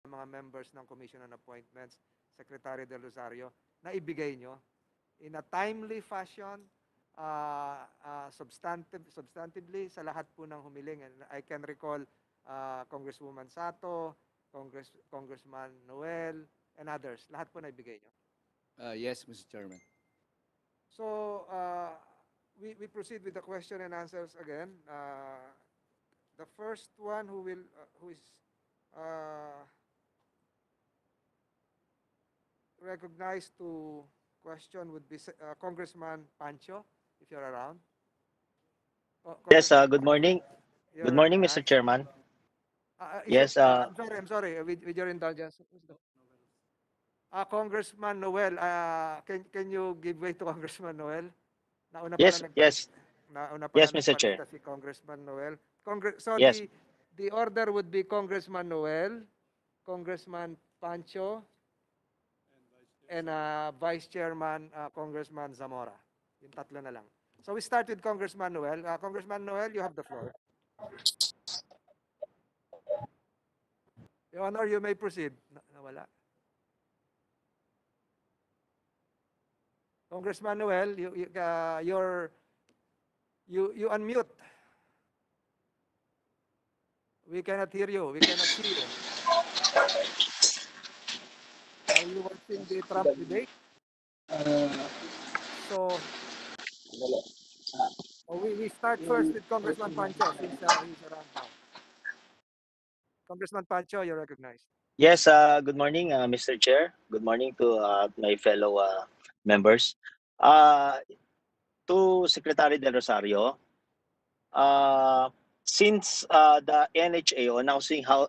mga members ng Commission on Appointments, Secretary Del Rosario, na ibigay nyo in a timely fashion, substantively sa lahat po ng humiling. And I can recall Congresswoman Sato, Congressman Noel, and others. Lahat po na ibigay nyo. Yes, Mr. Chairman. So, we proceed with the question and answers again. The first one who is recognized to question would be Congressman Pancho, if you're around. Yes, good morning. Good morning, Mr. Chairman. Yes, I'm sorry, with your indulgence. Congressman Noel, can you give way to Congressman Noel? Nauna yes, pala yes, nauna yes, pala Mr. Chair. nagpalista si Congressman Noel. So Yes. the order would be Congressman Noel, Congressman Pancho, and Vice Chairman Congressman Zamora. Yung tatlo na lang. So we start with Congressman Noel. Congressman Noel, you have the floor. Your Honor, you may proceed. Nawala. Congressman Noel, you unmute. We cannot hear you. We cannot see you. Are you watching the Trump debate? So we start first with Congressman Pancho since he's around now. Congressman Pancho, you're recognized. Yes, good morning, Mr. Chair. Good morning to my fellow members. To Secretary Del Rosario, since the NHA or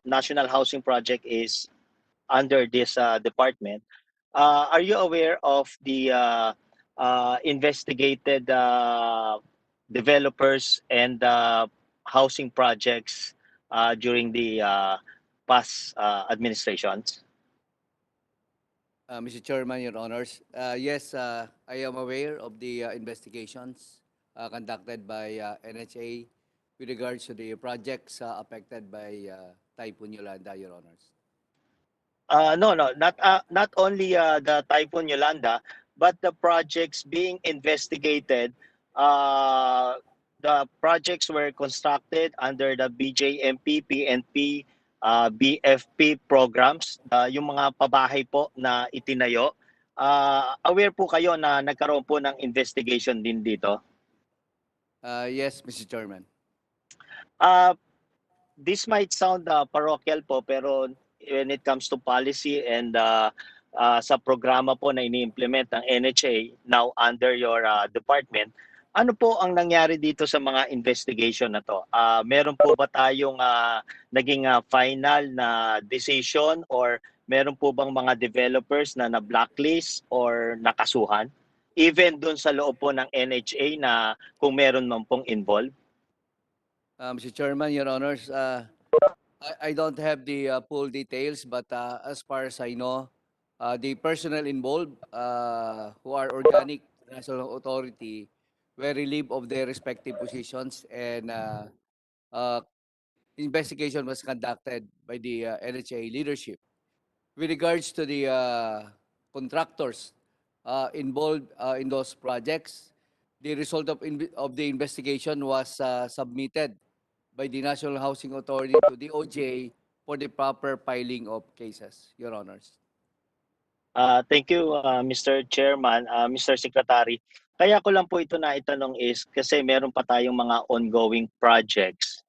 National Housing Project is under this department, are you aware of the investigated developers and housing projects during the past administrations? Mr. Chairman, Your Honors, yes, I am aware of the investigations conducted by NHA with regards to the projects affected by Typhoon Yolanda, Your Honors. No, not only the Typhoon Yolanda, but the projects being investigated. The projects were constructed under the BJMP, PNP, BFP programs, yung mga pabahay po na itinayo. Aware po kayo na nagkaroon po ng investigation din dito? Yes, Mr. Chairman. This might sound parochial po, pero when it comes to policy and sa programa po na ini-implement ng NHA now under your department, ano po ang nangyari dito sa mga investigation na to? Meron po ba tayong naging final na decision or meron po bang mga developers na na-blacklist or nakasuhan? Even dun sa loob po ng NHA na kung meron man pong involved? Mr. Chairman, Your Honors, I don't have the full details, but as far as I know, the personnel involved who are organic national authority were relieved of their respective positions, and investigation was conducted by the NHA leadership. With regards to the contractors involved in those projects, the result of the investigation was submitted by the National Housing Authority to the OJ for the proper filing of cases, Your Honors. Thank you, Mr. Chairman, Mr. Secretary. Kaya ko lang po ito na itanong is kasi meron pa tayong mga ongoing projects.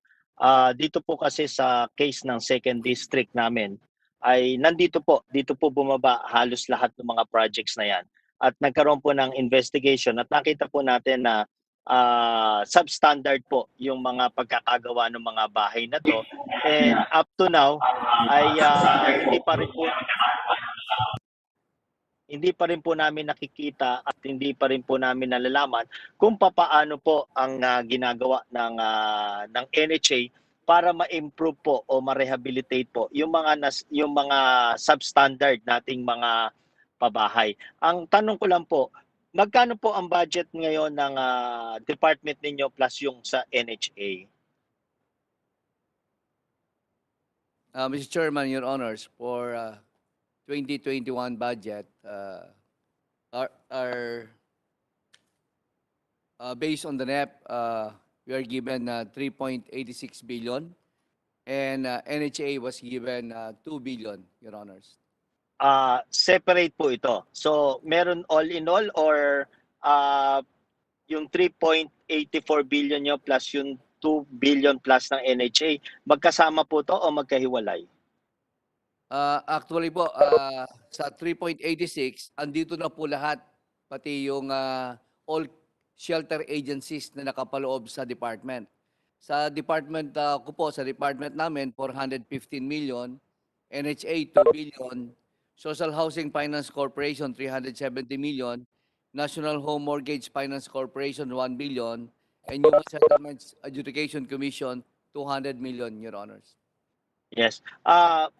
Dito po kasi sa case ng 2nd District namin, ay dito po bumaba halos lahat ng mga projects na yan. At nagkaroon po ng investigation at nakita po natin na substandard po yung mga pagkakagawa ng mga bahay na to. And up to now ay hindi pa rin po namin nakikita at hindi pa rin po namin nalalaman kung papaano po ang ginagawa ng NHA para ma-improve po o ma-rehabilitate po yung mga substandard nating mga pabahay. Ang tanong ko lang po, magkano po ang budget ngayon ng department ninyo plus yung sa NHA? Mr. Chairman, Your Honors, for 2021 budget, our based on the NEP, we are given 3.86 billion, and NHA was given 2 billion, Your Honors. Separate po ito. So, meron all in all or yung 3.84 billion nyo plus yung 2 billion plus ng NHA, magkasama po to o magkahiwalay? Actually po, sa 3.86, andito na po lahat, pati yung all shelter agencies na nakapaloob sa department. Sa department ko po, sa department namin, 415 million, NHA 2 billion, Social Housing Finance Corporation 370 million, National Home Mortgage Finance Corporation 1 billion, and Human Settlements Adjudication Commission 200 million, Your Honors. Yes.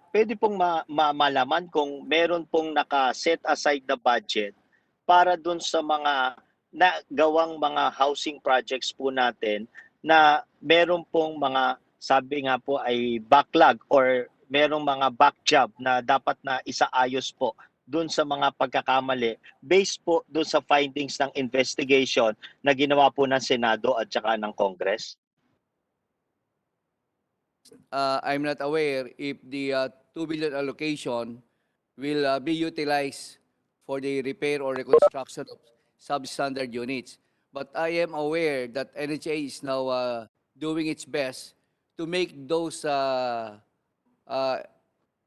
Pwede pong malaman kung meron pong naka-set aside na budget para dun sa mga nagawang mga housing projects po natin na meron pong mga, sabi nga po ay backlog or merong mga back job na dapat na isaayos po dun sa mga pagkakamali based po dun sa findings ng investigation na ginawa po ng Senado at saka ng Congress? I'm not aware if the 2 billion allocation will be utilized for the repair or reconstruction of substandard units. But I am aware that NHA is now doing its best to make those,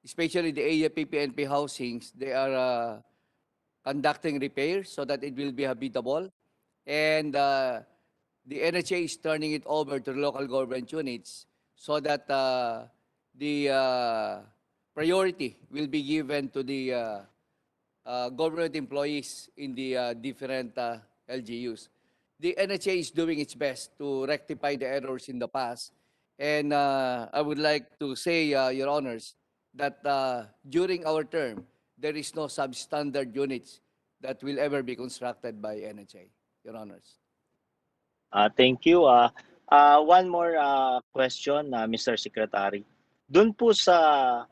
especially the AFP-PNP housings, they are conducting repairs so that it will be habitable. And the NHA is turning it over to the local government units so that the priority will be given to the government employees in the different LGUs. The NHA is doing its best to rectify the errors in the past. And I would like to say, Your Honors, that during our term, there is no substandard units that will ever be constructed by NHA, Your Honors. Thank you. One more question, Mr. Secretary. Doon po sa,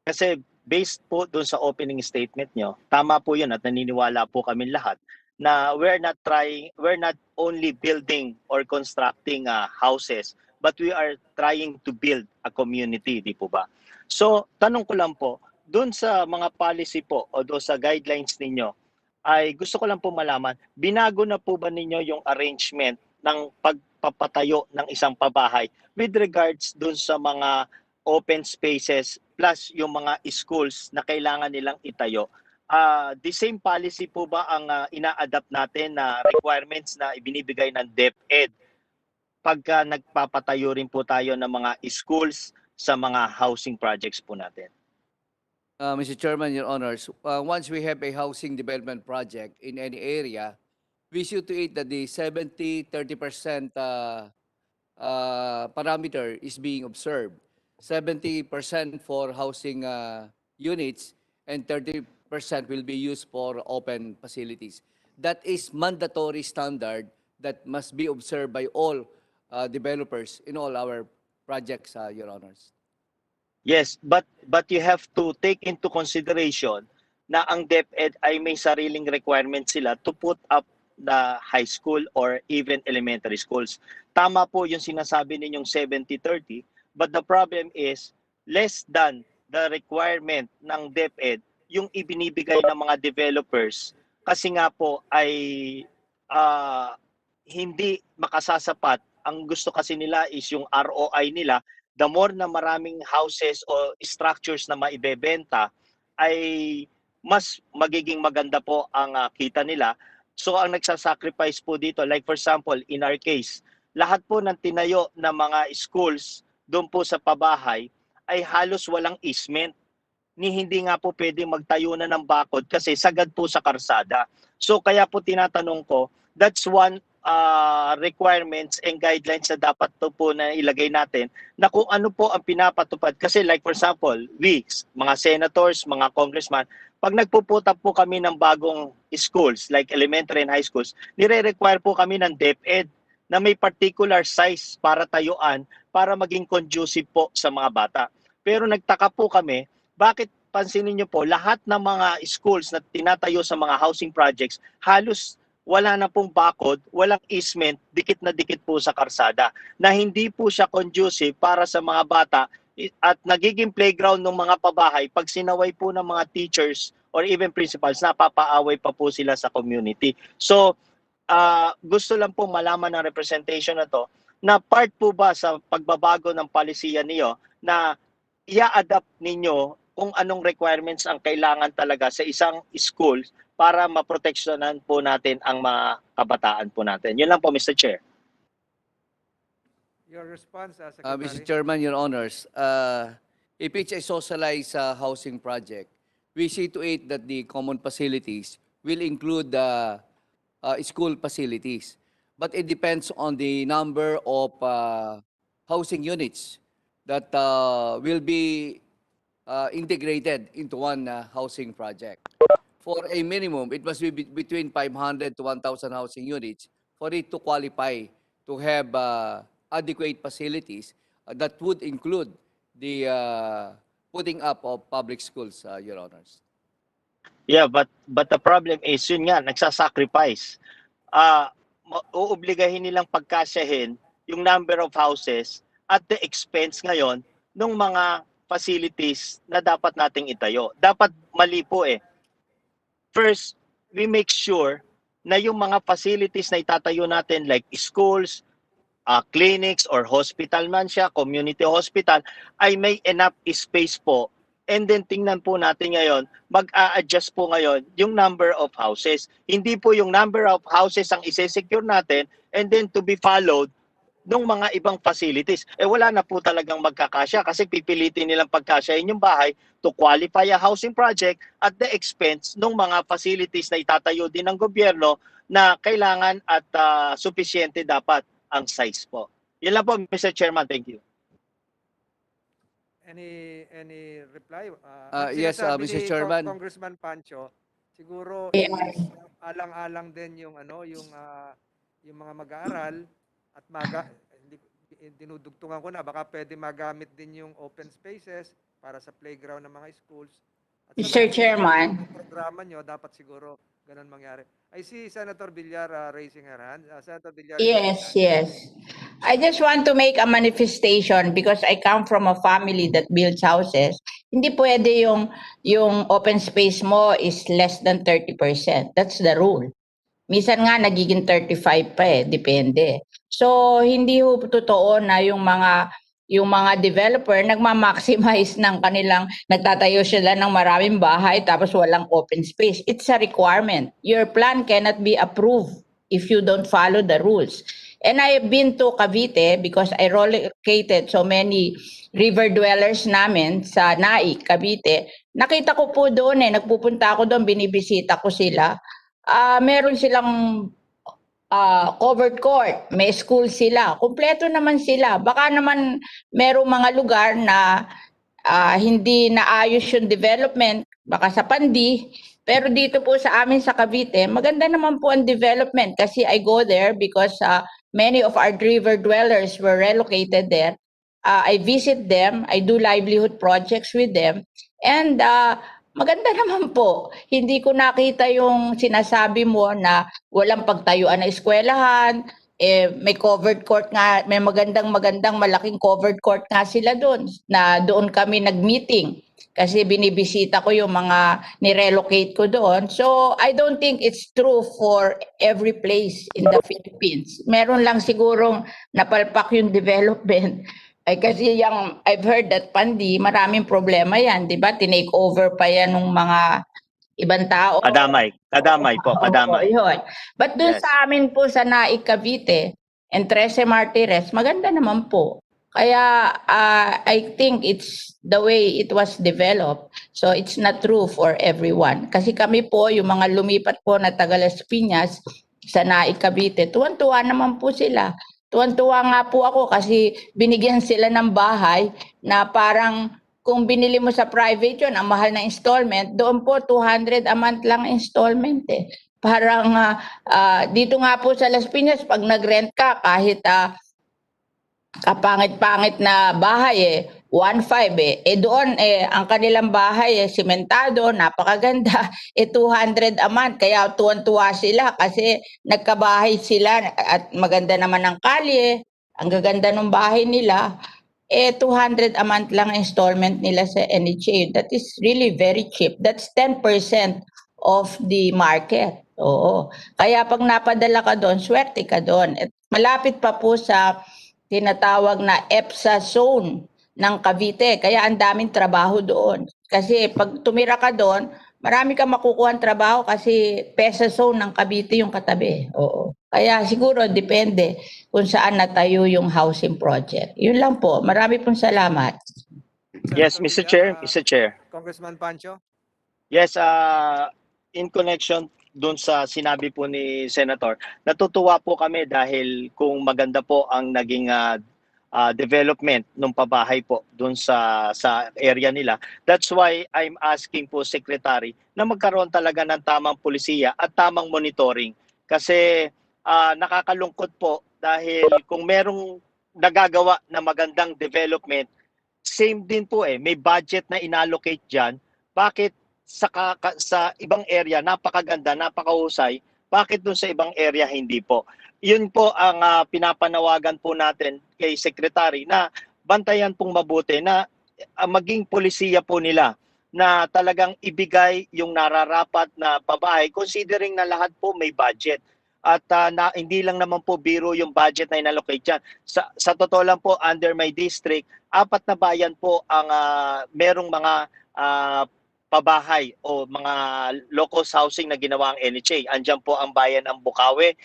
kasi based po doon sa opening statement nyo, tama po yun at naniniwala po kami lahat na we're not only building or constructing houses, but we are trying to build a community, di po ba? So, tanong ko lang po, doon sa mga policy po o doon sa guidelines ninyo, ay gusto ko lang po malaman, binago na po ba ninyo yung arrangement ng pagpapatayo ng isang pabahay with regards dun sa mga open spaces plus yung mga schools na kailangan nilang itayo? The same policy po ba ang ina-adapt natin na requirements na ibinibigay ng DepEd pagka nagpapatayo rin po tayo ng mga schools sa mga housing projects po natin? Mr. Chairman, Your Honors, once we have a housing development project in any area, we see to it that the 70-30% parameter is being observed. 70% for housing units and 30% will be used for open facilities. That is mandatory standard that must be observed by all developers in all our projects, Your Honors. Yes, but you have to take into consideration na ang DepEd ay may sariling requirement sila to put up the high school or even elementary schools. Tama po yung sinasabi ninyong 70-30, but the problem is less than the requirement ng DepEd yung ibinibigay ng mga developers kasi nga po ay hindi makasasapat. Ang gusto kasi nila is yung ROI nila. The more na maraming houses o structures na maibebenta, ay mas magiging maganda po ang kita nila. So ang nagsasacrifice po dito, like for example, in our case, lahat po ng tinayo na mga schools doon po sa pabahay ay halos walang easement. Hindi nga po pwede magtayo na ng bakod kasi sagad po sa karsada. So kaya po tinatanong ko, that's one requirements and guidelines na dapat po na ilagay natin na kung ano po ang pinapatupad. Kasi like for example, we, mga senators, mga congressman, pag nagpuput up po kami ng bagong schools like elementary and high schools, nire-require po kami ng DepEd na may particular size para tayuan para maging conducive po sa mga bata. Pero nagtaka po kami, bakit pansinin niyo po, lahat ng mga schools na tinatayo sa mga housing projects, halos wala na pong bakod, walang easement, dikit na dikit po sa karsada, na hindi po siya conducive para sa mga bata at nagiging playground ng mga pabahay pag sinaway po ng mga teachers or even principals, napapaaway pa po sila sa community. So, gusto lang po malaman ng representation na to, na part po ba sa pagbabago ng palisiya niyo na i-adapt ninyo kung anong requirements ang kailangan talaga sa isang school para maproteksyonan po natin ang mga kabataan po natin. Yun lang po, Mr. Chair. Your response, Mr. Secretary. Chairman, Your Honors, if it's a socialized housing project, we see to it that the common facilities will include the school facilities. But it depends on the number of housing units that will be integrated into one housing project. For a minimum, it must be between 500 to 1,000 housing units for it to qualify to have adequate facilities that would include the putting up of public schools, Your Honors. Yeah, but the problem is, yun nga, nagsasacrifice. Uuobligahin nilang pagkasyahin yung number of houses at the expense ngayon ng mga facilities na dapat nating itayo. Dapat mali po eh. First, we make sure na yung mga facilities na itatayo natin like schools, clinics or hospital man siya, community hospital, ay may enough space po. And then tingnan po natin ngayon, mag-a-adjust po ngayon yung number of houses. Hindi po yung number of houses ang isi-secure natin and then to be followed ng mga ibang facilities. Wala na po talagang magkakasya kasi pipilitin nilang pagkasyahin yung bahay to qualify a housing project at the expense ng mga facilities na itatayo din ng gobyerno na kailangan at sufisyente dapat ang size po. Yan lang po, Mr. Chairman. Thank you. Any reply? Yes, sinasabi Mr. ni Chairman. Congressman Pancho, siguro Yes. alang-alang din yung yung mga mag-aaral at hindi dinudugtungan ko na baka pwede magamit din yung open spaces para sa playground ng mga schools. At Mr. Chairman. Yung programa nyo dapat siguro ganun mangyari. I see Senator Villar raising her hand. Senator Villar. Yes, yes. I just want to make a manifestation because I come from a family that builds houses. Hindi pwede yung open space mo is less than 30%. That's the rule. Minsan nga nagiging 35 pa eh, depende. So hindi ho totoo na yung mga developer nagma-maximize ng kanilang, nagtatayo sila ng maraming bahay tapos walang open space. It's a requirement. Your plan cannot be approved if you don't follow the rules. And I have been to Cavite because I relocated so many river dwellers namin sa Naik, Cavite. Nakita ko po doon nagpupunta ako doon, binibisita ko sila. Meron silang covered court, may school sila, kumpleto naman sila. Baka naman merong mga lugar na hindi naayos yung development, baka sa Pandi, pero dito po sa amin sa Cavite, maganda naman po ang development kasi I go there because many of our river dwellers were relocated there. I visit them, I do livelihood projects with them, and maganda naman po. Hindi ko nakita yung sinasabi mo na walang pagtayuan na eskwelahan, may covered court nga, may magandang malaking covered court nga sila doon, na doon kami nag-meeting kasi binibisita ko yung mga nirelocate ko doon. So I don't think it's true for every place in the Philippines. Meron lang sigurong napalpak yung development. Ay kasi yung I've heard that Pandi, maraming problema yan, 'di ba? Tinake over pa yan ng mga ibang tao. Kadamay po, kadamay. Yun. But doon Yes. sa amin po sa Naik, Cavite, and 13 Martires, maganda naman po. Kaya I think it's the way it was developed. So it's not true for everyone. Kasi kami po, yung mga lumipat po na taga Las Piñas sa Naik, Cavite, tuwan-tuwa naman po sila. Tuwan-tuwa nga po ako kasi binigyan sila ng bahay na parang kung binili mo sa private yun, ang mahal na installment, doon po 200 a month lang installment eh. Parang dito nga po sa Las Piñas, pag nag-rent ka, kahit kapangit-pangit na bahay eh. 1.5 eh. Eh doon ang kanilang bahay simentado, napakaganda. 200 a month. Kaya tuwan-tuwa sila kasi nagkabahay sila at maganda naman ang kalye. Ang gaganda ng bahay nila. 200 a month lang installment nila sa NHA. That is really very cheap. That's 10% of the market. Oo. Kaya pag napadala ka doon, swerte ka doon. At malapit pa po sa tinatawag na EPSA zone ng Cavite. Kaya ang daming trabaho doon. Kasi pag tumira ka doon, marami kang makukuha trabaho kasi PESA zone ng Cavite yung katabi. Oo. Kaya siguro depende kung saan natayo yung housing project. Yun lang po. Marami pong salamat. Yes, Senator Mr. Villar, Chair, Mr. Chair. Congressman Pancho. Yes, in connection dun sa sinabi po ni Senator, natutuwa po kami dahil kung maganda po ang naging development ng pabahay po dun sa area nila. That's why I'm asking po, Secretary, na magkaroon talaga ng tamang pulisiya at tamang monitoring. Kasi nakakalungkot po dahil kung merong nagagawa na magandang development, same din po may budget na inallocate dyan. Bakit sa ibang area napakaganda, napakahusay, bakit dun sa ibang area hindi po? Yun po ang pinapanawagan po natin kay Secretary na bantayan pong mabuti na maging polisiya po nila na talagang ibigay yung nararapat na pabahay considering na lahat po may budget. At hindi lang naman po biro yung budget na inallocate dyan. Sa totoo lang po, under my district, 4 na bayan po ang merong mga pabahay o mga locus housing na ginawa ang NHA. Andiyan po ang bayan ng Bukawi,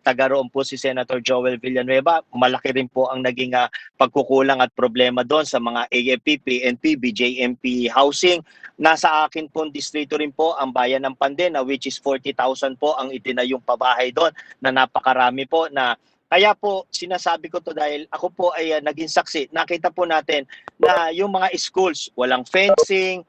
taga roon po si Senator Joel Villanueva. Malaki rin po ang naging pagkukulang at problema doon sa mga AFP, PNP, BJMP housing. Nasa akin pong distrito rin po ang bayan ng Pandena, which is 40,000 po ang itinayong pabahay doon na napakarami po na kaya po sinasabi ko to dahil ako po ay naging saksi. Nakita po natin na yung mga schools, walang fencing,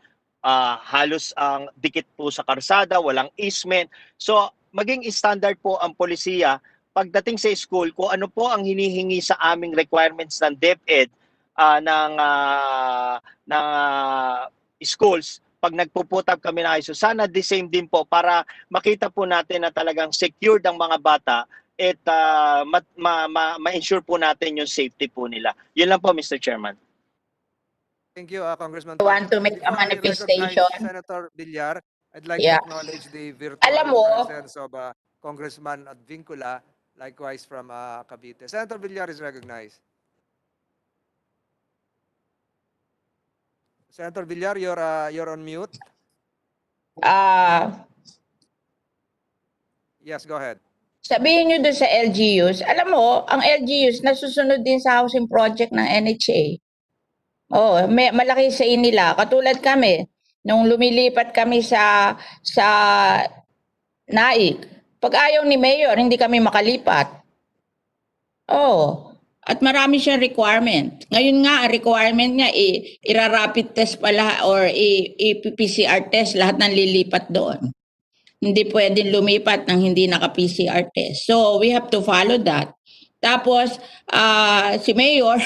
halos ang dikit po sa karsada, walang easement. So maging standard po ang polisiya pagdating sa school kung ano po ang hinihingi sa aming requirements ng DepEd ng schools pag nagpuputap kami ng ISO. Sana the same din po para makita po natin na talagang secured ang mga bata at ma-ensure po natin yung safety po nila. Yun lang po, Mr. Chairman. Thank you, Congressman I want Pancho. to make a Before I recognize manifestation. Senator Villar, I'd like Yeah. to acknowledge the virtual Alam mo, presence of Congressman Advincula, likewise from Cavite. Senator Villar is recognized. Senator Villar, you're on mute. Yes, go ahead. Sabihin nyo doon sa LGUs, alam mo, ang LGUs nasusunod din sa housing project ng NHA. Oh, malaki sa nila. Katulad kami, nung lumilipat kami sa Naik, pag ayaw ni Mayor, hindi kami makalipat. Oh, at marami siyang requirement. Ngayon nga, ang requirement niya, ira-rapid test pala or i-PCR test lahat ng lilipat doon. Hindi pwedeng lumipat ng hindi naka-PCR test. So, we have to follow that. Tapos, si Mayor,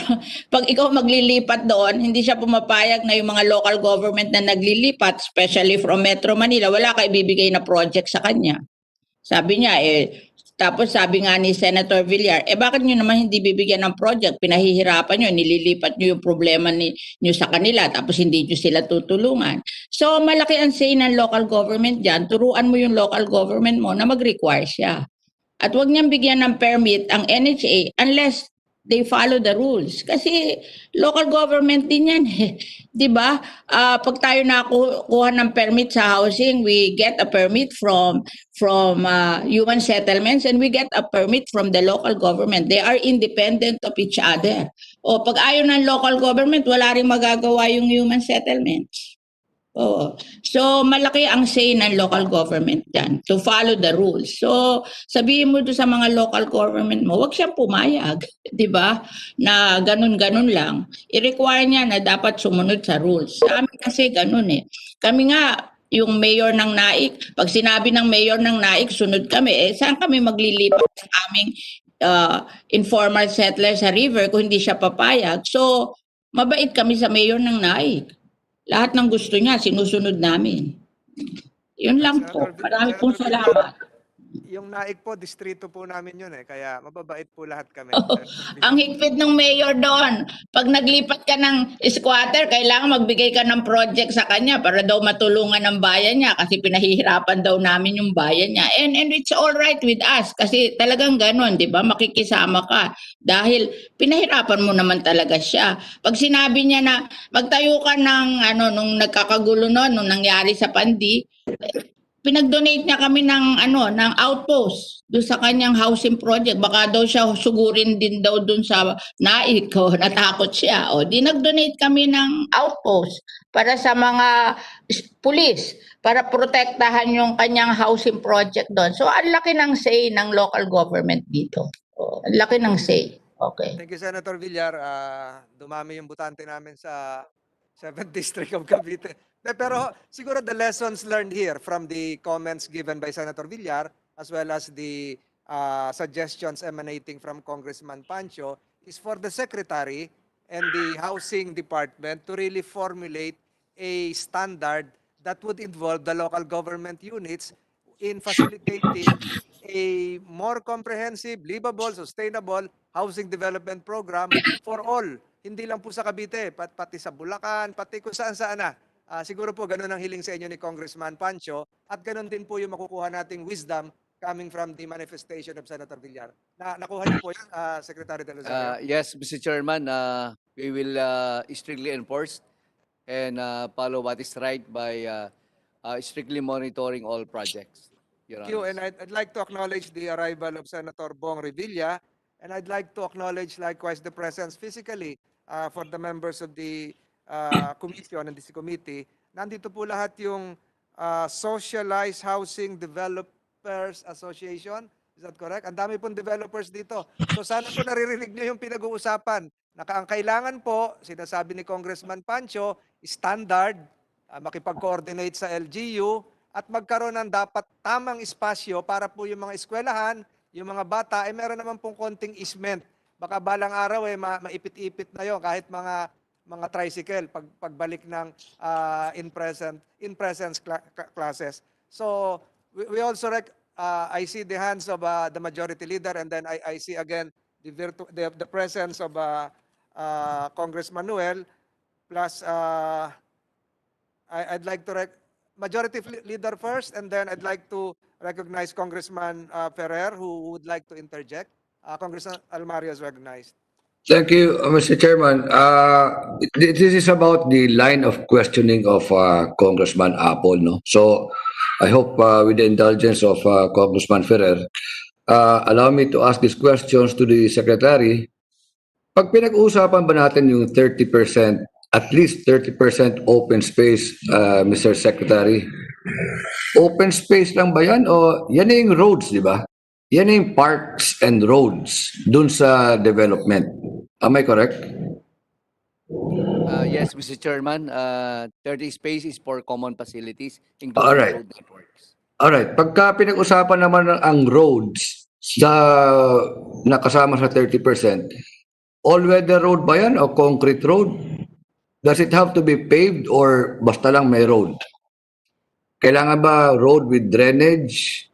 pag ikaw maglilipat doon, hindi siya pumapayag na yung mga local government na naglilipat, especially from Metro Manila, wala ka ibibigay na project sa kanya. Sabi niya, tapos sabi nga ni Senator Villar, bakit nyo naman hindi bibigyan ng project? Pinahihirapan nyo, nililipat nyo yung problema nyo sa kanila, tapos hindi nyo sila tutulungan. So, malaki ang say ng local government dyan. Turuan mo yung local government mo na mag-require siya. At huwag niyang bigyan ng permit ang NHA unless they follow the rules. Kasi local government din yan. Di ba? Pag tayo nakuha ng permit sa housing, we get a permit from human settlements and we get a permit from the local government. They are independent of each other. O pag ayaw ng local government, wala rin magagawa yung human settlements. Oo. So, malaki ang say ng local government dyan to follow the rules. So, sabihin mo doon sa mga local government mo, huwag siyang pumayag, di ba? Na ganun-ganun lang. I-require niya na dapat sumunod sa rules. Sa amin kasi ganun Kami nga, yung mayor ng Naik, pag sinabi ng mayor ng Naik, sunod kami, saan kami maglilipat sa aming informal settler sa river kung hindi siya papayag. So, mabait kami sa mayor ng Naik. Lahat ng gusto niya, sinusunod namin. Yun lang po. Marami pong salamat. Yung Naik po, distrito po namin yun kaya mababait po lahat kami. Ang higpit ng mayor doon. Pag naglipat ka ng squatter, kailangan magbigay ka ng project sa kanya para daw matulungan ng bayan niya kasi pinahihirapan daw namin yung bayan niya. And it's all right with us kasi talagang ganon, di ba? Makikisama ka dahil pinahirapan mo naman talaga siya. Pag sinabi niya na magtayo ka ng nung nagkakagulo noon, nung nangyari sa Pandi, pinag-donate niya kami ng outpost doon sa kanyang housing project. Baka daw siya sugurin din daw doon sa Naik ko, natakot siya. O, di nag-donate kami ng outpost para sa mga pulis para protektahan yung kanyang housing project doon. So, ang laki ng say ng local government dito. O, ang laki ng say. Okay. Thank you, Senator Villar. Dumami yung butante namin sa 7th District of Cavite. Pero siguro the lessons learned here from the comments given by Senator Villar as well as the suggestions emanating from Congressman Pancho is for the Secretary and the Housing Department to really formulate a standard that would involve the local government units in facilitating a more comprehensive, livable, sustainable housing development program for all. Hindi lang po sa Cavite, pati sa Bulacan, pati kung saan-saan na. Siguro po ganun ang hiling sa inyo ni Congressman Pancho at ganun din po yung makukuha nating wisdom coming from the manifestation of Senator Villar. Nakuha niyo po yan, Secretary De Rosario? Yes, Mr. Chairman, we will strictly enforce and follow what is right by strictly monitoring all projects. Your Thank you, Honors. and I'd like to acknowledge the arrival of Senator Bong Revilla, and I'd like to acknowledge likewise the presence physically for the members of the commission and this committee. Nandito po lahat yung Socialized Housing Developers Association. Is that correct? Ang dami pong developers dito. So sana po naririnig niyo yung pinag-uusapan. Ang kailangan po, sinasabi ni Congressman Pancho, standard, makipag-coordinate sa LGU, at magkaroon ng dapat tamang espasyo para po yung mga eskwelahan, yung mga bata, meron naman pong konting easement. Baka balang araw maipit-ipit na yun kahit mga tricycle pagbalik ng in-presence classes. So we also I see the hands of the majority leader, and then I see again the presence of Congressman Noel, plus I'd like to majority leader first, and then I'd like to recognize Congressman Ferrer, who would like to interject. Congressman Almario is recognized. Thank you, Mr. Chairman. This is about the line of questioning of Congressman Apple, no? So I hope with the indulgence of Congressman Ferrer, allow me to ask these questions to the Secretary. Pag pinag-uusapan ba natin yung 30%, at least 30% open space, Mr. Secretary, open space lang ba yan o yan yung roads, di ba? Yan yung parks and roads dun sa development. Am I correct? Yes, Mr. Chairman, 30 space is for common facilities, including Alright. road networks. Alright, pagka pinag-usapan naman ang roads sa nakasama sa 30%, all-weather road ba yan o concrete road? Does it have to be paved or basta lang may road? Kailangan ba road with drainage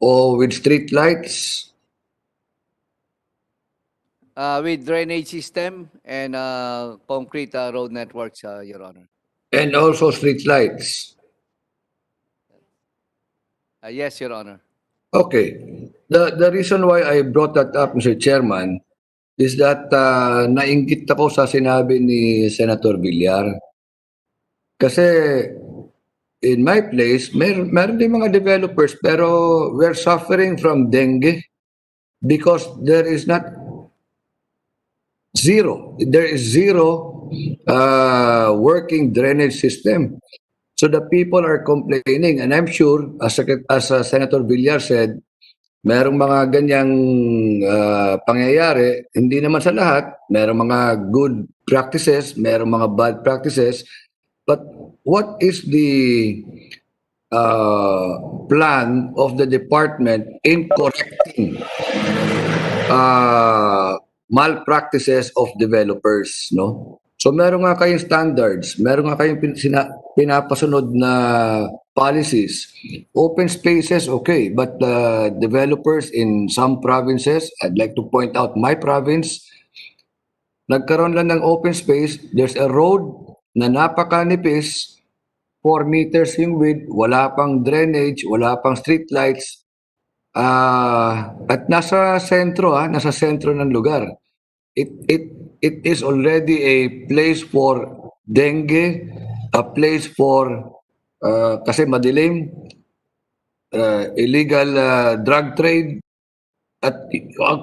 o with street lights? With drainage system and concrete road networks, Your Honor. And also street lights? Yes, Your Honor. Okay. The reason why I brought that up, Mr. Chairman, is that nainggit ako sa sinabi ni Senator Villar. Kasi in my place, meron din mga developers pero we're suffering from dengue because there is zero working drainage system. So the people are complaining, and I'm sure, as Senator Villar said, merong mga ganyang pangyayari, hindi naman sa lahat, merong mga good practices, merong mga bad practices, but what is the plan of the department in correcting malpractices of developers, no? So meron nga kayong standards, meron nga kayong pinapasunod na policies. Open spaces, okay, but developers in some provinces, I'd like to point out my province, nagkaroon lang ng open space, there's a road na napakanipis, 4 meters yung width, wala pang drainage, wala pang street lights, at nasa sentro ng lugar. It is already a place for dengue, a place for kasi madilim, illegal drug trade, at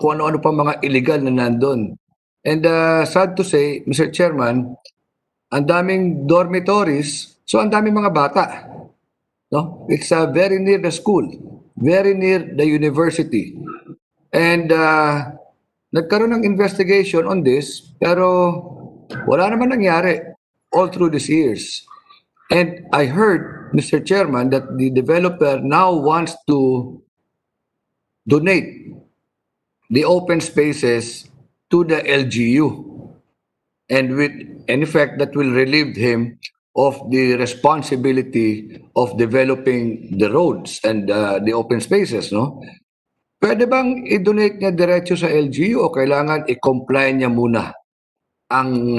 kung ano-ano pa mga illegal na nandun. And sad to say, Mr. Chairman, ang daming dormitories, so ang daming mga bata. No? It's very near the school, very near the university. And nagkaroon ng investigation on this, pero wala naman nangyari all through these years. And I heard, Mr. Chairman, that the developer now wants to donate the open spaces to the LGU. And in effect, that will relieve him of the responsibility of developing the roads and the open spaces, no? Pwede bang i-donate niya diretso sa LGU o kailangan i-comply niya muna ang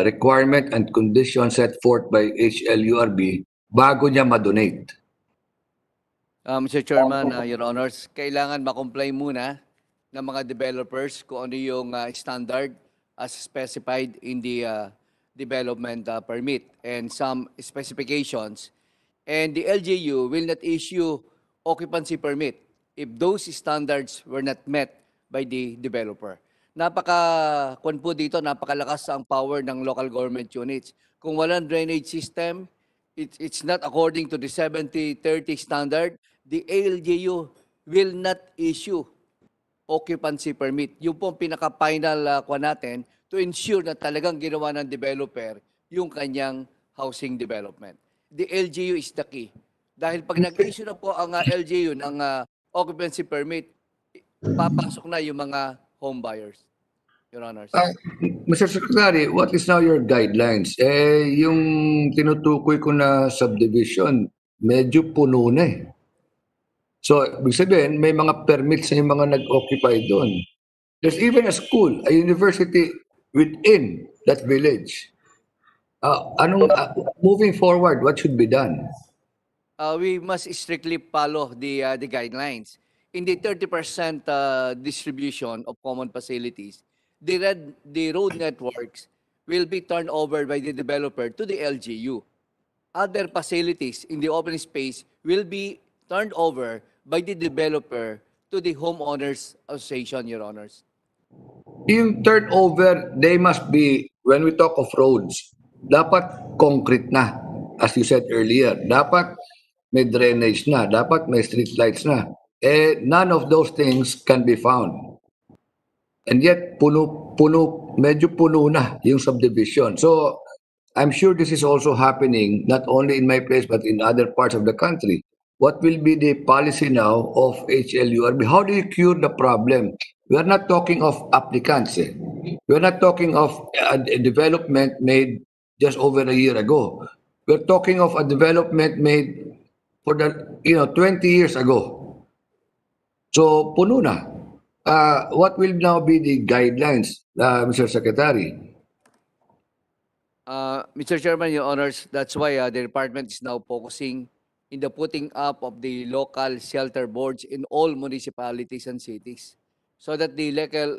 requirement and conditions set forth by HLURB bago niya ma-donate? Mr. Chairman, Your Honors, kailangan ma-comply muna ng mga developers kung ano yung standard as specified in the development permit and some specifications. And the LGU will not issue occupancy permit if those standards were not met by the developer. Kung po dito, napakalakas ang power ng local government units. Kung walang drainage system, it's not according to the 70-30 standard, the LGU will not issue occupancy permit. Yung po pinaka-final natin to ensure na talagang ginawa ng developer yung kanyang housing development. The LGU is the key. Dahil pag nag-issue na po ang LGU ng occupancy permit, papasok na yung mga home buyers. Your Honors. Mr. Secretary, what is now your guidelines? Yung tinutukoy ko na subdivision, medyo puno na eh. So, ibig sabihin, may mga permits na yung mga nag-occupy doon. There's even a school, a university within that village. Moving forward, what should be done? We must strictly follow the guidelines. In the 30% distribution of common facilities, the road networks will be turned over by the developer to the LGU. Other facilities in the open space will be turned over by the developer to the homeowners association, Your Honors. Yung turnover, they must be, when we talk of roads, dapat concrete na. As you said earlier, dapat may drainage na, dapat may street lights na. None of those things can be found. And yet, medyo puno na yung subdivision. So, I'm sure this is also happening not only in my place but in other parts of the country. What will be the policy now of HLURB? How do you cure the problem? We are not talking of applicants. We are not talking of a development made just over a year ago. We're talking of a development made for 20 years ago. So, puno na. What will now be the guidelines, Mr. Secretary? Mr. Chairman, Your Honors, that's why the department is now focusing in the putting up of the local shelter boards in all municipalities and cities, so that the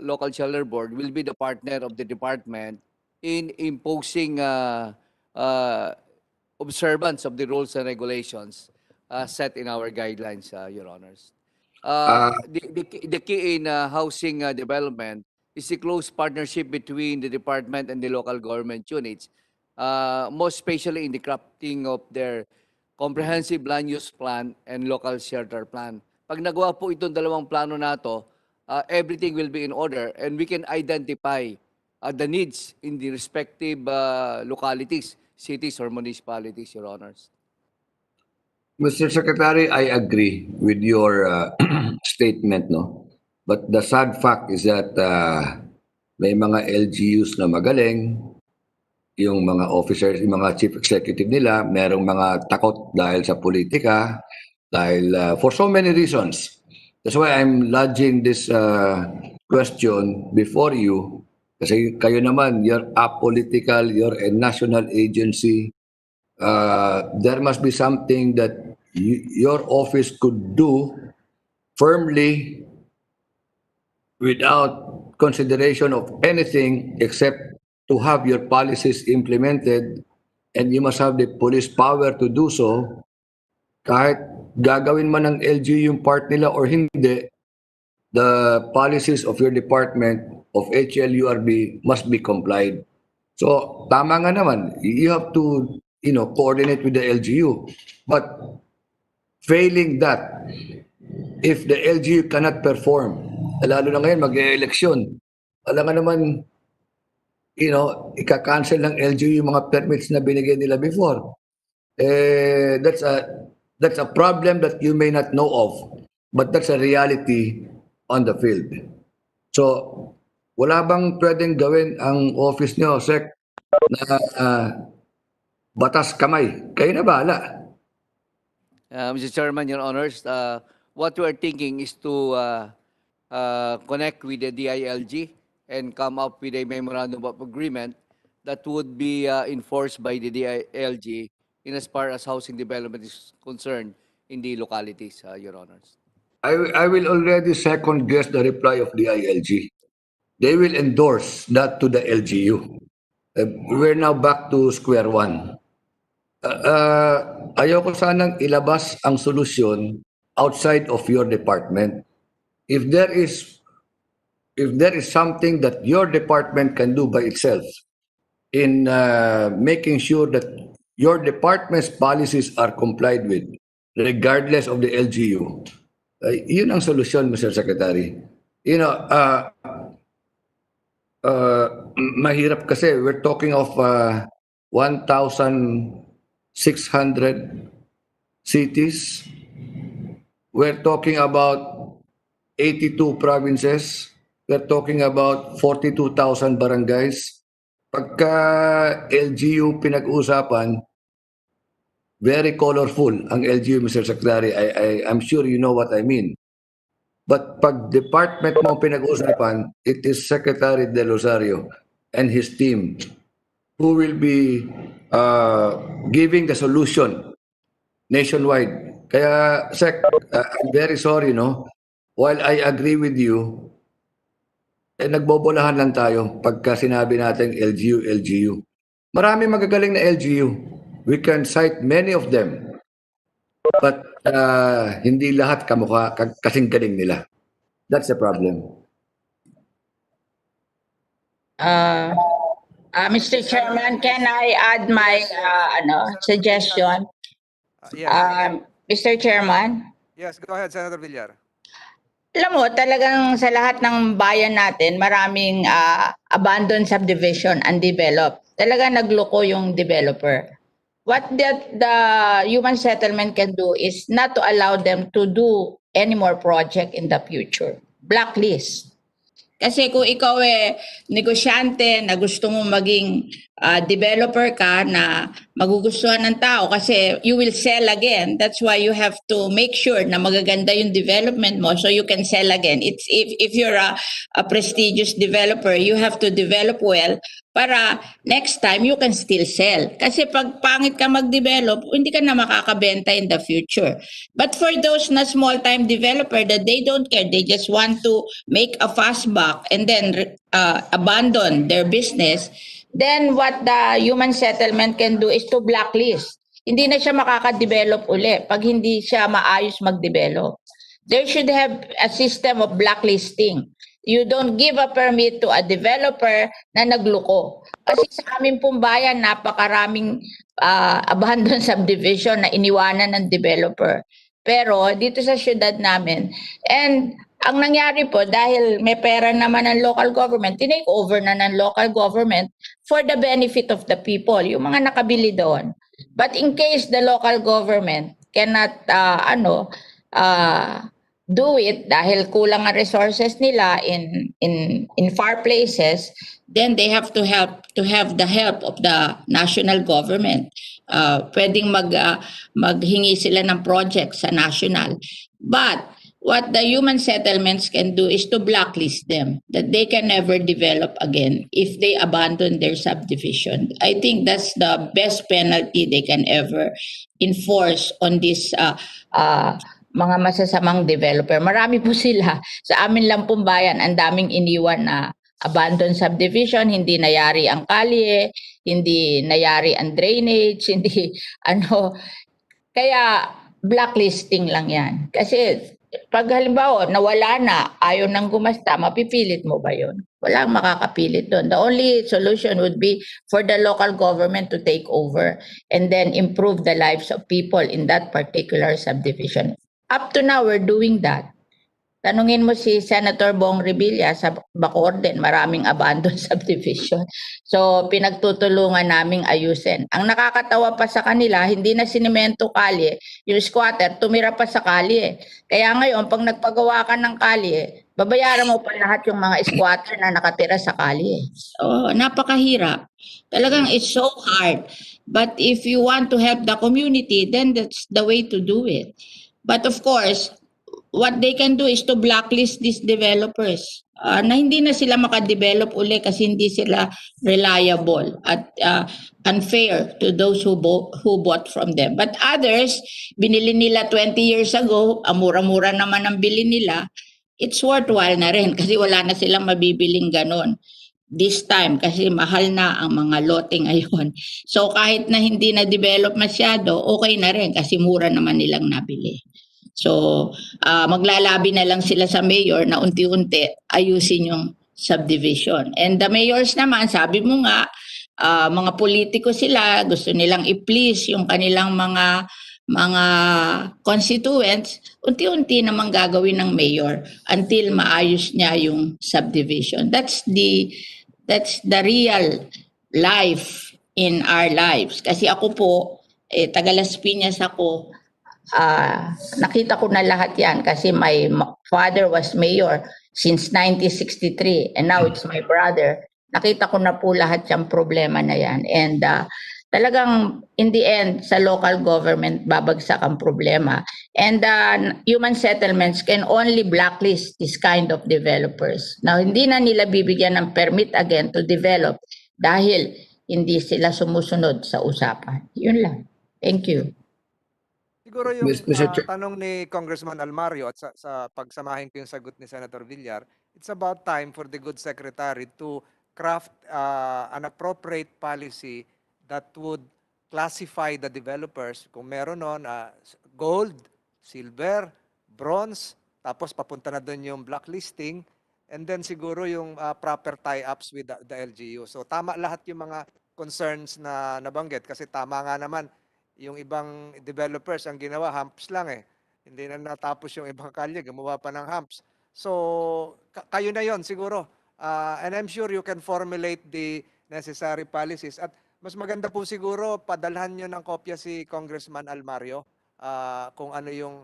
local shelter board will be the partner of the department in imposing observance of the rules and regulations set in our guidelines, Your Honors. The key in housing development is the close partnership between the department and the local government units, most especially in the crafting of their comprehensive land use plan and local shelter plan. Pag nagawa po itong dalawang plano na to, everything will be in order and we can identify the needs in the respective localities, cities or municipalities, Your Honors. Mr. Secretary, I agree with your statement, no? But the sad fact is that may mga LGUs na magaling, yung mga officers, yung mga chief executive nila, merong mga takot dahil sa politika, dahil for so many reasons. That's why I'm lodging this question before you. Kasi kayo naman, you're apolitical, you're a national agency. There must be something that your office could do firmly without consideration of anything except to have your policies implemented, and you must have the police power to do so. Kahit gagawin man ng LGU yung part nila or hindi, the policies of your department of HLURB must be complied. So tama nga naman, you have to coordinate with the LGU. But failing that, if the LGU cannot perform, lalo na ngayon mag-e-eleksyon, alam nga naman, ika-cancel ng LGU yung mga permits na binigay nila before. That's a problem that you may not know of, but that's a reality on the field. So, wala bang pwedeng gawin ang office nyo, Sec, na batas kamay? Kayo na bahala. Mr. Chairman, Your Honors, what we are thinking is to connect with the DILG and come up with a memorandum of agreement that would be enforced by the DILG in as far as housing development is concerned in the localities, Your Honors. I will already second guess the reply of the ILG. They will endorse that to the LGU. We're now back to square one. Ayoko sanang ilabas ang solusyon outside of your department. If there is something that your department can do by itself in making sure that your department's policies are complied with, regardless of the LGU, yun ang solusyon, Mr. Secretary. Mahirap kasi we're talking of 1,600 cities. We're talking about 82 provinces. We're talking about 42,000 barangays. Pagka LGU pinag-usapan, very colorful ang LGU, Mr. Secretary. I'm sure you know what I mean. But pag department mo pinag-usapan, it is Secretary De Rosario and his team who will be giving the solution nationwide. Kaya, Sec, I'm very sorry, no? While I agree with you, nagbobolahan lang tayo pagka sinabi natin LGU. Marami magagaling na LGU. We can cite many of them. But hindi lahat kamukha kasing galing nila. That's the problem. Mr. Chairman, can I add my suggestion? Yes. Mr. Chairman? Yes, go ahead, Senator Villar. Alam mo, talagang sa lahat ng bayan natin, maraming abandoned subdivision, undeveloped. Talagang nagloko yung developer. What the human settlement can do is not to allow them to do any more project in the future. Blacklist. Kasi kung ikaw negosyante na gusto mo maging developer ka na magugustuhan ng tao kasi you will sell again. That's why you have to make sure na magaganda yung development mo so you can sell again. It's if you're a prestigious developer, you have to develop well para next time you can still sell. Kasi pag pangit ka mag-develop, hindi ka na makakabenta in the future. But for those na small-time developer that they don't care, they just want to make a fast buck and then abandon their business, then what the human settlement can do is to blacklist. Hindi na siya makaka-develop uli pag hindi siya maayos mag-develop. There should have a system of blacklisting. You don't give a permit to a developer na nagluko. Kasi sa aming pong bayan, napakaraming abandoned subdivision na iniwanan ng developer. Pero dito sa syudad namin, and ang nangyari po, dahil may pera naman ng local government, tinake over na ng local government for the benefit of the people, yung mga nakabili doon. But in case the local government do it dahil kulang ang resources nila in far places, then they have to have the help of the national government. Pwedeng maghingi sila ng project sa national. But what the human settlements can do is to blacklist them, that they can never develop again if they abandon their subdivision. I think that's the best penalty they can ever enforce on this mga masasamang developer. Marami po sila. Sa amin lang pong bayan, ang daming iniwan na abandoned subdivision, hindi nayari ang kalye, hindi nayari ang drainage, hindi kaya blacklisting lang yan. Kasi pag halimbawa nawala na, ayaw nang gumasta, mapipilit mo ba yun? Walang makakapilit doon. The only solution would be for the local government to take over and then improve the lives of people in that particular subdivision. Up to now, we're doing that. Tanungin mo si Senator Bong Revilla sa Bacorden, maraming abandoned subdivision. So, pinagtutulungan naming ayusin. Ang nakakatawa pa sa kanila, hindi na sinimento kalye, yung squatter, tumira pa sa kalye. Kaya ngayon, pag nagpagawa ka ng kalye, babayaran mo pa lahat yung mga squatter na nakatira sa kalye. So, napakahirap. Talagang it's so hard. But if you want to help the community, then that's the way to do it. But of course, what they can do is to blacklist these developers na hindi na sila makadevelop uli kasi hindi sila reliable at unfair to those who bought from them. But others, binili nila 20 years ago, mura-mura naman ang bili nila, it's worthwhile na rin kasi wala na silang mabibiling ganon this time kasi mahal na ang mga lote ngayon. So kahit na hindi na-develop masyado, okay na rin kasi mura naman nilang nabili. So, maglalabi na lang sila sa mayor na unti-unti ayusin yung subdivision. And the mayors naman, sabi mo nga, mga politiko sila, gusto nilang i-please yung kanilang mga constituents, unti-unti naman gagawin ng mayor until maayos niya yung subdivision. That's the real life in our lives. Kasi ako po, taga Las Piñas ako, nakita ko na lahat yan kasi my father was mayor since 1963 and now it's my brother. Nakita ko na po lahat yung problema na yan. And talagang in the end, sa local government, babagsak ang problema. And human settlements can only blacklist this kind of developers. Now, hindi na nila bibigyan ng permit again to develop dahil hindi sila sumusunod sa usapan. Yun lang. Thank you. Siguro yung Mr. tanong ni Congressman Almario at sa pagsamahin ko yung sagot ni Senator Villar, it's about time for the good secretary to craft an appropriate policy that would classify the developers kung meron nun gold, silver, bronze, tapos papunta na doon yung blacklisting, and then siguro yung proper tie-ups with the LGU. So tama lahat yung mga concerns na nabanggit kasi tama nga naman yung ibang developers ang ginawa, humps lang eh. Hindi na natapos yung ibang kalye, gumawa pa ng humps. So, kayo na yon siguro. And I'm sure you can formulate the necessary policies. At mas maganda po siguro, padalhan nyo ng kopya si Congressman Almario kung ano yung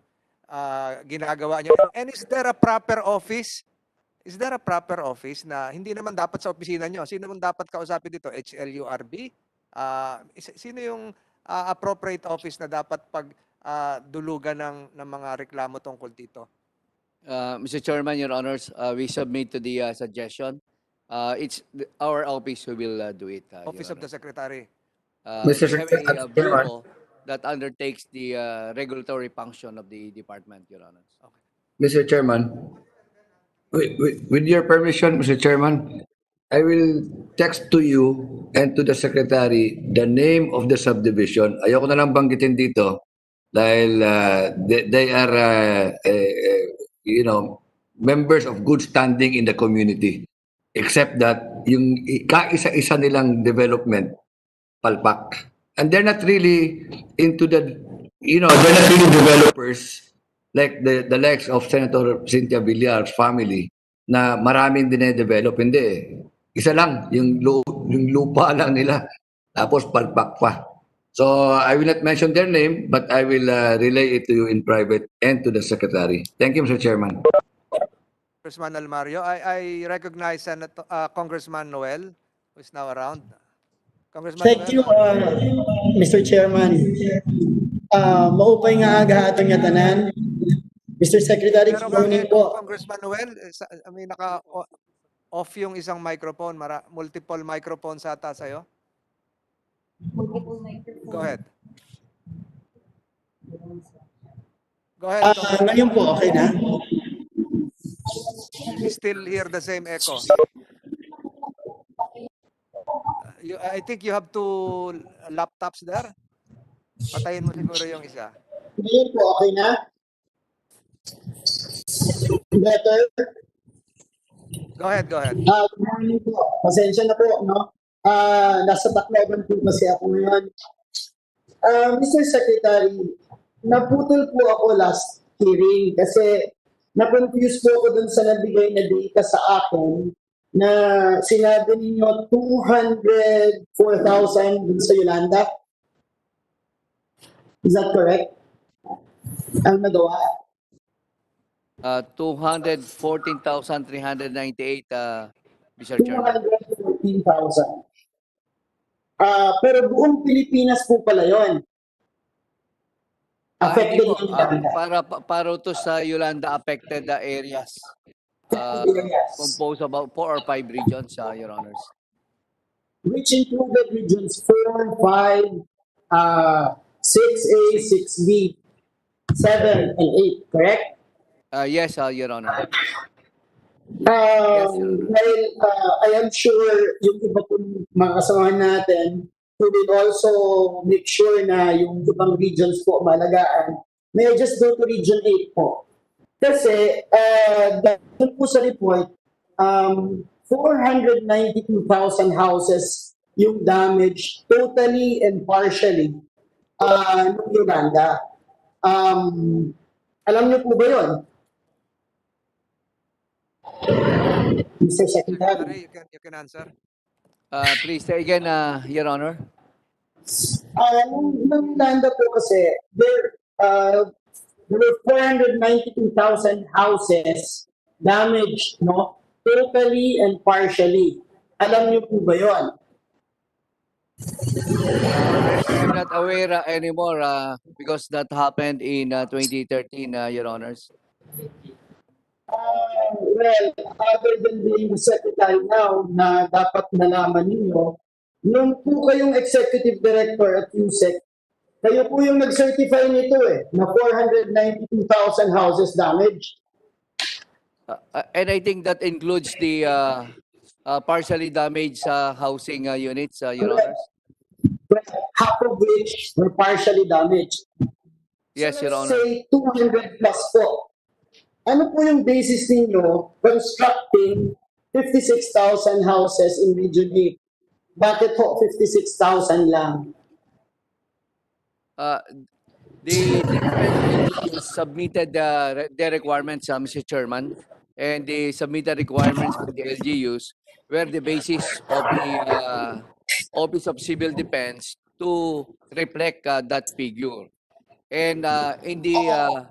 ginagawa nyo. And is there a proper office? Is there a proper office na hindi naman dapat sa opisina nyo? Sino naman dapat kausapin dito? HLURB? Sino yung appropriate office na dapat dulugan ng mga reklamo tungkol dito? Mr. Chairman, Your Honors, we submit to the suggestion. It's our office who will do it. Office of the Secretary. We Mr. have a bureau that undertakes the regulatory function of the department, Your Honors. Okay. Mr. Chairman, with your permission, Mr. Chairman, I will text to you and to the Secretary the name of the subdivision. Ayoko na lang banggitin dito dahil they are, members of good standing in the community. Except that yung kaisa-isa nilang development, palpak. And they're not really into they're not really developers like the likes of Senator Cynthia Villar's family na maraming dine-develop. Hindi. Isa lang, yung lupa lang nila. Tapos palpak pa. So I will not mention their name, but I will relay it to you in private and to the secretary. Thank you, Mr. Chairman. Congressman Almario. I recognize Congressman Noel, who is now around. Congressman Thank you, Noel. Mr. Chairman. Maupay nga aga ato nga tanan. Mr. Secretary, Pero good morning po. Congressman Noel, may naka-off yung isang microphone. Multiple microphones ata sa'yo. Go ahead. Go ahead. Ngayon po, okay na? We still hear the same echo. I think you have two laptops there. Patayin mo siguro yung isa. Ngayon po, okay na? Better? Go ahead. Good morning po. Pasensya na po, no? Nasa Tacloban po kasi ako ngayon. Mr. Secretary, naputol po ako last hearing kasi na-confuse po ako dun sa nabigay na data sa akin na sinabi ninyo 204,000 dun sa Yolanda. Is that correct? Ang nagawa? 214,398, Mr. Chairman. 214,000. Pero buong Pilipinas po pala yon. Affected Hindi po, yung Yolanda. para to sa Yolanda affected areas. Yes. Composed about 4 or 5 regions, Your Honors. Which included regions 4, 5, 6A, 6B, 7, and 8, correct? Yes, Your Honor. Well, I am sure yung iba pong mga kasamahan natin who will also make sure na yung ibang regions po malagaan. May I just go to Region 8 po? Kasi dahil po sa report, 492,000 houses yung damage totally and partially ng Yolanda. Alam niyo po ba yun? Mr. Secretary. You can answer. Please say again, Your Honor. Nung Yolanda po kasi, there were 492,000 houses damaged, no? Totally and partially. Alam niyo po ba yun? I'm not aware anymore because that happened in 2013, Your Honors. Well, other than being the secretary now na dapat nalaman ninyo, nung po kayong executive director at USEC, kayo po yung nag-certify nito na 492,000 houses damaged. And I think that includes the partially damaged housing units, Your Honors. Half of which were partially damaged. Yes, So Your let's Honor. say 200 plus po. Ano po yung basis ninyo constructing 56,000 houses in Region 8? Bakit po 56,000 lang? The different LGUs submitted their requirements, Mr. Chairman, and the submitted requirements for the LGUs were the basis of the Office of Civil Defense to reflect that figure. And in the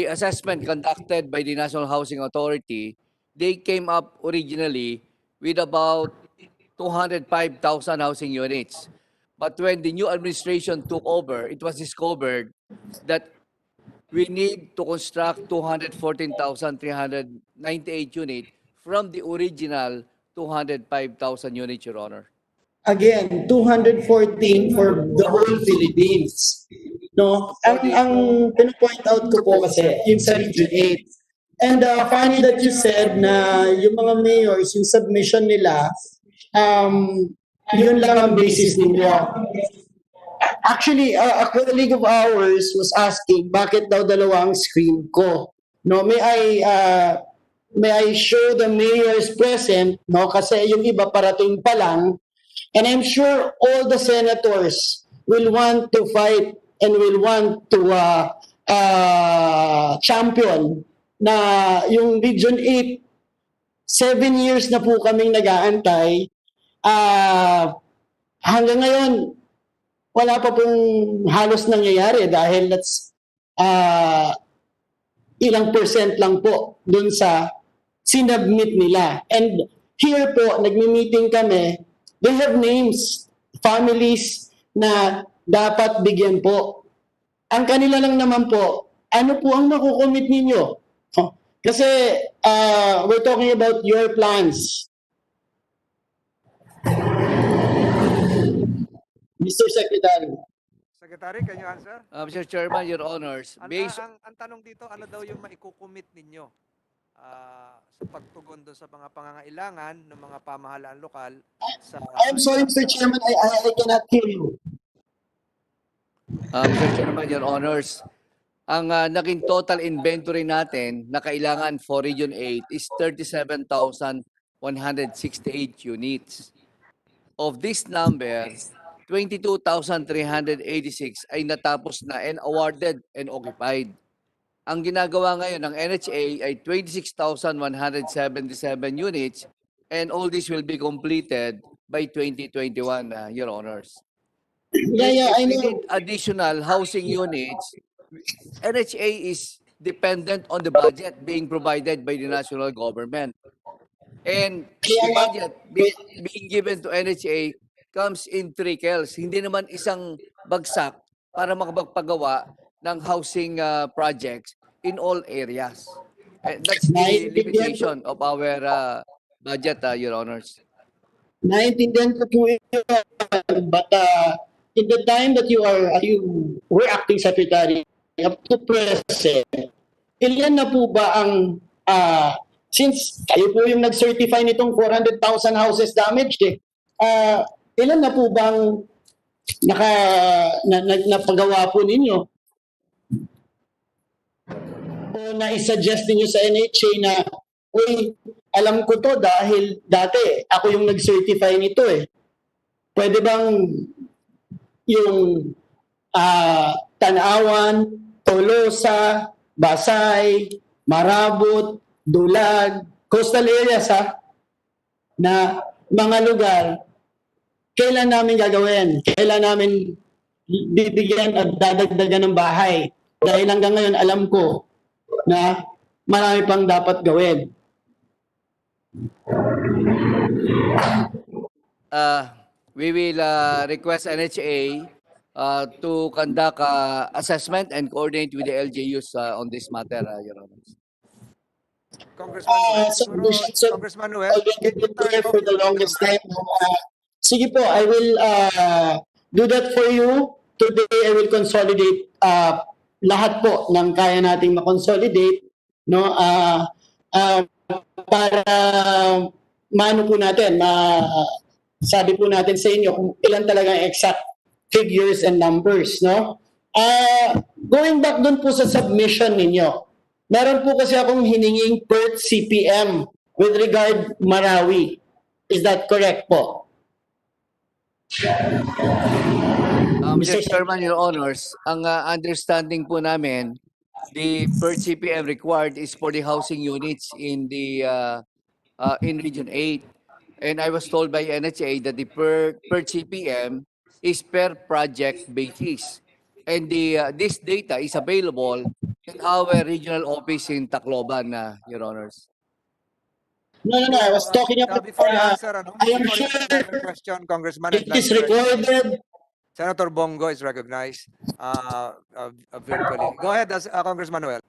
assessment conducted by the National Housing Authority, they came up originally with about 205,000 housing units. But when the new administration took over, it was discovered that we need to construct 214,398 units from the original 205,000 units, Your Honor. Again, 214 for the whole Philippines. No, ang pinapoint out ko po kasi yung sa Region 8. And funny that you said na yung mga mayors, yung submission nila, yun lang ang basis ninyo. Actually, a colleague of ours was asking, bakit daw dalawa ang screen ko? No, may I show the mayors present, no? Kasi yung iba parating pa lang. And I'm sure all the senators will want to fight and will want to champion na yung Region 8, 7 years na po kaming nag-aantay. Hanggang ngayon, wala pa pong halos nangyayari dahil ilang percent lang po dun sa sinubmit nila. And here po, nagmi-meeting kami, they have names, families na dapat bigyan po. Ang kanila lang naman po, ano po ang makukomit ninyo? Kasi we're talking about your plans. Mr. Secretary. Secretary, can you answer? Mr. Chairman, Your Honors, based Ang tanong dito, ano daw yung maikukumit ninyo sa pagtugon doon sa mga pangangailangan ng mga pamahalaan lokal sa... I'm sorry, Mr. Chairman, I cannot hear you. Mr. Chairman, Your Honors, ang naging total inventory natin na kailangan for Region 8 is 37,168 units. Of this number, 22,386 ay natapos na and awarded and occupied. Ang ginagawa ngayon ng NHA ay 26,177 units and all this will be completed by 2021, Your Honors. Yeah, I If we know. need additional housing units, NHA is dependent on the budget being provided by the national government. And the budget being given to NHA comes in trickles. Hindi naman isang bagsak para makapagpagawa ng housing projects in all areas. That's the limitation of our budget, Your Honors. Naintindihan ko po yun, but in the time that you were acting secretary up to present, ilan na po ba ang since kayo po yung nag-certify nitong 400,000 houses damaged ilan na po bang napagawa po ninyo? O na-suggest niyo sa NHA na, uy, alam ko to dahil dati ako yung nag-certify nito eh. Pwede bang yung Tanawan, Tolosa, Basay, Marabot, Dulag, coastal areas na mga lugar, kailan namin gagawin? Kailan namin bibigyan at dadagdagan ng bahay? Dahil hanggang ngayon alam ko na marami pang dapat gawin. We will request NHA to conduct assessment and coordinate with the LGUs on this matter, Your Honor. Congressman Noel, siguro, Congressman Noel, can you turn off for the longest time. Sige po, I will do that for you. Today, I will consolidate lahat po ng kaya nating makonsolidate, no? Para maano po natin, sabi po natin sa inyo kung ilan talaga ang exact figures and numbers, no? Going back dun po sa submission ninyo, meron po kasi akong hininging per CPM with regard Marawi. Is that correct po? Mr. Chairman, Your Honors, ang understanding po namin, the per CPM required is for the housing units in the in Region 8. And I was told by NHA that the per CPM is per project basis. And this data is available in our regional office in Tacloban, Your Honors. No. I was talking about before you answer, I am before you sure answer the question, Congressman, it is recorded. Senator Bongo is recognized virtually. Go ahead, Congressman Noel.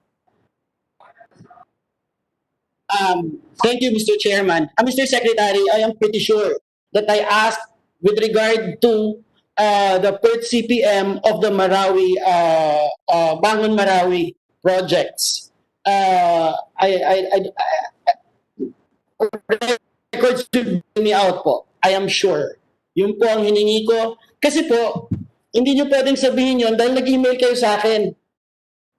Thank you, Mr. Chairman. Mr. Secretary, I am pretty sure that I asked with regard to the per CPM of the Marawi, Bangon Marawi projects. Records should bring me out po. I am sure. Yun po ang hiningi ko. Kasi po, hindi nyo pwedeng sabihin yun dahil nag-email kayo sa akin.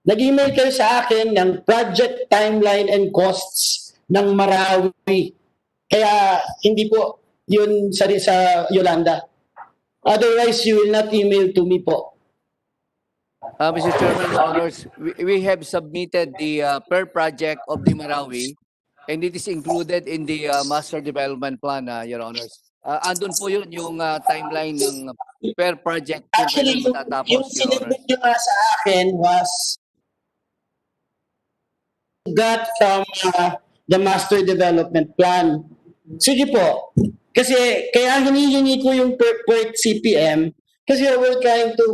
Nag-email kayo sa akin ng project timeline and costs ng Marawi. Kaya hindi po yun sa Yolanda. Otherwise, you will not email to me po. Mr. Chairman, Your Honors, we have submitted the per project of the Marawi and it is included in the Master Development Plan, Your Honors. andun po yun yung timeline ng per project kung Actually, kailan yung matatapos, Your Honor. sinabot nyo nga sa akin was got from the master development plan. Sige po. Kasi kaya hinihingi ko yung per CPM kasi we're trying to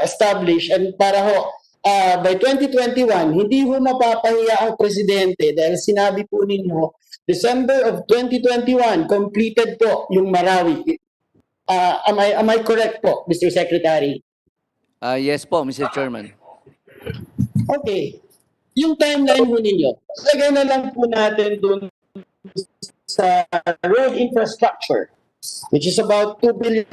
establish and para ho by 2021 hindi ho mapapahiya ang presidente dahil sinabi po ninyo December of 2021 completed po yung Marawi. Am I correct po, Mr. Secretary? Yes po, Mr. Chairman. Okay. Yung timeline ho ninyo, lagay na lang po natin dun sa road infrastructure, which is about 2 billion.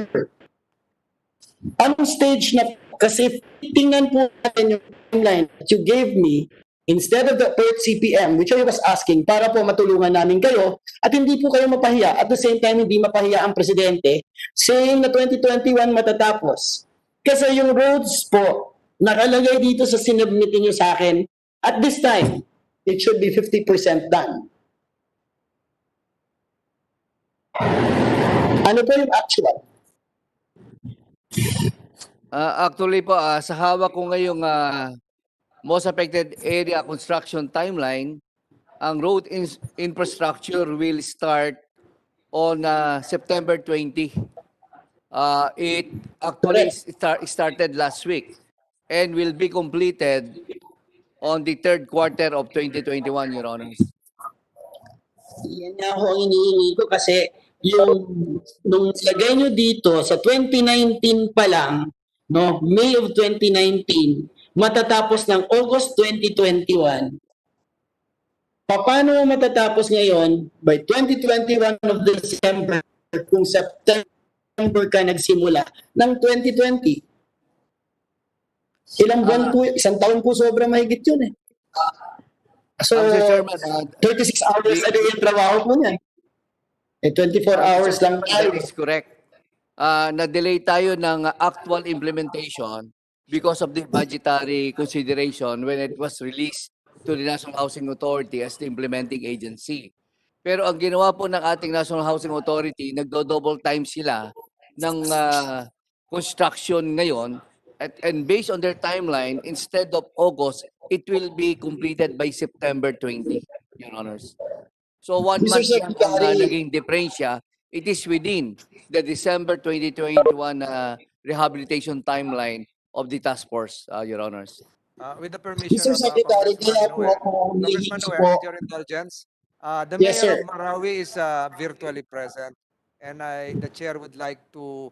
Anong stage na, kasi tingnan po natin yung timeline that you gave me, instead of the per CPM, which I was asking, para po matulungan namin kayo, at hindi po kayo mapahiya, at the same time, hindi mapahiya ang presidente, saying na 2021 matatapos. Kasi yung roads po, nakalagay dito sa sinubmit niyo sa akin, at this time, it should be 50% done. Ano po yung actual? Actually po, sa hawak ko ngayong most affected area construction timeline, ang road infrastructure will start on September 20. It actually started last week and will be completed on the third quarter of 2021, Your Honors. Yan nga ho ang inihingi ko kasi yung nung lagay nyo dito sa 2019 pa lang, no, May of 2019, matatapos ng August 2021. Paano matatapos ngayon by 2021 of December kung September ka nagsimula ng 2020? Ilang buwan po, isang taon po sobrang mahigit yun eh. So, Mr. Chairman, 36 hours a day yung trabaho po niya. Eh, 24 hours lang tayo. that is correct. Na-delay tayo ng actual implementation because of the budgetary consideration when it was released to the National Housing Authority as the implementing agency. Pero ang ginawa po ng ating National Housing Authority, nagdo-double time sila ng construction ngayon and based on their timeline, instead of August, it will be completed by September 20, Your Honors. So 1 Mr. month lang ang Secretary. naging diferensya. It is within the December 2021 rehabilitation timeline of the task force, Your Honors. With the permission Mr. of Secretary, Congressman kaya po Noel. ako Congressman humihingi Noel, po. with your indulgence, the Yes, Mayor sir. of Marawi is virtually present, and the Chair would like to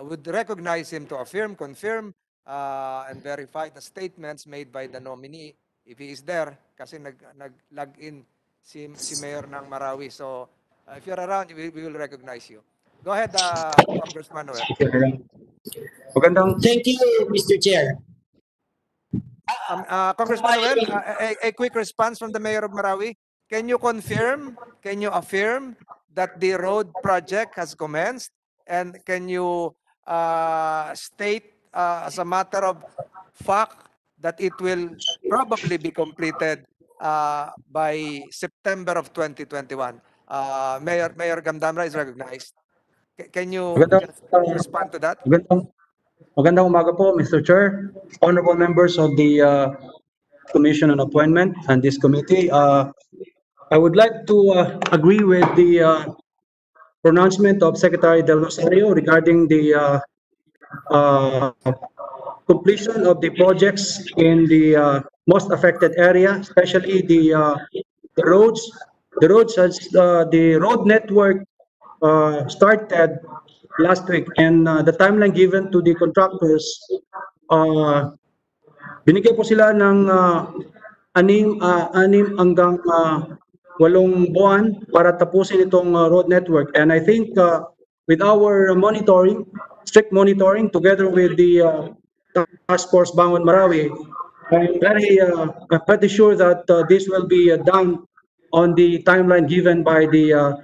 would recognize him to affirm, confirm, and verify the statements made by the nominee if he is there, kasi nag-log in si Mayor ng Marawi. So if you're around, we will recognize you. Go ahead, Congressman Noel. Magandang Thank you, Mr. Chair. Congressman Noel, a quick response from the Mayor of Marawi. Can you confirm, can you affirm that the road project has commenced? And can you state as a matter of fact that it will probably be completed by September of 2021? Mayor Gamdamra is recognized. Can you respond to that? magandang umaga po, Mr. Chair, honorable members of the Commission on Appointment and this committee. I would like to agree with the pronouncement of Secretary Del Rosario regarding the completion of the projects in the most affected area, especially the roads. The road network started last week, and the timeline given to the contractors, binigay po sila ng anim hanggang 8 buwan para tapusin itong road network. And I think with our monitoring, strict monitoring, together with the Task Force Bangon Marawi, I'm pretty sure that this will be done on the timeline given by the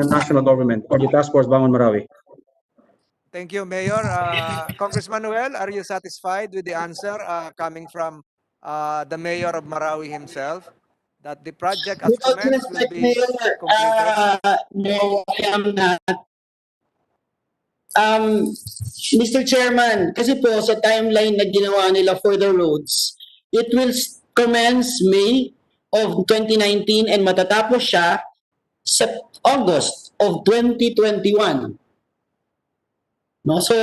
national government or the Task Force Bangon Marawi. Thank you, Mayor. Congressman Noel, are you satisfied with the answer coming from the Mayor of Marawi himself that the project as With all due commenced will respect, be Mayor, completed. no, I am not. Mr. Chairman, kasi po sa timeline na ginawa nila for the roads, it will commence May of 2019 and matatapos siya August of 2021. No? So,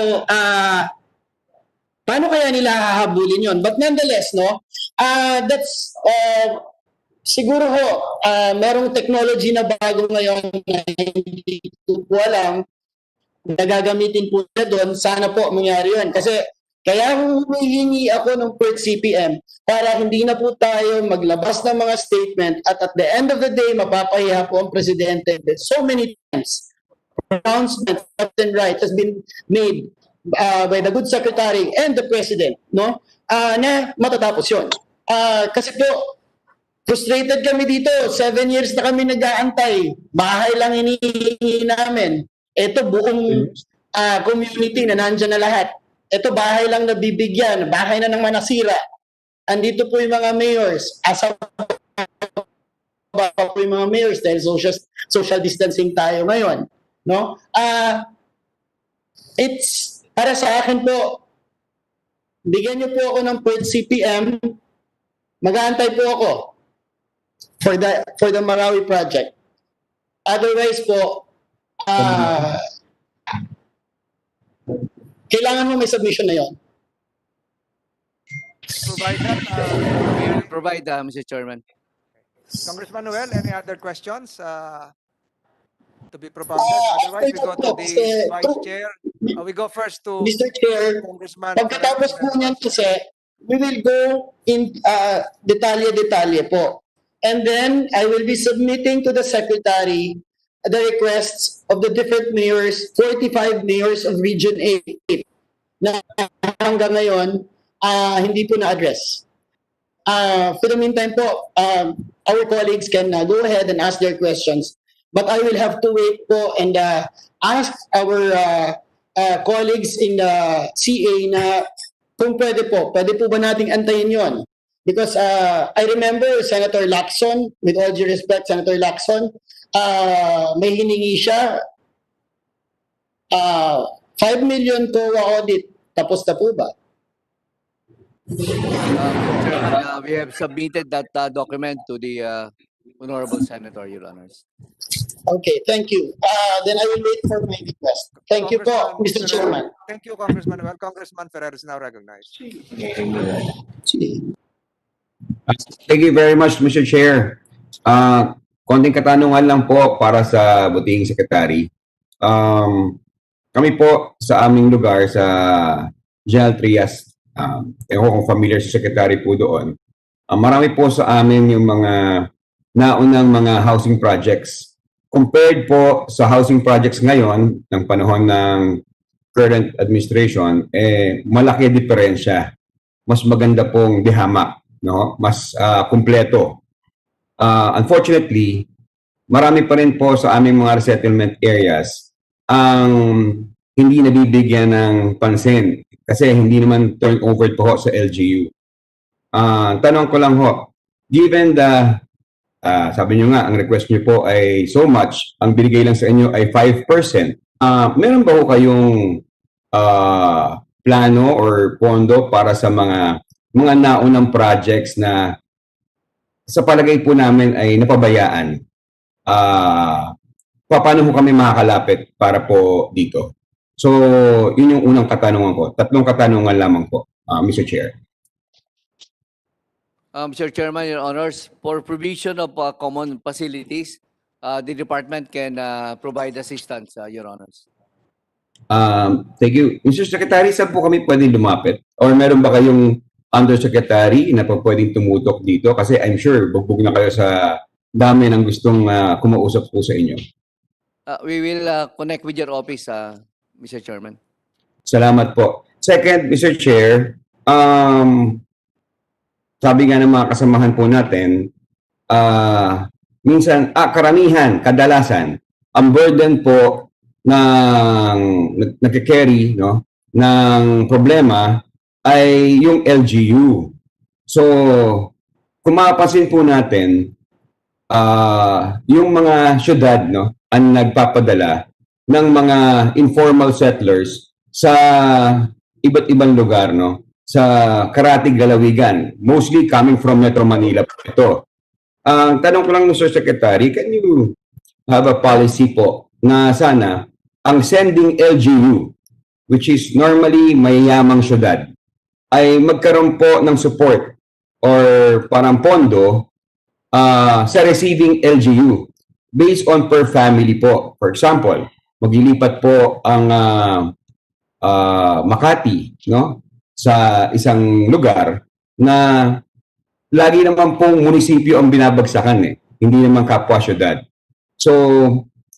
paano kaya nila hahabulin yon? But nonetheless, no, that's siguro ho, merong technology na bago ngayon na hindi ko po alam na gagamitin po na doon. Sana po mangyari yun. Kasi kaya humihingi ako ng per CPM para hindi na po tayo maglabas ng mga statement at the end of the day, mapapahiya po ang presidente. So many times, announcement left and right has been made by the good secretary and the president, no? Na matatapos yun. Kasi po, frustrated kami dito. 7 years na kami nag-aantay. Bahay lang hinihingi namin. Ito buong community na nandyan na lahat. Ito bahay lang nabibigyan. Bahay na naman nasira. Andito po yung mga mayors. Asa pa po yung mga mayors dahil social distancing tayo ngayon. No? It's para sa akin po, bigyan niyo po ako ng per CPM. Mag-aantay po ako for the Marawi project. Otherwise po, kailangan mo may submission na yon. Provide that. We will provide, Mr. Chairman. Congressman Noel, any other questions to be propounded? Otherwise, we go to the Vice Chair. We go first to Mr. Chair, Congressman. pagkatapos po niyan kasi, we will go in detalye-detalye po. And then, I will be submitting to the Secretary the requests of the different mayors, 45 mayors of Region 8 na hanggang ngayon, hindi po na-address. For the meantime po, our colleagues can go ahead and ask their questions. But I will have to wait po and ask our colleagues in the CA na kung pwede po ba nating antayin yon? Because I remember Senator Lacson, with all due respect, Senator Lacson, may hiningi siya 5 million COA audit. Tapos na po ba? Chairman, we have submitted that document to the Honorable Senator, Your Honors. Okay, thank you. Then I will wait for my request. Thank you po, Mr. Chairman. Thank you, Congressman Noel. Congressman Ferrer is now recognized. Thank you very much, Mr. Chair. Konting katanungan lang po para sa buting sekretary. Kami po sa aming lugar sa General Trias, kung familiar si secretary po doon, marami po sa amin yung mga naunang mga housing projects. Compared po sa housing projects ngayon, ng panahon ng current administration, malaki diferensya. Mas maganda pong dihamak, no? Mas kumpleto. Unfortunately, marami pa rin po sa aming mga resettlement areas ang hindi nabibigyan ng pansin kasi hindi naman turnover po sa LGU. Tanong ko lang ho, given the, sabi nyo nga, ang request nyo po ay so much, ang binigay lang sa inyo ay 5%, meron ba ho kayong plano or pondo para sa mga naunang projects na sa palagay po namin ay napabayaan? Paano ho kami makakalapit para po dito? So, yun yung unang katanungan ko. 3 katanungan lamang po, Mr. Chair. Mr. Chairman, Your Honors, for provision of common facilities, the department can provide assistance, Your Honors. Thank you. Mr. Secretary, saan po kami pwedeng lumapit? Or meron ba kayong undersecretary na po pwedeng tumutok dito? Kasi I'm sure bugbog na kayo sa dami ng gustong kumausap po sa inyo. We will connect with your office, Mr. Chairman. Salamat po. Second, Mr. Chair, sabi nga ng mga kasamahan po natin, minsan, karamihan, kadalasan, ang burden po ng nagka-carry, no, ng problema ay yung LGU. So, kung mapapansin po natin, yung mga syudad, no, ang nagpapadala ng mga informal settlers sa iba't ibang lugar, no, sa karatig lalawigan, mostly coming from Metro Manila po ito. Ang tanong ko lang, Mr. Secretary, can you have a policy po na sana ang sending LGU, which is normally mayayamang syudad, ay magkaroon po ng support or parang pondo sa receiving LGU based on per family po. For example, maglilipat po ang Makati, no, sa isang lugar na lagi naman pong munisipyo ang binabagsakan hindi naman kapwa syudad. So,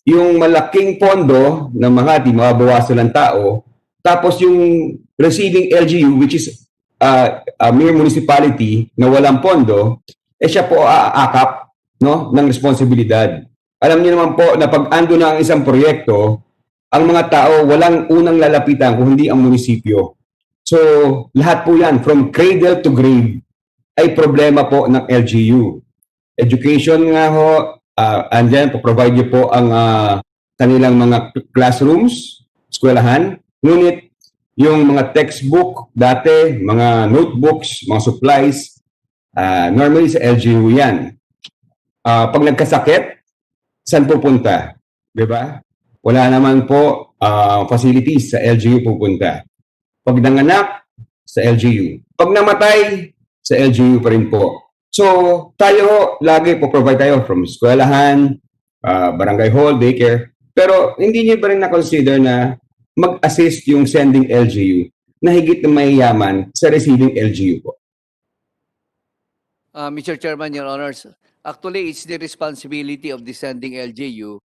yung malaking pondo ng Makati, mababawasan ng tao, tapos yung receiving LGU, which is a mere municipality na walang pondo, siya po aakap, no, ng responsibilidad. Alam niyo naman po na pag ando na ang isang proyekto, ang mga tao walang unang lalapitan kung hindi ang munisipyo. So, lahat po yan, from cradle to grave, ay problema po ng LGU. Education nga ho, andyan, provide niyo po ang kanilang mga classrooms, eskwelahan, ngunit yung mga textbook dati, mga notebooks, mga supplies, normally sa LGU yan. Pag nagkasakit, saan pupunta? Diba? Wala naman po facilities sa LGU pupunta. Pag nanganak, sa LGU. Pag namatay, sa LGU pa rin po. So, tayo lagi po provide tayo from eskwelahan, barangay hall, daycare. Pero hindi niyo pa rin na-consider na mag-assist yung sending LGU na higit na mayayaman sa receiving LGU po. Mr. Chairman, Your Honors, actually, it's the responsibility of the sending LGU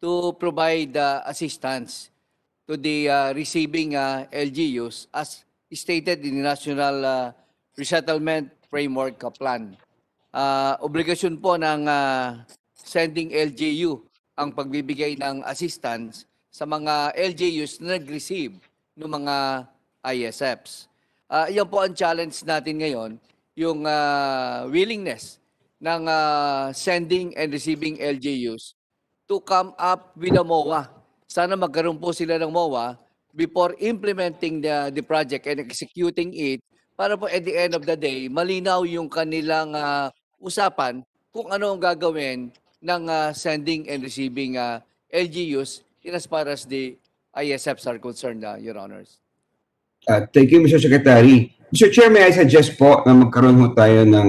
to provide assistance to the receiving LGUs as stated in the National Resettlement Framework Plan. Obligasyon po ng sending LGU ang pagbibigay ng assistance sa mga LGUs na nag-receive ng mga ISFs. Yan po ang challenge natin ngayon, yung willingness ng sending and receiving LGUs to come up with a MOA. Sana magkaroon po sila ng MOA before implementing the project and executing it para po at the end of the day, malinaw yung kanilang usapan kung ano ang gagawin ng sending and receiving LGUs in as far as the ISFs are concerned, Your Honors. Thank you, Mr. Secretary. Mr. Chair, may I suggest po na magkaroon ho tayo ng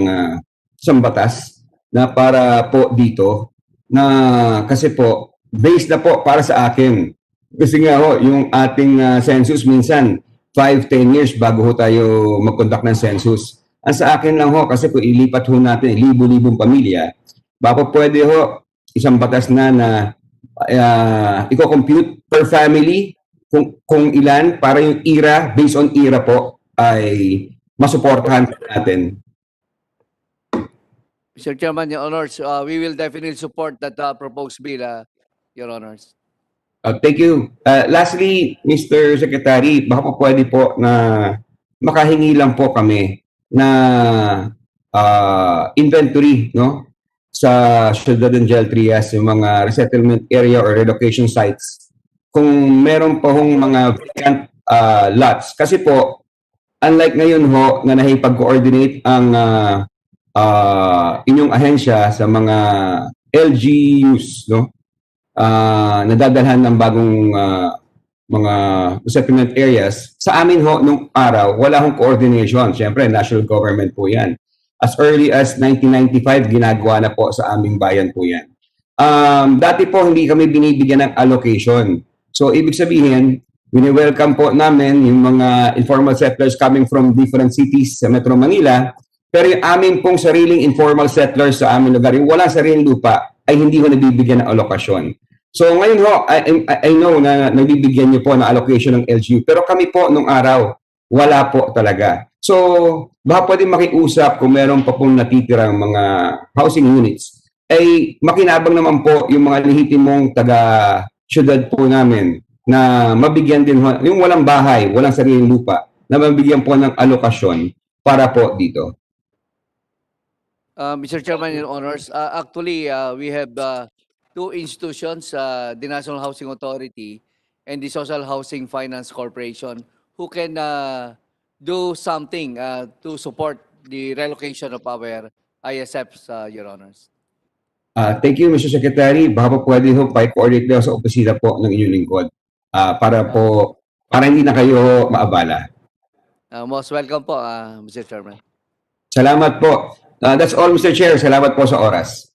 isang batas na para po dito na kasi po, based na po para sa akin. Kasi nga ho, yung ating census minsan, 5-10 years bago ho tayo mag-conduct ng census. Ang sa akin lang ho, kasi kung ilipat ho natin libo-libong pamilya, baka pwede ho isang batas na i-compute per family kung ilan para yung era, based on era po, ay masuportahan natin. Mr. Chairman, Your Honors, we will definitely support that proposed bill, Your Honors. Thank you. Lastly, Mr. Secretary, baka po pwede po na makahingi lang po kami na inventory, no, sa Ciudad Angel Trias, yung mga resettlement area or relocation sites. Kung meron po hong mga vacant lots. Kasi po, unlike ngayon ho, na nahipag-coordinate ang inyong ahensya sa mga LGUs, no? Nadadalhan ng bagong mga resettlement areas. Sa amin ho, nung araw, wala hong coordination. Siyempre, national government po yan. As early as 1995, ginagawa na po sa aming bayan po yan. Dati po, hindi kami binibigyan ng allocation. So, ibig sabihin, wini-welcome po namin yung mga informal settlers coming from different cities sa Metro Manila. Pero yung amin pong sariling informal settlers sa aming lugar, yung walang sariling lupa, ay hindi ko nabibigyan ng alokasyon. So ngayon ho, I know na nabibigyan niyo po ng allocation ng LGU. Pero kami po nung araw, wala po talaga. So baka pwede makiusap kung meron pa pong natitirang mga housing units, ay makinabang naman po yung mga lehitimong taga-syudad po namin na mabigyan din ho, yung walang bahay, walang sariling lupa, na mabigyan po ng alokasyon para po dito. Mr. Chairman, Your Honors, actually, we have two institutions, the National Housing Authority and the Social Housing Finance Corporation, who can do something to support the relocation of our ISFs, Your Honors. Thank you, Mr. Secretary. Baka po pwede ho pa-coordinate daw sa opisina po ng inyong lingkod para hindi na kayo maabala. Most welcome po, Mr. Chairman. Salamat po. That's all, Mr. Chair. Salamat po sa oras.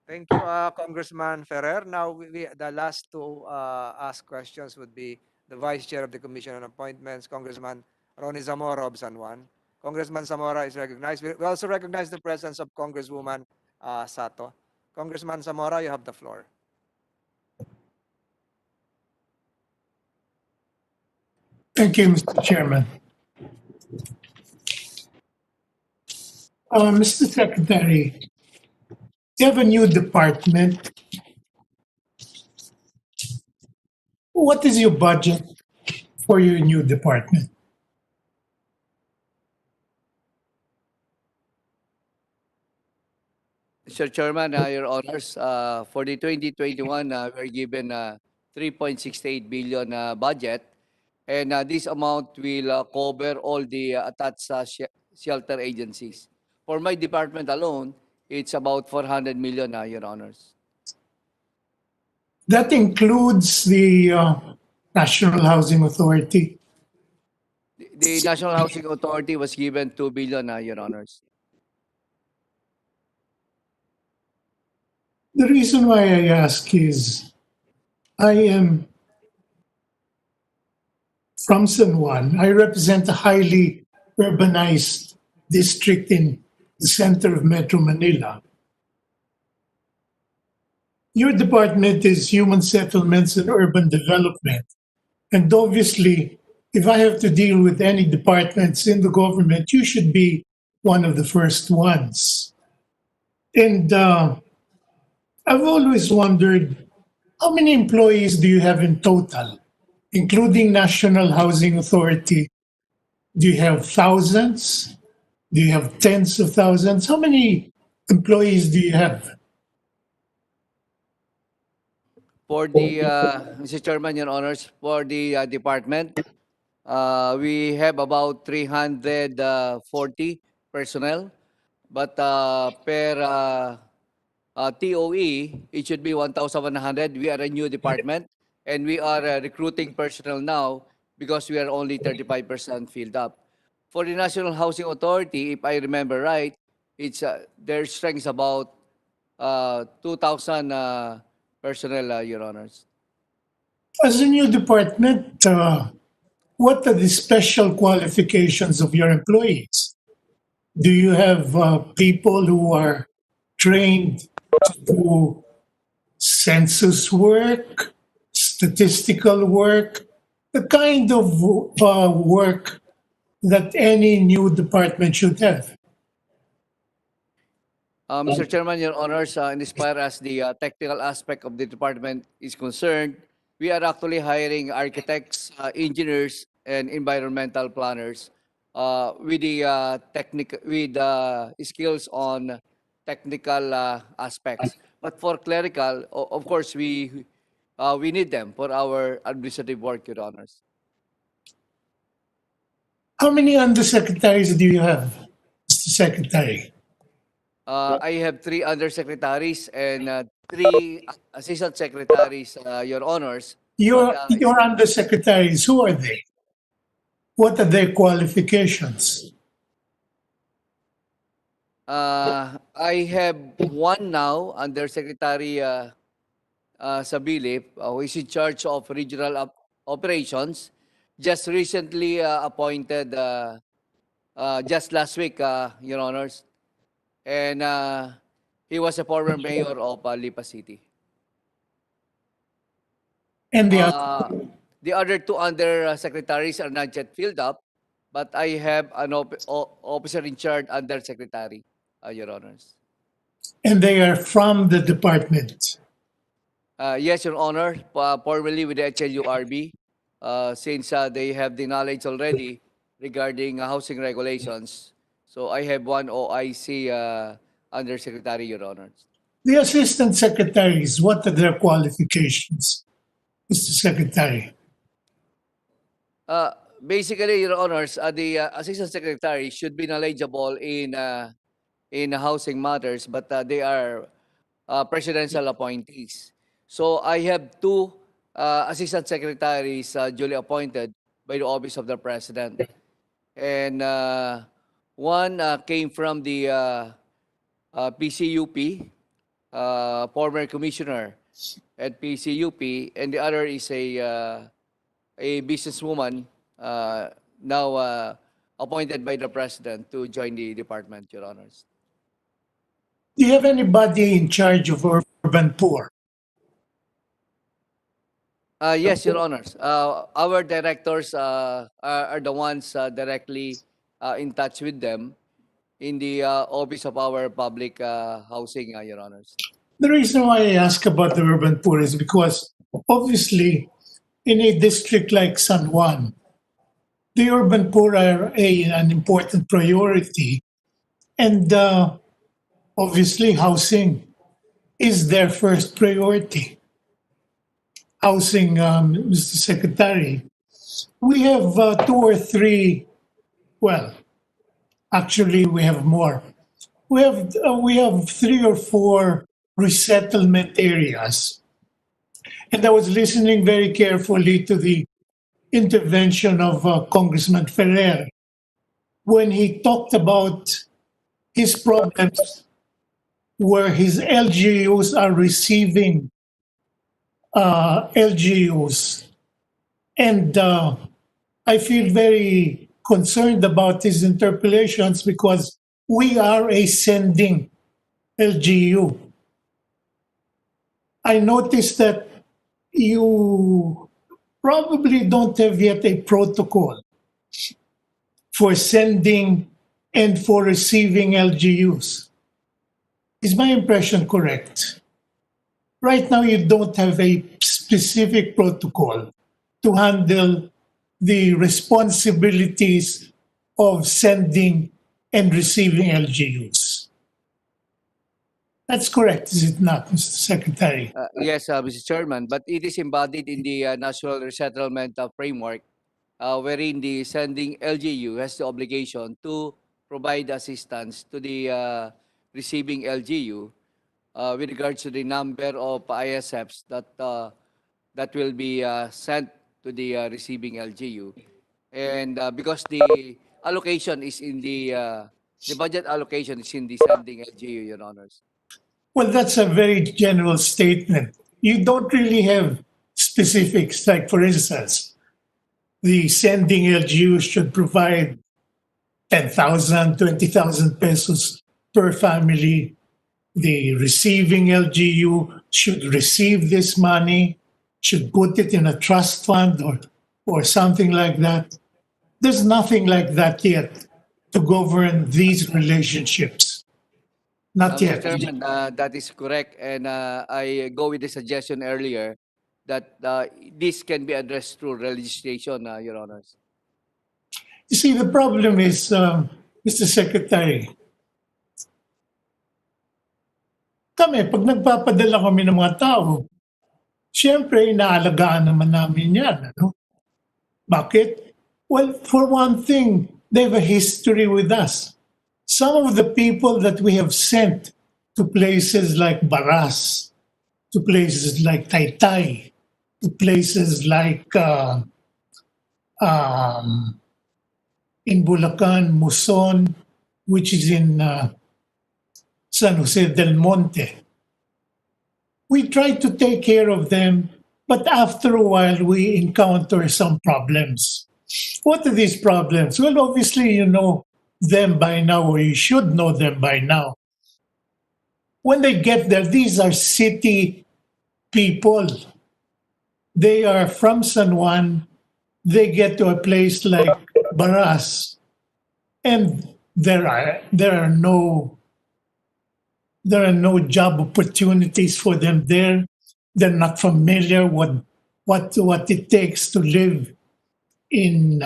Thank you, Congressman Ferrer. Now, the last to ask questions would be the Vice Chair of the Commission on Appointments, Congressman Ronnie Zamora of San Juan. Congressman Zamora is recognized. We also recognize the presence of Congresswoman Sato. Congressman Zamora, you have the floor. Thank you, Mr. Chairman. Mr. Secretary, you have a new department. What is your budget for your new department? Mr. Chairman, Your Honors, for the 2021, we're given 3.68 billion budget, and this amount will cover all the attached shelter agencies. For my department alone, it's about 400 million, Your Honors. That includes the National Housing Authority. The National Housing Authority was given 2 billion, Your Honors. The reason why I ask is I am from San Juan. I represent a highly urbanized district in the center of Metro Manila. Your department is Human Settlements and Urban Development. And obviously, if I have to deal with any departments in the government, you should be one of the first ones. And I've always wondered, how many employees do you have in total, including National Housing Authority? Do you have thousands? Do you have tens of thousands? How many employees do you have? For the, Mr. Chairman, Your Honors, for the department, we have about 340 personnel, but per TOE, it should be 1,100. We are a new department, and we are recruiting personnel now because we are only 35% filled up. For the National Housing Authority, if I remember right, it's their strength is about 2,000 personnel, Your Honors. As a new department, what are the special qualifications of your employees? Do you have people who are trained to do census work, statistical work, the kind of work that any new department should have? Mr. Chairman, Your Honors, as far as the technical aspect of the department is concerned, we are actually hiring architects, engineers, and environmental planners with the skills on technical aspects. But for clerical, of course, we need them for our administrative work, Your Honors. How many undersecretaries do you have, Mr. Secretary? I have 3 undersecretaries and 3 assistant secretaries, Your Honors. Your But, undersecretaries, who are they? What are their qualifications? I have one now, Undersecretary Sabilip, who is in charge of regional operations, just recently appointed just last week, Your Honors. And he was a former mayor of Lipa City. And the The other 2 undersecretaries are not yet filled up, but I have an officer in charge undersecretary, Your Honors. and they are from the department. Yes, Your Honor, formerly with the HLURB, since they have the knowledge already regarding housing regulations. So I have one OIC Undersecretary, Your Honors. The assistant secretaries, what are their qualifications, Mr. Secretary? Basically, Your Honors, the Assistant Secretary should be knowledgeable in housing matters, but they are presidential appointees. So I have two Assistant Secretaries duly appointed by the Office of the President. And one came from the PCUP, former commissioner at PCUP, and the other is a businesswoman now appointed by the President to join the department, Your Honors. Do you have anybody in charge of urban poor? Yes, Your Honors. Our directors are the ones directly in touch with them in the office of our public housing, Your Honors. The reason why I ask about the urban poor is because obviously in a district like San Juan, the urban poor are an important priority. And obviously housing is their first priority. Housing, Mr. Secretary, we have two or three, well, actually we have more. We have 3 or 4 resettlement areas. And I was listening very carefully to the intervention of Congressman Ferrer when he talked about his problems where his LGUs are receiving LGUs. And I feel very concerned about his interpellations because we are a sending LGU. I noticed that you probably don't have yet a protocol for sending and for receiving LGUs. Is my impression correct? Right now, you don't have a specific protocol to handle the responsibilities of sending and receiving LGUs. That's correct, is it not, Mr. Secretary? Yes, Mr. Chairman, but it is embodied in the National Resettlement Framework, wherein the sending LGU has the obligation to provide assistance to the receiving LGU with regards to the number of ISFs that will be sent to the receiving LGU. And because the allocation is in the budget allocation is in the sending LGU, Your Honors. Well, that's a very general statement. You don't really have specifics, like, for instance, the sending LGU should provide 10,000, 20,000 pesos per family. The receiving LGU should receive this money, should put it in a trust fund or something like that. There's nothing like that yet to govern these relationships. Not Mr. yet. Chairman, that is correct, and I go with the suggestion earlier that this can be addressed through legislation, Your Honors. You see, the problem is, Mr. Secretary, kami, pag nagpapadala kami ng mga tao, siyempre, inaalagaan naman namin yan. Ano? Bakit? Well, for one thing, they have a history with us. Some of the people that we have sent to places like Baras, to places like Taytay, to places like in Bulacan, Muson, which is in San Jose del Monte. We try to take care of them, but after a while we encounter some problems. What are these problems? Well, obviously you know them by now, or you should know them by now. When they get there, these are city people. They are from San Juan. They get to a place like Baras, and there are no job opportunities for them there. They're not familiar with what it takes to live in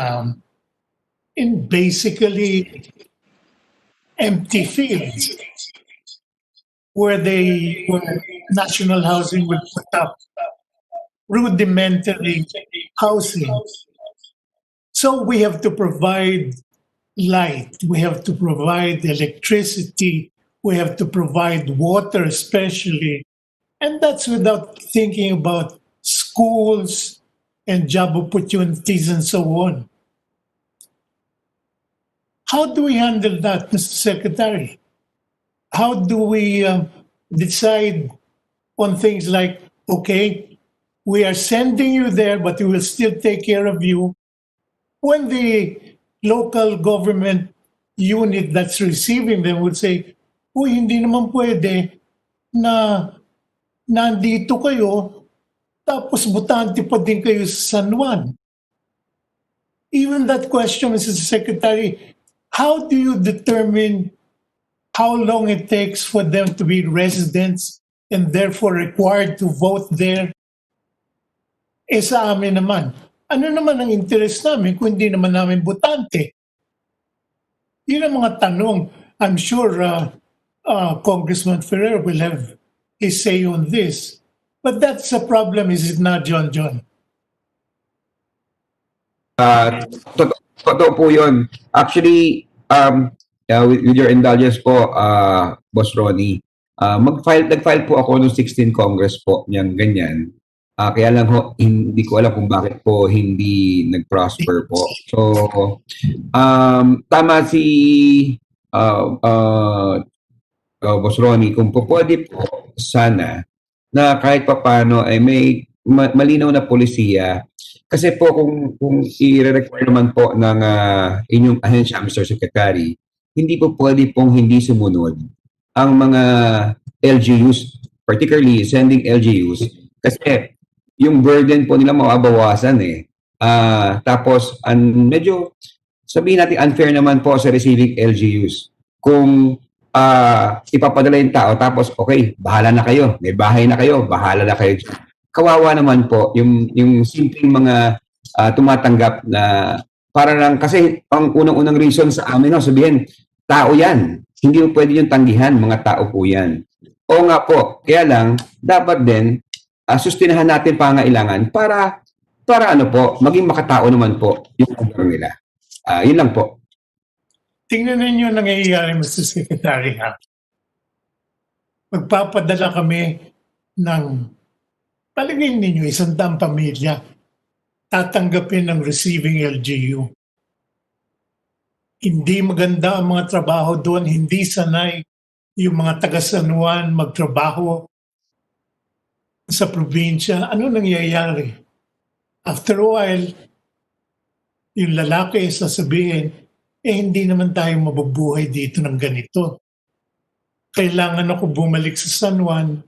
basically empty fields. where national housing will put up rudimentary housing. So we have to provide light, we have to provide electricity, we have to provide water especially. And that's without thinking about schools and job opportunities and so on. How do we handle that, Mr. Secretary? How do we decide on things like, okay, we are sending you there, but we will still take care of you, when the local government unit that's receiving them would say, uy, hindi naman pwede na nandito kayo, tapos butante pa din kayo sa San Juan. Even that question, Mr. Secretary, how do you determine how long it takes for them to be residents and therefore required to vote there? Eh sa amin naman, ano naman ang interest namin kung hindi naman namin butante? Yun ang mga tanong. I'm sure Congressman Ferrer will have his say on this. But that's the problem, is it not, John? Totoo po yun. Actually, with your indulgence po, Boss Ronnie, nag-file po ako noong 16 Congress po, niyang ganyan. Kaya lang ho, hindi ko alam kung bakit po hindi nag-prosper po. So, tama si Boss Ronnie, kung po pwede po sana na kahit papano ay may malinaw na polisiya. Kasi po kung i-require naman po ng inyong ahensya, Mr. Secretary, hindi po pwede pong hindi sumunod ang mga LGUs, particularly sending LGUs, kasi yung burden po nila mababawasan eh. Tapos, medyo sabihin natin unfair naman po sa receiving LGUs. Kung ipapadala yung tao, tapos okay, bahala na kayo, may bahay na kayo, bahala na kayo. Kawawa naman po yung simpleng mga tumatanggap na para lang, kasi ang unang-unang reason sa amin, sabihin, tao yan. Hindi mo pwede yung tanggihan, mga tao po yan. O nga po, kaya lang, dapat din, sustinahan natin pangailangan para ano po, maging makatao naman po yung program nila. Yun lang po. Tingnan ninyo nangyayari, Mr. Secretary, ha? Magpapadala kami ng, palagay ninyo, 100 pamilya, tatanggapin ng receiving LGU. Hindi maganda ang mga trabaho doon, hindi sanay yung mga taga San Juan magtrabaho sa probinsya. Ano nangyayari? After a while, yung lalaki sasabihin, hindi naman tayo mabubuhay dito ng ganito. Kailangan ako bumalik sa San Juan,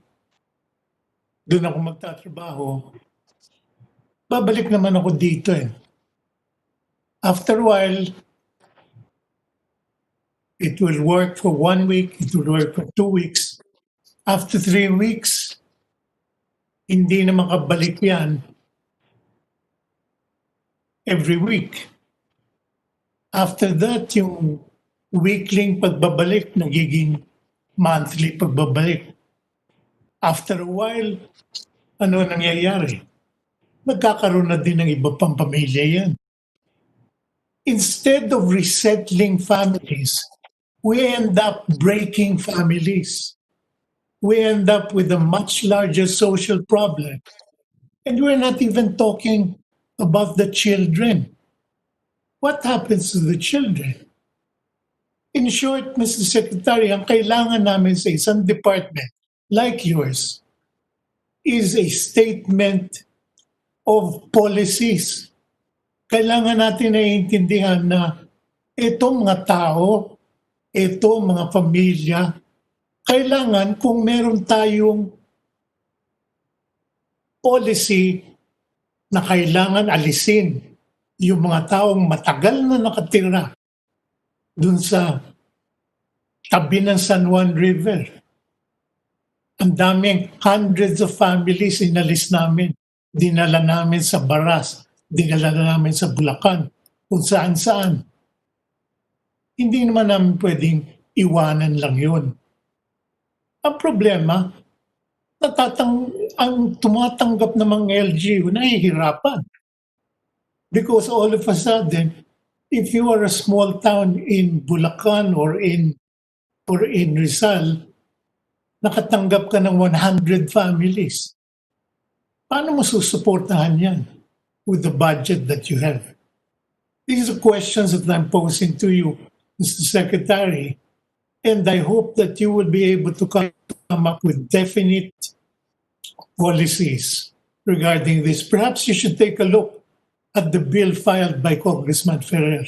doon ako magtatrabaho. Babalik naman ako dito eh. After a while, it will work for 1 week, it will work for 2 weeks. After 3 weeks, hindi na makabalik yan every week. After that, yung weekling pagbabalik, nagiging monthly pagbabalik. After a while, ano nangyayari? Magkakaroon na din ng iba pang pamilya yan. Instead of resettling families, we end up breaking families. We end up with a much larger social problem. And we're not even talking about the children. What happens to the children? In short, Mr. Secretary, ang kailangan namin sa isang department like yours is a statement of policies. Kailangan natin naiintindihan na itong mga tao, itong mga pamilya, kailangan kung meron tayong policy na kailangan alisin yung mga taong matagal na nakatira dun sa tabi ng San Juan River. Ang daming hundreds of families inalis namin. Dinala namin sa Baras, dinala namin sa Bulacan, kung saan-saan. Hindi naman namin pwedeng iwanan lang yun. Ang problema, ang tumatanggap ng mga LGU nahihirapan. Because all of a sudden, if you are a small town in Bulacan or in Rizal, nakatanggap ka ng 100 families. Paano mo susuportahan yan with the budget that you have? These are questions that I'm posing to you, Mr. Secretary, and I hope that you will be able to come up with definite policies regarding this. Perhaps you should take a look at the bill filed by Congressman Ferrer.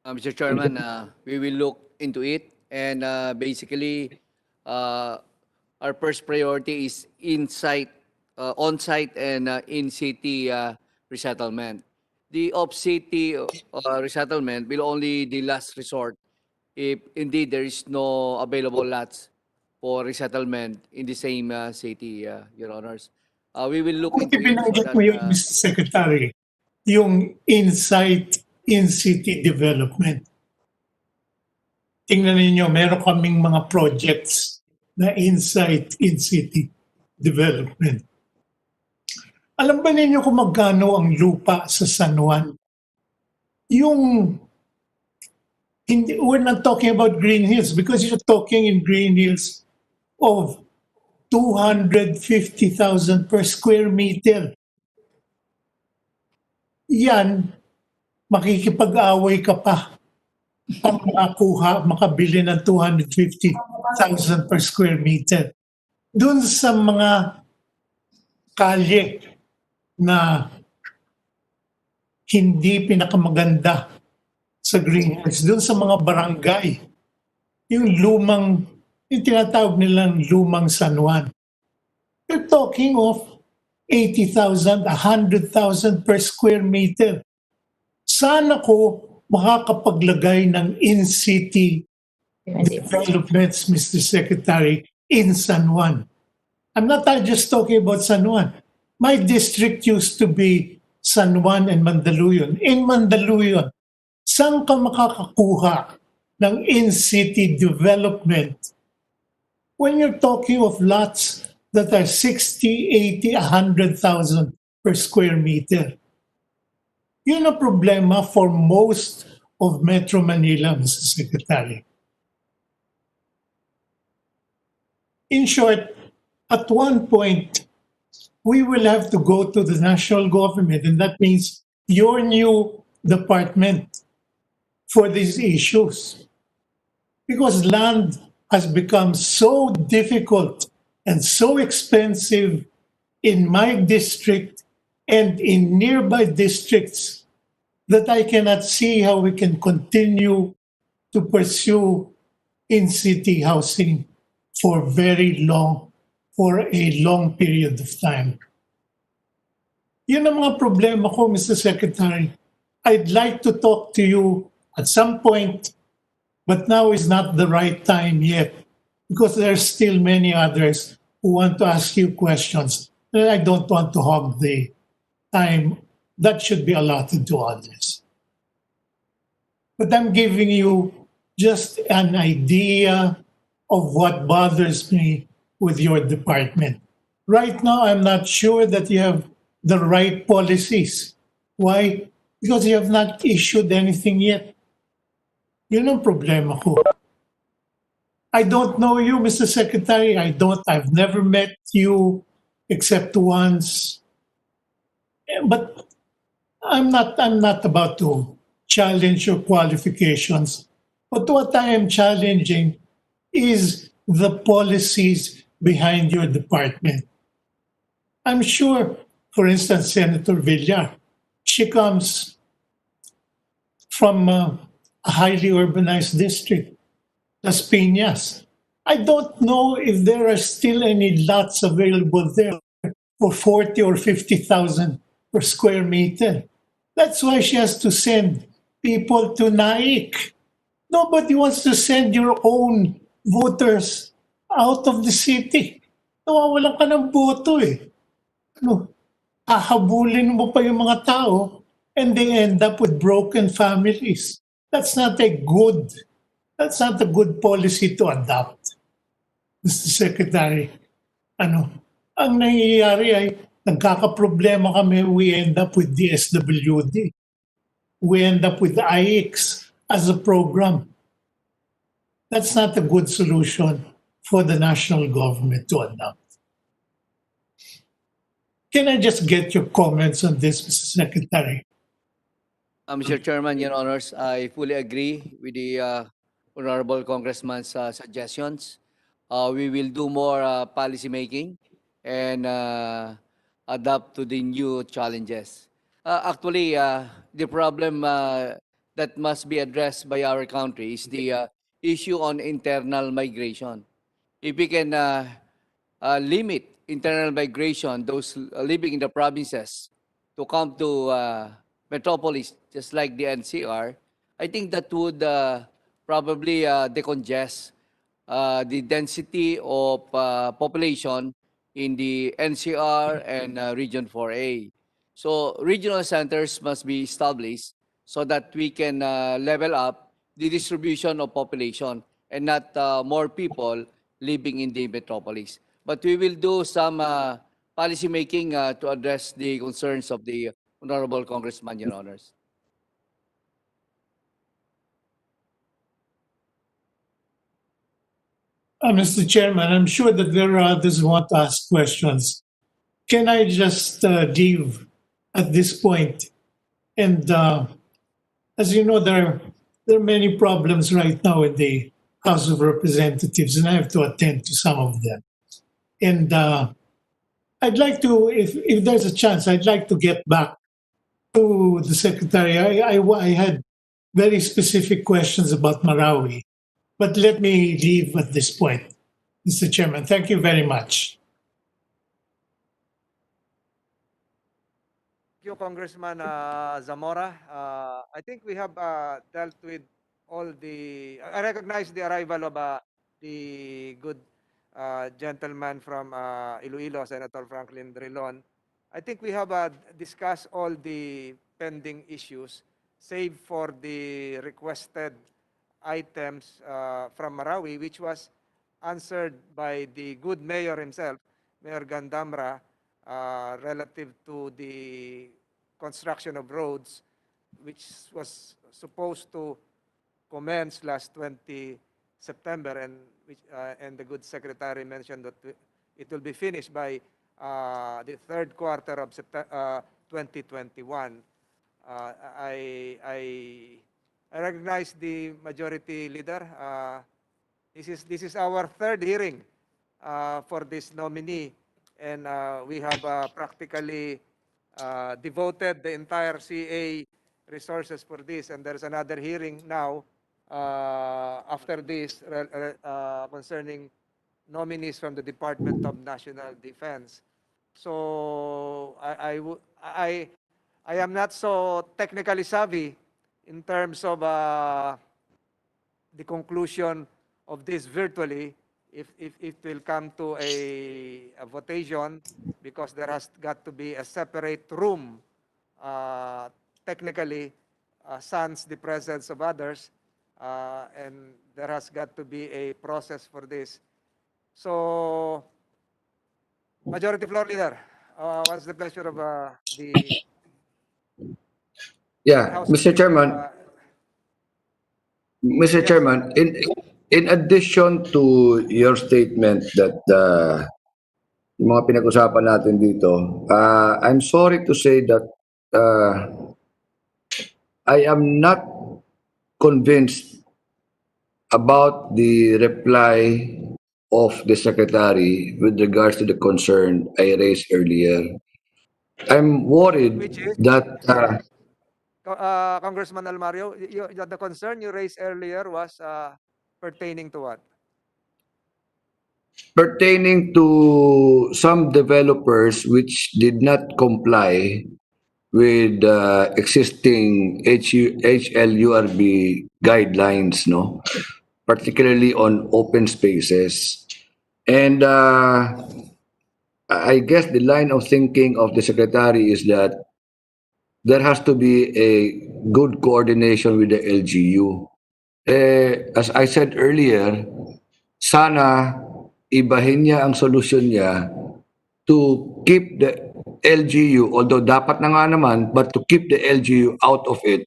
Mr. Chairman, we will look into it, and basically, our first priority is on-site and in-city resettlement. The off-city resettlement will only the last resort if indeed there is no available lots for resettlement in the same city, Your Honors. We will look Kung into it so ibinanggit that mo yun, Mr. Secretary, yung in-city development. Tingnan ninyo, meron kaming mga projects na in-city development. Alam ba ninyo kung magkano ang lupa sa San Juan? We're not talking about Green Hills because you're talking in Green Hills of 250,000 per square meter. Yan, makikipag-away ka pa pang makabili ng 250,000 per square meter. Doon sa mga kalye na hindi pinakamaganda sa Green Hills, doon sa mga barangay, yung tinatawag nilang lumang San Juan. You're talking of 80,000, 100,000 per square meter. Sana ko makakapaglagay ng in-city developments, Mr. Secretary, in San Juan. I'm not just talking about San Juan. My district used to be San Juan and Mandaluyong. In Mandaluyong, saan ka makakakuha ng in-city development when you're talking of lots that are 60, 80, 100,000 per square meter? Yun ang problema for most of Metro Manila, Mr. Secretary. In short, at one point, we will have to go to the national government, and that means your new department for these issues. Because land has become so difficult and so expensive in my district and in nearby districts that I cannot see how we can continue to pursue in-city housing for a long period of time. Yun ang mga problema ko, Mr. Secretary. I'd like to talk to you at some point, but now is not the right time yet because there are still many others who want to ask you questions. And I don't want to hog the time that should be allotted to others. But I'm giving you just an idea of what bothers me with your department. Right now, I'm not sure that you have the right policies. Why? Because you have not issued anything yet. Yun ang problema ko. I don't know you, Mr. Secretary. I've never met you except once. But I'm not about to challenge your qualifications. But what I am challenging is the policies behind your department. I'm sure, for instance, Senator Villar, she comes from a highly urbanized district, Las Piñas. I don't know if there are still any lots available there for 40 or 50,000 per square meter. That's why she has to send people to Naik. Nobody wants to send your own voters out of the city. Nawawalan ka ng boto eh. Hahabulin mo pa yung mga tao and they end up with broken families. That's not a good That's not a good policy to adopt, Mr. Secretary. Ano, ang nangyayari ay nagkakaproblema kami, we end up with DSWD. We end up with IX as a program. That's not a good solution for the national government to adopt. Can I just get your comments on this, Mr. Secretary? Mr. Chairman, Your Honors, I fully agree with the Honorable Congressman's suggestions. We will do more policy making and adapt to the new challenges. Actually, the problem that must be addressed by our country is the issue on internal migration. If we can limit internal migration, those living in the provinces, to come to metropolis, just like the NCR, I think that would probably decongest the density of population in the NCR and Region 4A. So regional centers must be established so that we can level up the distribution of population and not more people living in the metropolis. But we will do some policy making to address the concerns of the Honorable Congressman, Your Honors. Mr. Chairman, I'm sure that there are others who want to ask questions. Can I just give at this point? And as you know, there are many problems right now in the House of Representatives, and I have to attend to some of them. And I'd like to, if there's a chance, I'd like to get back to the Secretary. I had very specific questions about Marawi, but let me leave at this point, Mr. Chairman. Thank you very much. Thank you, Congressman Zamora. I think we have dealt with all the. I recognize the arrival of the good gentleman from Iloilo, Senator Franklin Drilon. I think we have discussed all the pending issues, save for the requested items from Marawi, which was answered by the good mayor himself, Mayor Gandamra, relative to the construction of roads, which was supposed to commence last 20 September, and the good secretary mentioned that it will be finished by the third quarter of 2021. I recognize the majority leader. This is our third hearing for this nominee, and we have practically devoted the entire CA resources for this, and there's another hearing now after this concerning nominees from the Department of National Defense. So I am not so technically savvy in terms of the conclusion of this virtually, if it will come to a votation, because there has got to be a separate room, technically, sans the presence of others, and there has got to be a process for this. So, Majority Floor Leader, what's the pleasure of the Yeah, House? Mr. Chairman. Mr. Yes. Chairman, in addition to your statement that yung mga pinag-usapan natin dito, I'm sorry to say that I am not convinced about the reply of the Secretary with regards to the concern I raised earlier. I'm worried Which is? that Congressman Almario, the concern you raised earlier was pertaining to what? pertaining to some developers which did not comply with existing HLURB guidelines, no, particularly on open spaces. And I guess the line of thinking of the Secretary is that there has to be a good coordination with the LGU. as I said earlier, sana ibahin niya ang solusyon niya to keep the LGU, although dapat na nga naman, but to keep the LGU out of it.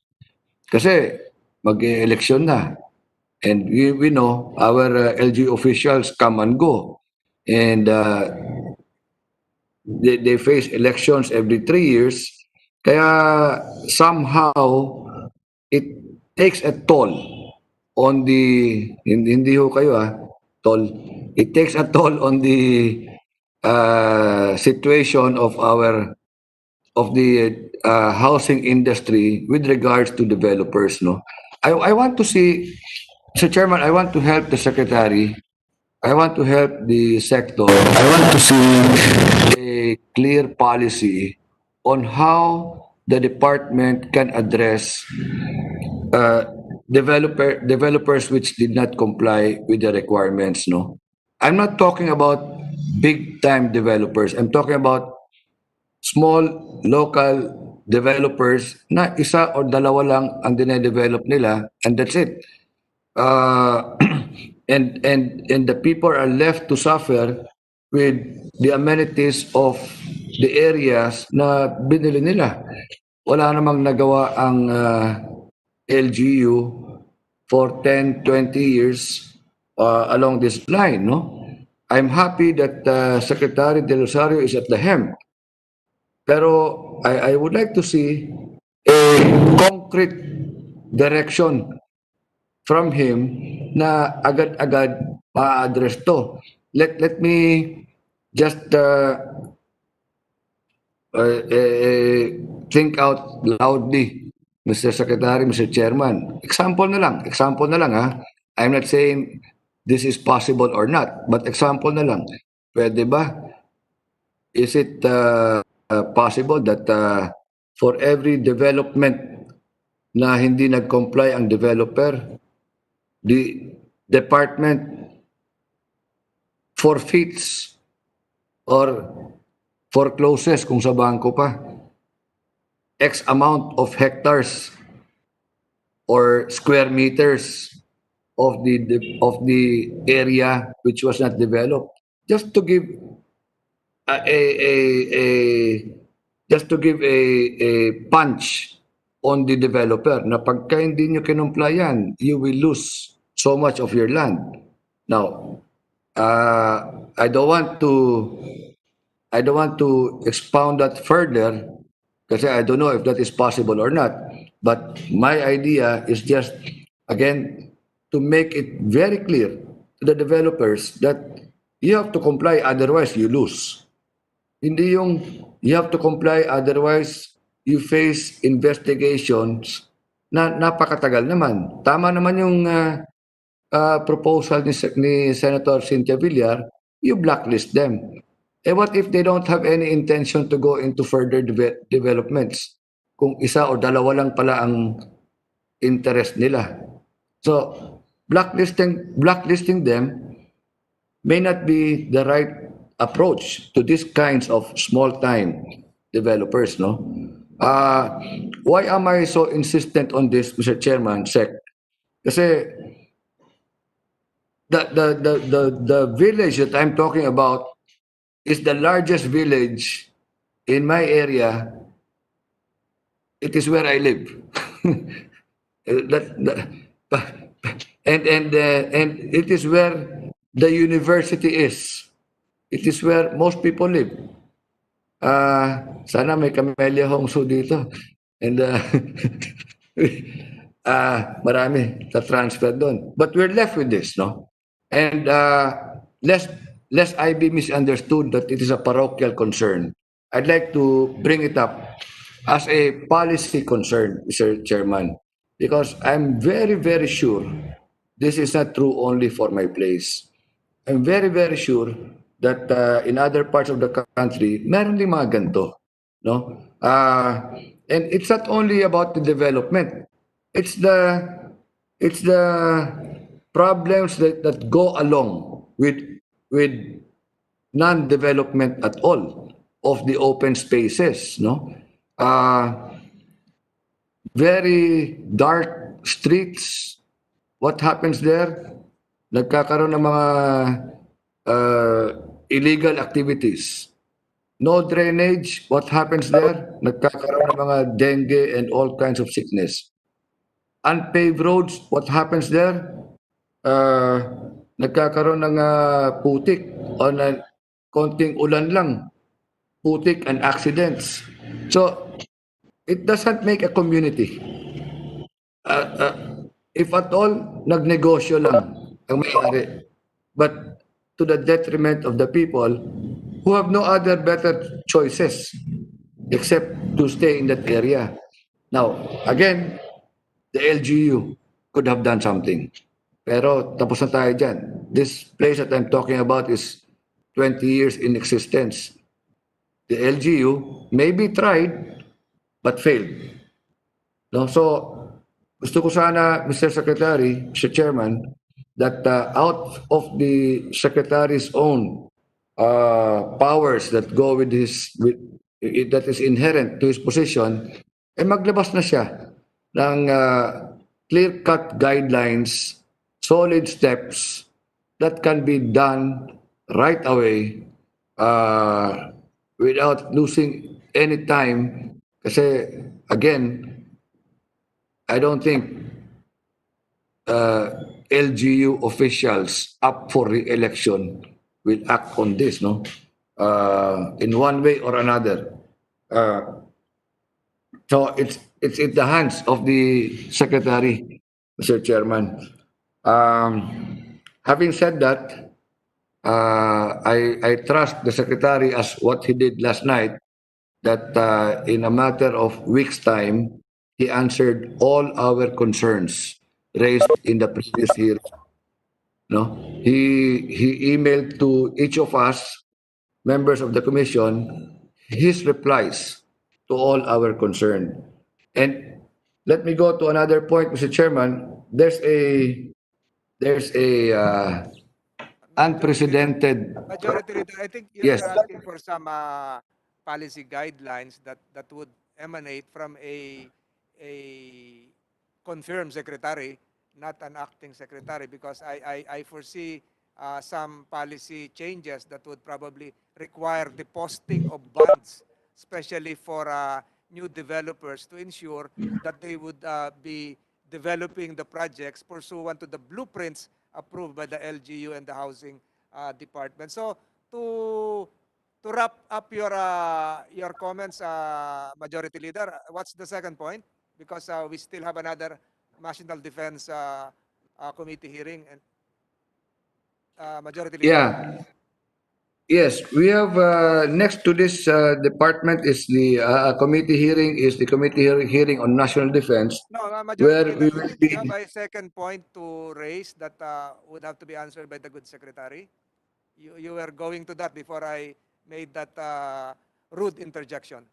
Kasi mag-eleksyon na. And we know our LGU officials come and go. And they face elections every 3 years. Kaya somehow it takes a toll on the, hindi ho kayo toll. It takes a toll on the situation of the housing industry with regards to developers, no? I want to see, Mr. Chairman, I want to help the Secretary. I want to help the sector. I want to see a clear policy on how the department can address developers which did not comply with the requirements, no? I'm not talking about big time developers. I'm talking about small local developers na isa or dalawa lang ang dine-develop nila, and that's it. And the people are left to suffer with the amenities of the areas na binili nila. Wala namang nagawa ang LGU for 10, 20 years along this line, no? I'm happy that Secretary De Rosario is at the helm. Pero I would like to see a concrete direction from him na agad-agad ma-address to. Let me just think out loudly, Mr. Secretary, Mr. Chairman. Example na lang I'm not saying this is possible or not, but example na lang. Pwede ba? Is it possible that for every development na hindi nag-comply ang developer, the department forfeits or forecloses kung sa bangko pa X amount of hectares or square meters of the area which was not developed, just to give a punch on the developer na pagka hindi nyo kinumplayan, you will lose so much of your land. Now, I don't want to expound that further kasi I don't know if that is possible or not. But my idea is just, again, to make it very clear to the developers that you have to comply, otherwise you lose. Hindi yung you have to comply, otherwise you face investigations na napakatagal naman. Tama naman yung proposal ni Senator Cynthia Villar, you blacklist them. What if they don't have any intention to go into further developments? Kung isa o dalawa lang pala ang interest nila. So, blacklisting them may not be the right approach to these kinds of small-time developers, no? Why am I so insistent on this, Mr. Chairman, Sec? Kasi the village that I'm talking about is the largest village in my area. It is where I live. And it is where the university is. It is where most people live. Sana may camellia homes dito. And marami sa transfer doon. But we're left with this, no? And lest I be misunderstood that it is a parochial concern, I'd like to bring it up as a policy concern, Mr. Chairman, because I'm very, very sure this is not true only for my place. I'm very, very sure that in other parts of the country, meron din mga ganito, no? And it's not only about the development. It's the problems that go along with non-development at all of the open spaces, no? Very dark streets, what happens there? Nagkakaroon ng mga illegal activities. No drainage, what happens there? Nagkakaroon ng mga dengue and all kinds of sickness. Unpaved roads, what happens there? Nagkakaroon ng putik o na konting ulan lang, putik and accidents. So, it doesn't make a community. If at all, nagnegosyo lang ang may-ari. But to the detriment of the people who have no other better choices except to stay in that area. Now, again, the LGU could have done something. Pero tapos na tayo dyan. This place that I'm talking about is 20 years in existence. The LGU maybe tried but failed. No? So, gusto ko sana, Mr. Secretary, Mr. Chairman, that out of the Secretary's own powers that go with that is inherent to his position, maglabas na siya ng clear-cut guidelines, solid steps that can be done right away without losing any time. Kasi, again, I don't think LGU officials up for re-election will act on this, no? In one way or another. So it's in the hands of the Secretary, Mr. Chairman. Having said that, I trust the Secretary as what he did last night, that in a matter of weeks' time, he answered all our concerns raised in the previous hearing. No, he emailed to each of us, members of the commission, his replies to all our concern. And let me go to another point, Mr. Chairman. There's a unprecedented. Majority Leader, I think you're Yes. asking for some policy guidelines that would emanate from a confirmed secretary, not an acting secretary, because I foresee some policy changes that would probably require the posting of bonds, especially for new developers, to ensure that they would be developing the projects pursuant to the blueprints approved by the LGU and the Housing Department. So to wrap up your comments, Majority Leader, what's the second point? Because we still have another National Defense Committee hearing. And Majority Leader. Yeah. Yes, we have next to this department is the committee hearing, is the committee hearing on national defense, No, where Majority we Leader, will you be. have a second point to raise that would have to be answered by the good secretary. You were going to that before I made that rude interjection.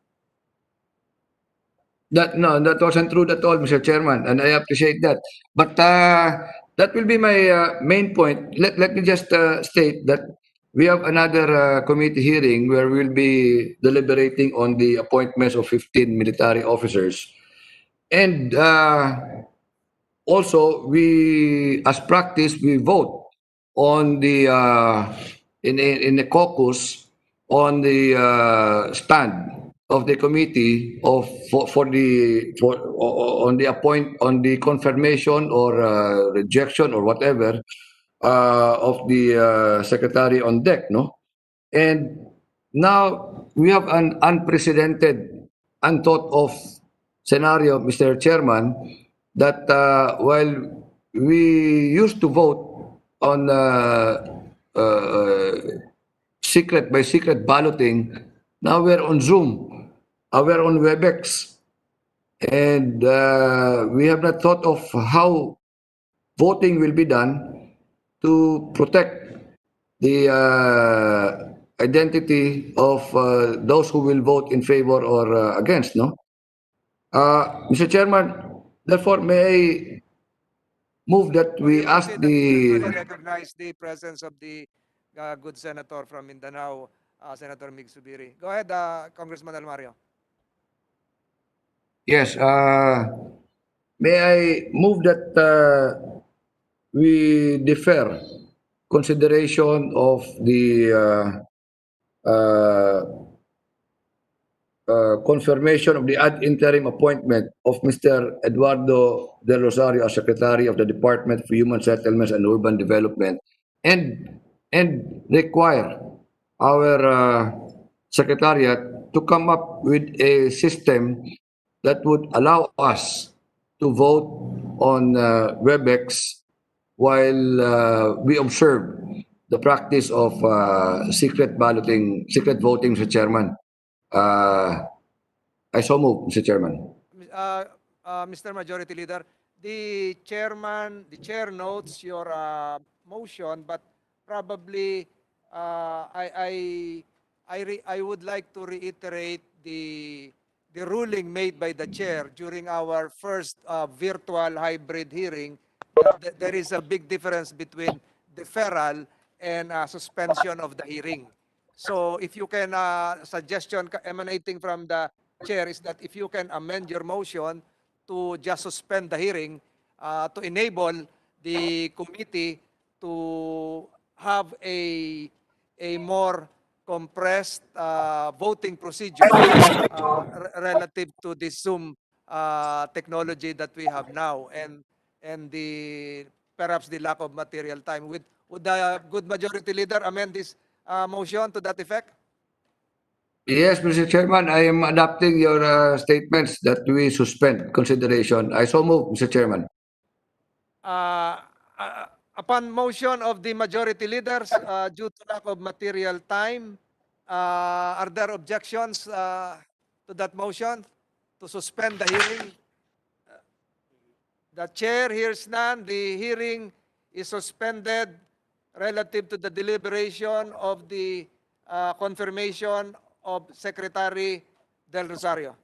That wasn't true at all, Mr. Chairman, and I appreciate that. But that will be my main point. Let me just state that we have another committee hearing where we'll be deliberating on the appointments of 15 military officers. And also, we, as practice, we vote on the in the caucus on the stand of the committee of on the confirmation or rejection or whatever of the secretary on deck, no? And now we have an unprecedented, unthought of scenario, Mr. Chairman, that while we used to vote on secret by secret balloting, now we're on Zoom, we're on WebEx, and we have not thought of how voting will be done to protect the identity of those who will vote in favor or against, no? Mr. Chairman, therefore, may I move that we ask Usually the. recognize the presence of the good senator from Mindanao, Senator Mig Subiri. Go ahead, Congressman Almario. Yes, may I move that we defer consideration of the confirmation of the ad interim appointment of Mr. Eduardo Del Rosario as Secretary of the Department for Human Settlements and Urban Development, and require our Secretariat to come up with a system that would allow us to vote on WebEx while we observe the practice of secret balloting, secret voting, Mr. Chairman. I so move, Mr. Chairman. Mr. Majority Leader, the chair notes your motion, but probably I would like to reiterate the ruling made by the chair during our first virtual hybrid hearing. There is a big difference between deferral and suspension of the hearing. So if you can, suggestion emanating from the chair is that if you can amend your motion to just suspend the hearing to enable the committee to have a more compressed voting procedure relative to the Zoom technology that we have now, and the perhaps the lack of material time. Would the good majority leader amend this motion to that effect? Yes, Mr. Chairman, I am adopting your statements that we suspend consideration. I so move, Mr. Chairman. Uh, uh, upon motion of the majority leaders, due to lack of material time, are there objections to that motion to suspend the hearing? The chair hears none. The hearing is suspended relative to the deliberation of the confirmation of Secretary Del Rosario.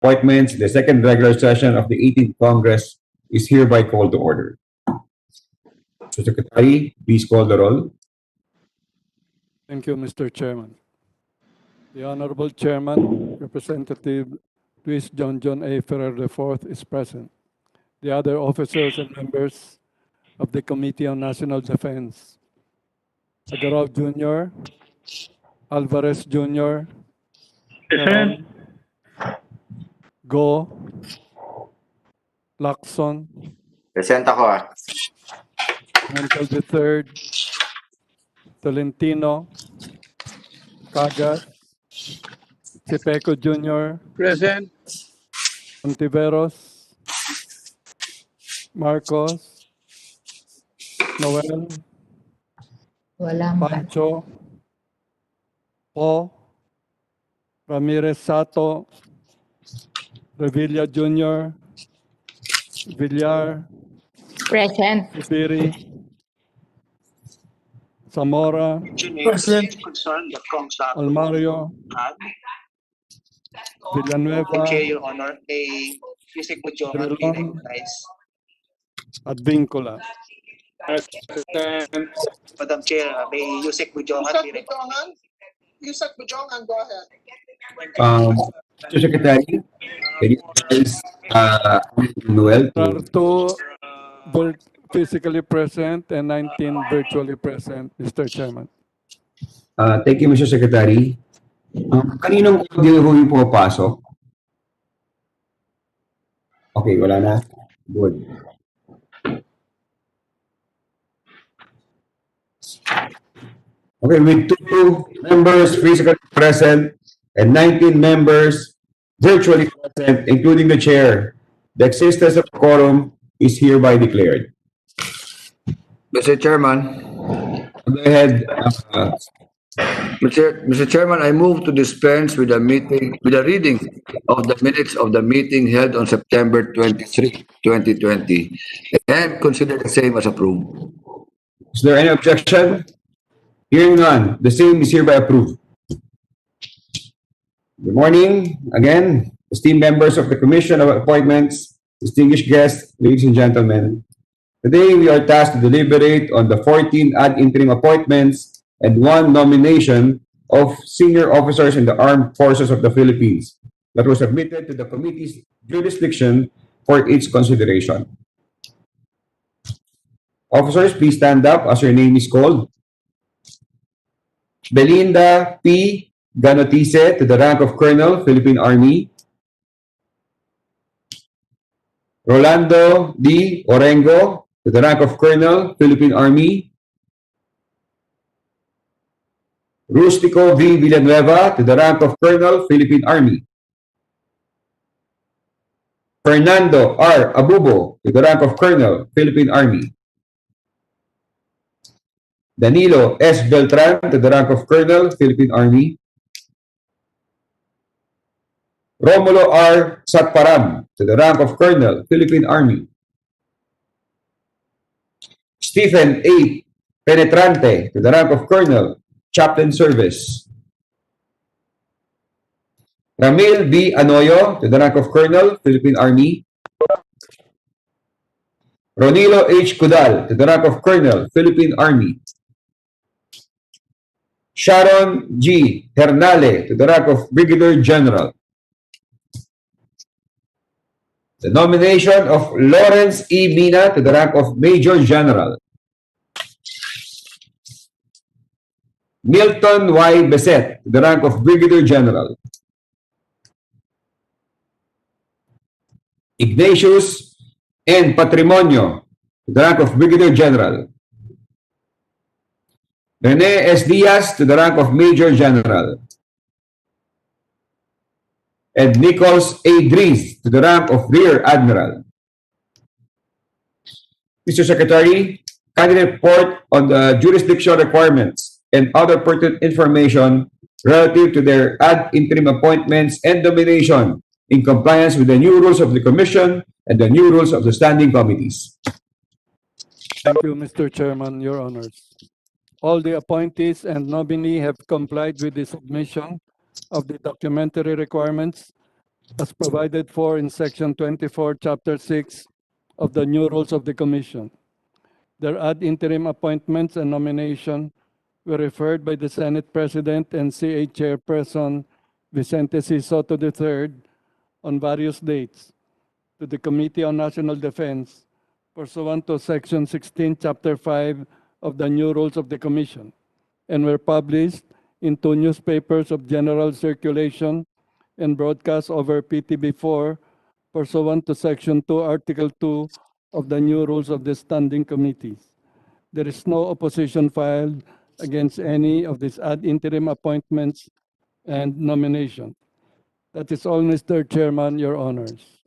Appointments, the second regular session of the 18th Congress is hereby called to order. Mr. Secretary, please call the roll. Thank you, Mr. Chairman. The Honorable Chairman, Representative Luis John A. Ferrer IV is present. The other officers and members of the Committee on National Defense, Agarov Jr., Alvarez Jr., Peron, Go, Lacson, Present ako ah. Mental III, Tolentino, Cagas, Sipeco Jr., Present. Ontiveros, Marcos, Noel, Wala man. Pancho, Po, Ramirez Sato, Revilla Jr., Villar, Present. Subiri, Zamora, Present. Almario, Villanueva, Your Honor, Yusek Pujongan be Drilon, recognized. at Vincula. Madam Chair, may Yusek Pujongan be recognized. Yusek Bujongan, go ahead. Mr. Secretary, can you please Noel There are to 2 physically present and 19 virtually present, Mr. Chairman. thank you, Mr. Secretary. Kaninong audio ho yung pumapasok? Okay, wala na. Good. Okay, with 2 members physically present and 19 members virtually present, including the chair, the existence of quorum is hereby declared. Mr. Chairman, Go ahead, Mr. Chairman, I move to dispense with the reading of the minutes of the meeting held on September 23, 2020, and consider the same as approved. is there any objection? Hearing none, the same is hereby approved. Good morning again, esteemed members of the Commission of Appointments, distinguished guests, ladies and gentlemen. Today, we are tasked to deliberate on the 14 ad interim appointments and 1 nomination of senior officers in the Armed Forces of the Philippines that was submitted to the committee's jurisdiction for its consideration. Officers, please stand up as your name is called. Belinda P. Ganotice to the rank of Colonel, Philippine Army. Rolando D. Orengo to the rank of Colonel, Philippine Army. Rustico V. Villanueva to the rank of Colonel, Philippine Army. Fernando R. Abubo to the rank of Colonel, Philippine Army. Danilo S. Beltran to the rank of Colonel, Philippine Army. Romulo R. Satparam to the rank of Colonel, Philippine Army. Stephen A. Penetrante to the rank of Colonel, Chaplain Service. Ramil B. Anoyo to the rank of Colonel, Philippine Army. Ronilo H. Cudal to the rank of Colonel, Philippine Army. Sharon G. Hernale to the rank of Brigadier General. The nomination of Lawrence E. Mina to the rank of Major General. Milton Y. Beset to the rank of Brigadier General. Ignatius N. Patrimonio to the rank of Brigadier General. Rene S. Diaz to the rank of Major General. And Nichols A. Dries to the rank of Rear Admiral. Mr. Secretary, kindly report on the jurisdiction requirements and other pertinent information relative to their ad interim appointments and nomination in compliance with the new rules of the Commission and the new rules of the standing committees. Thank you, Mr. Chairman, Your Honors. All the appointees and nominee have complied with the submission of the documentary requirements as provided for in Section 24, Chapter 6 of the new rules of the Commission. Their ad interim appointments and nomination were referred by the Senate President and CA Chairperson Vicente C. Soto III on various dates to the Committee on National Defense pursuant to Section 16, Chapter 5 of the new rules of the Commission, and were published in 2 newspapers of general circulation and broadcast over PTB4 pursuant to Section 2, Article 2 of the new rules of the standing committees. There is no opposition filed against any of these ad interim appointments and nomination. That is all, Mr. Chairman, Your Honors.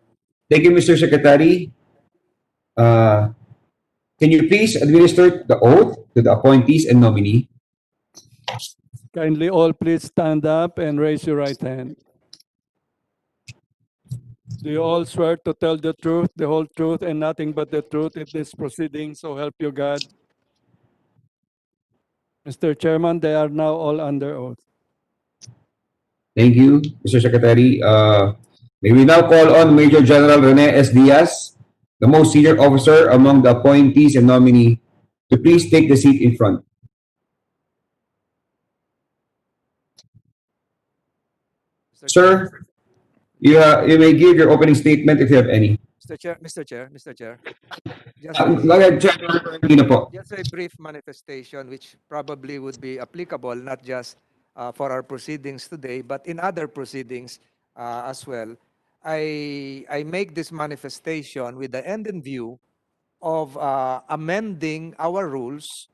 Thank you, Mr. Secretary. Can you please administer the oath to the appointees and nominee? Kindly all please stand up and raise your right hand. Do you all swear to tell the truth, the whole truth, and nothing but the truth in this proceeding, so help you God? Mr. Chairman, they are now all under oath. Thank you, Mr. Secretary. May we now call on Major General Rene S. Diaz, the most senior officer among the appointees and nominee, to please take the seat in front. Sir, you may give your opening statement if you have any. Mr. Chair. Go ahead, Chairman Valentino po. Just a brief manifestation which probably would be applicable not just for our proceedings today, but in other proceedings as well. I make this manifestation with the end in view of amending our rules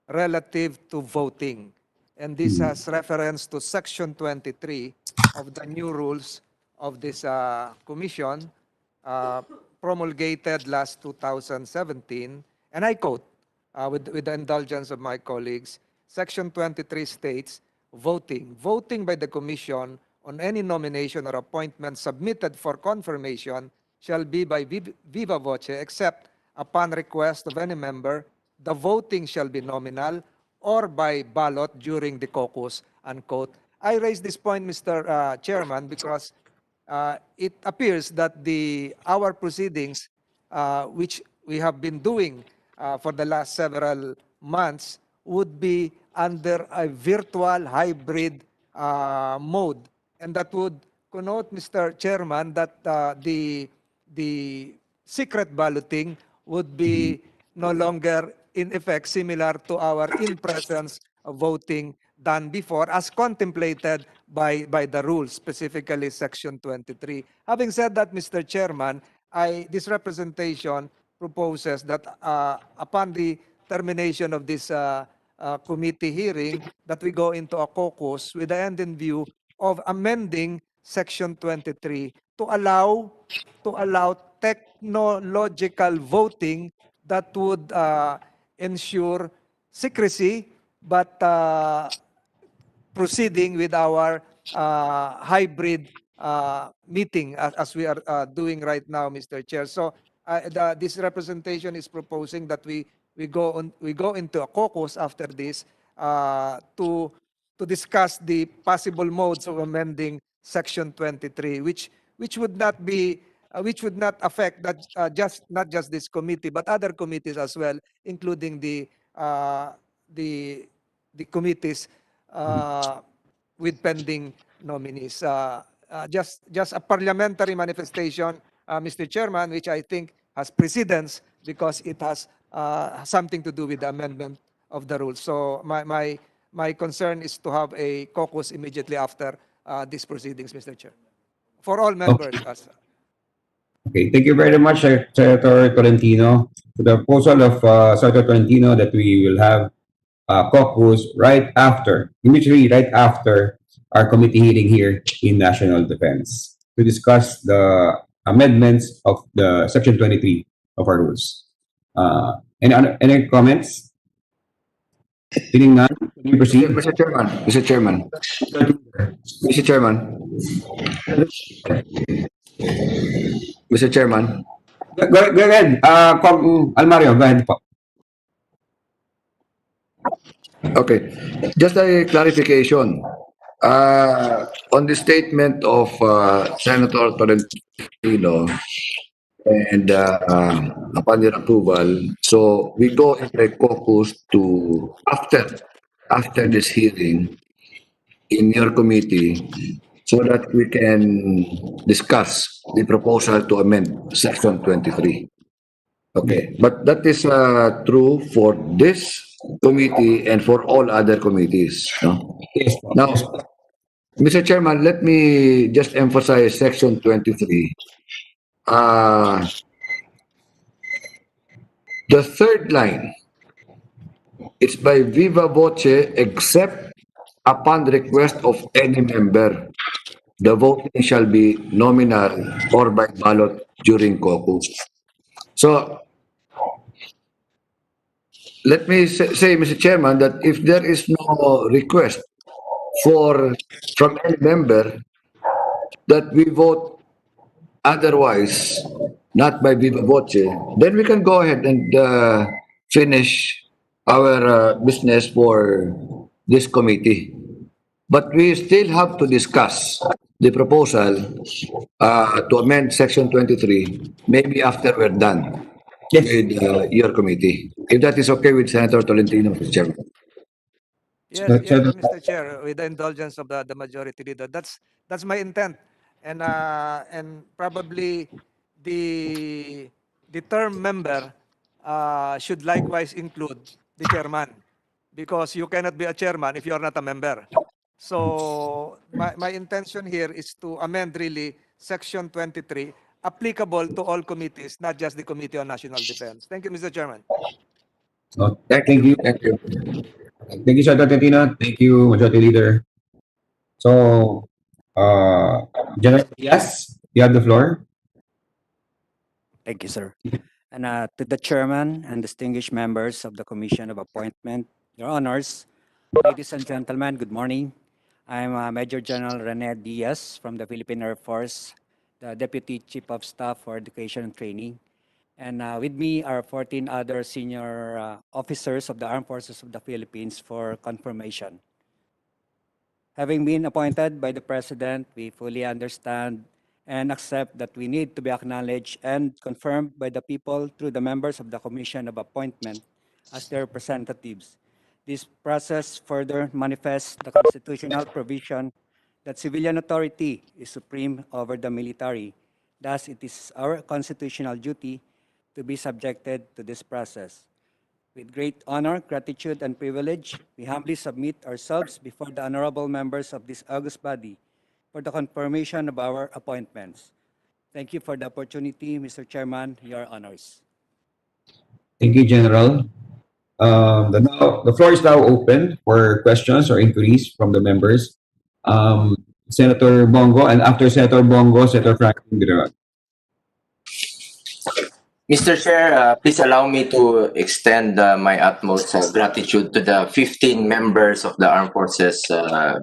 relative to voting. And this has reference to Section 23 of the new rules of this commission promulgated last 2017. And I quote, with the indulgence of my colleagues, Section 23 states, voting by the commission on any nomination or appointment submitted for confirmation shall be by viva voce, except upon request of any member, the voting shall be nominal or by ballot during the caucus, unquote. I raise this point, Mr. Chairman, because it appears that our proceedings, which we have been doing for the last several months, would be under a virtual hybrid mode. And that would connote, Mr. Chairman, that the secret balloting would be no longer in effect, similar to our in-presence voting done before, as contemplated by the rules, specifically Section 23. Having said that, Mr. Chairman, this representation proposes that upon the termination of this committee hearing, that we go into a caucus with the end in view of amending Section 23 to allow technological voting that would ensure secrecy, but proceeding with our hybrid meeting as we are doing right now, Mr. Chair. So this representation is proposing that we go into a caucus after this to discuss the possible modes of amending Section 23, which would not affect not just this committee but other committees as well, including the committees with pending nominees. Just a parliamentary manifestation, Mr. Chairman, which I think has precedence because it has something to do with the amendment of the rules. So my concern is to have a caucus immediately after these proceedings, Mr. Chair, for all members. Okay, thank you very much, Senator Tolentino. To the proposal of Senator Tolentino that we will have caucus immediately right after our committee hearing here in National Defense to discuss the amendments of the Section 23 of our rules. Any comments? Seeing none, can we proceed? Mr. Chairman. Mr. Chairman. Go ahead. Almario, go ahead po. Okay. Just a clarification. On the statement of Senator Tolentino and upon your approval, so we go in the caucus to after this hearing in your committee so that we can discuss the proposal to amend Section 23. Okay, but that is true for this committee and for all other committees. No? Yes. Now, Mr. Chairman, let me just emphasize Section 23. The third line, it's by viva voce except upon request of any member. The voting shall be nominal or by ballot during caucus. So, let me say, Mr. Chairman, that if there is no request from any member that we vote otherwise, not by viva voce, then we can go ahead and finish our business for this committee. But we still have to discuss the proposal to amend Section 23, maybe after we're done with your committee. If that is okay with Senator Tolentino, Mr. Chairman. Yes, yes, Mr. Chair, with the indulgence of the majority leader. That's my intent. And probably the term member should likewise include the chairman, because you cannot be a chairman if you are not a member. So my intention here is to amend really Section 23 applicable to all committees, not just the Committee on National Defense. Thank you, Mr. Chairman. Thank you. Thank you. Thank you, Senator Tolentino. Thank you, Majority Leader. So, General Diaz, you have the floor. Thank you, sir. And to the chairman and distinguished members of the Commission of Appointment, your honors, ladies and gentlemen, good morning. I'm Major General Rene Diaz from the Philippine Air Force, the Deputy Chief of Staff for Education and Training. And with me are 14 other senior officers of the Armed Forces of the Philippines for confirmation. Having been appointed by the President, we fully understand and accept that we need to be acknowledged and confirmed by the people through the members of the Commission of Appointment as their representatives. This process further manifests the constitutional provision that civilian authority is supreme over the military. Thus, it is our constitutional duty to be subjected to this process. With great honor, gratitude, and privilege, we humbly submit ourselves before the honorable members of this august body for the confirmation of our appointments. Thank you for the opportunity, Mr. Chairman, your honors. Thank you, General. The floor is now open for questions or inquiries from the members. Senator Bongo, and after Senator Bongo, Senator Franklin Guerrero. Mr. Chair, please allow me to extend my utmost gratitude to the 15 members of the armed forces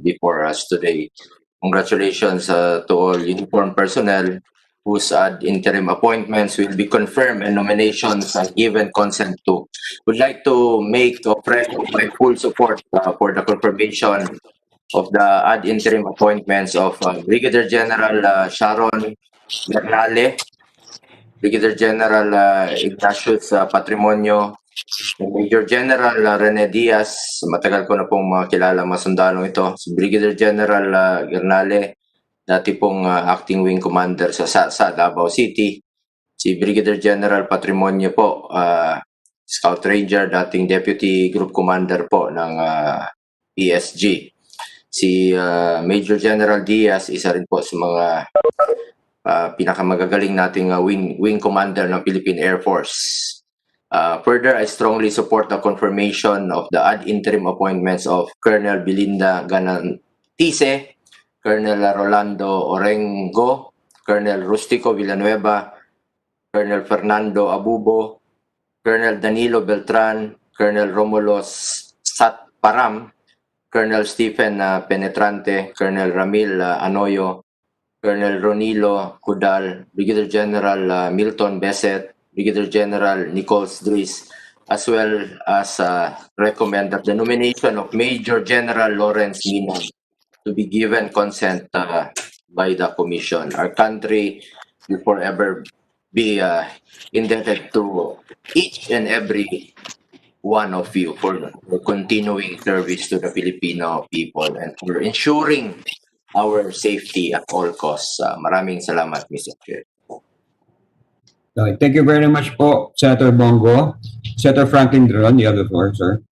before us today. Congratulations to all uniformed personnel whose ad interim appointments will be confirmed and nominations given consent to. Would like to make fresh my full support for the confirmation of the ad interim appointments of Brigadier General Sharon Bernale, Brigadier General Ignatius Patrimonio, Major General Rene Diaz, matagal ko na pong makilala mga sundalong ito, si Brigadier General Gernale, dati pong acting wing commander sa Davao City, si Brigadier General Patrimonio po, Scout Ranger, dating Deputy Group Commander po ng PSG. Si Major General Diaz, isa rin po sa mga pinakamagagaling nating wing commander ng Philippine Air Force. Further, I strongly support the confirmation of the ad interim appointments of Colonel Belinda Ganantise, Colonel Rolando Orengo, Colonel Rustico Villanueva, Colonel Fernando Abubo, Colonel Danilo Beltran, Colonel Romulo Satparam, Colonel Stephen Penetrante, Colonel Ramil Anoyo, Colonel Ronilo Cudal, Brigadier General Milton Beset, Brigadier General Nichols Dries, as well as recommend that the nomination of Major General Lawrence Minang to be given consent by the commission. Our country will forever be indebted to each and every one of you for continuing service to the Filipino people and for ensuring our safety at all costs. Maraming salamat, Mr. Chair. Okay, thank you very much po, Senator Bongo. Senator Franklin Dron, you have the floor, sir.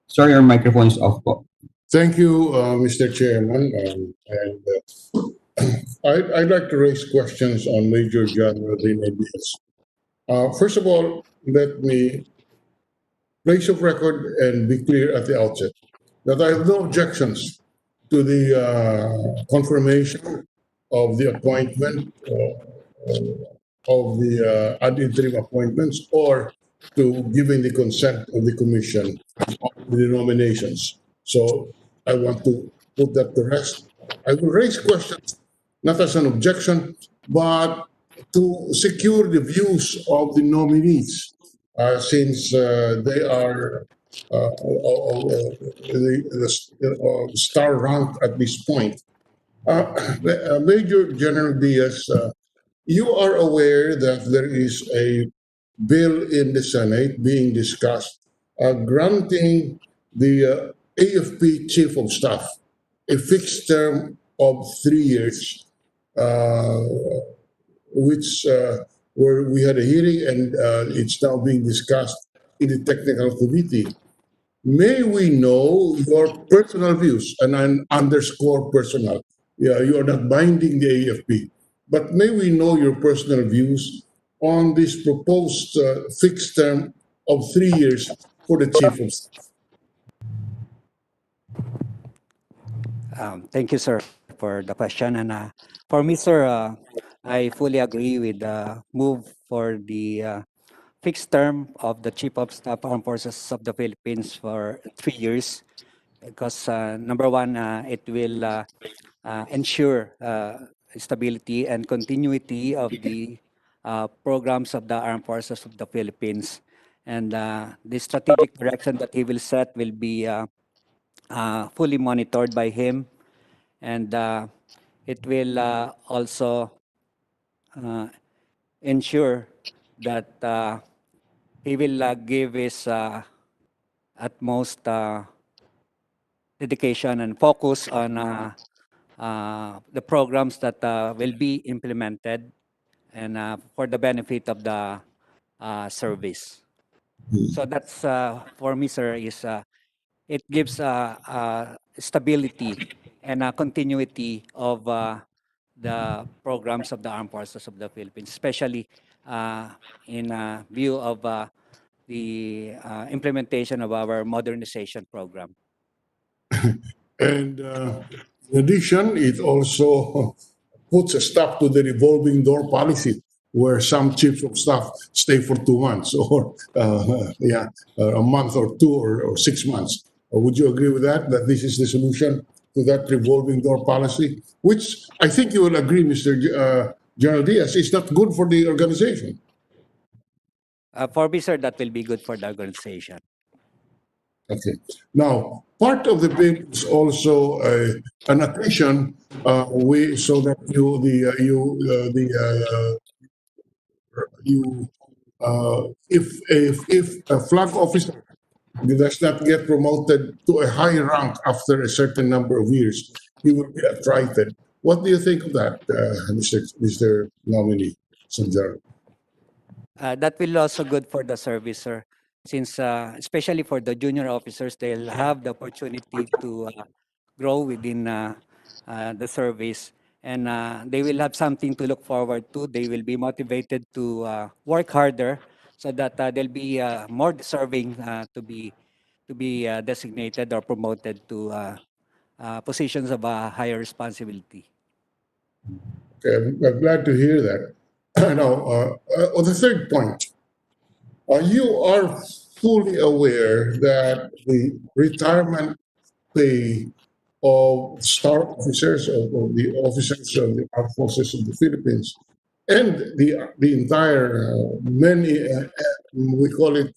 Sir, your microphone is off po. Thank you, Mr. Chairman. I'd like to raise questions on Major General Diaz. First of all, let me place of record and be clear at the outset that I have no objections to the confirmation of the appointment of the ad interim appointments or to giving the consent of the commission of the nominations. So I want to put that to rest. I will raise questions not as an objection, but to secure the views of the nominees, since they are the star ranked at this point. Major General Diaz, you are aware that there is a bill in the Senate being discussed granting the AFP Chief of Staff a fixed term of 3 years, which where we had a hearing and it's now being discussed in the technical committee. May we know your personal views, and I underscore personal. Yeah, you are not binding the AFP, but may we know your personal views on this proposed fixed term of 3 years for the Chief of Staff? Thank you, sir, for the question. And for me, sir, I fully agree with the move for the fixed term of the Chief of Staff Armed Forces of the Philippines for 3 years, because number one, it will ensure stability and continuity of the programs of the Armed Forces of the Philippines. And the strategic direction that he will set will be fully monitored by him, and it will also ensure that he will give his utmost dedication and focus on the programs that will be implemented and for the benefit of the service. So that's for me, sir, is it gives stability and continuity of the programs of the Armed Forces of the Philippines, especially in view of the implementation of our modernization program. And in addition, it also puts a stop to the revolving door policy, where some chiefs of staff stay for 2 months or a month or 2 or 6 months. Would you agree with that? That this is the solution to that revolving door policy, which I think you will agree, Mr. General Diaz, is not good for the organization. For me, sir, that will be good for the organization. Okay. Now, part of the bill is also an attrition way so that if a flag officer does not get promoted to a high rank after a certain number of years, he will be attrited. What do you think of that, Mr. Nominee, Sanjar? That will also good for the service, sir, since especially for the junior officers, they'll have the opportunity to grow within the service, and they will have something to look forward to. They will be motivated to work harder so that they'll be more deserving to be designated or promoted to positions of higher responsibility. Okay, I'm glad to hear that. Now, on the third point, you are fully aware that the retirement pay of star officers, of the officers of the Armed Forces of the Philippines, and the entire many, we call it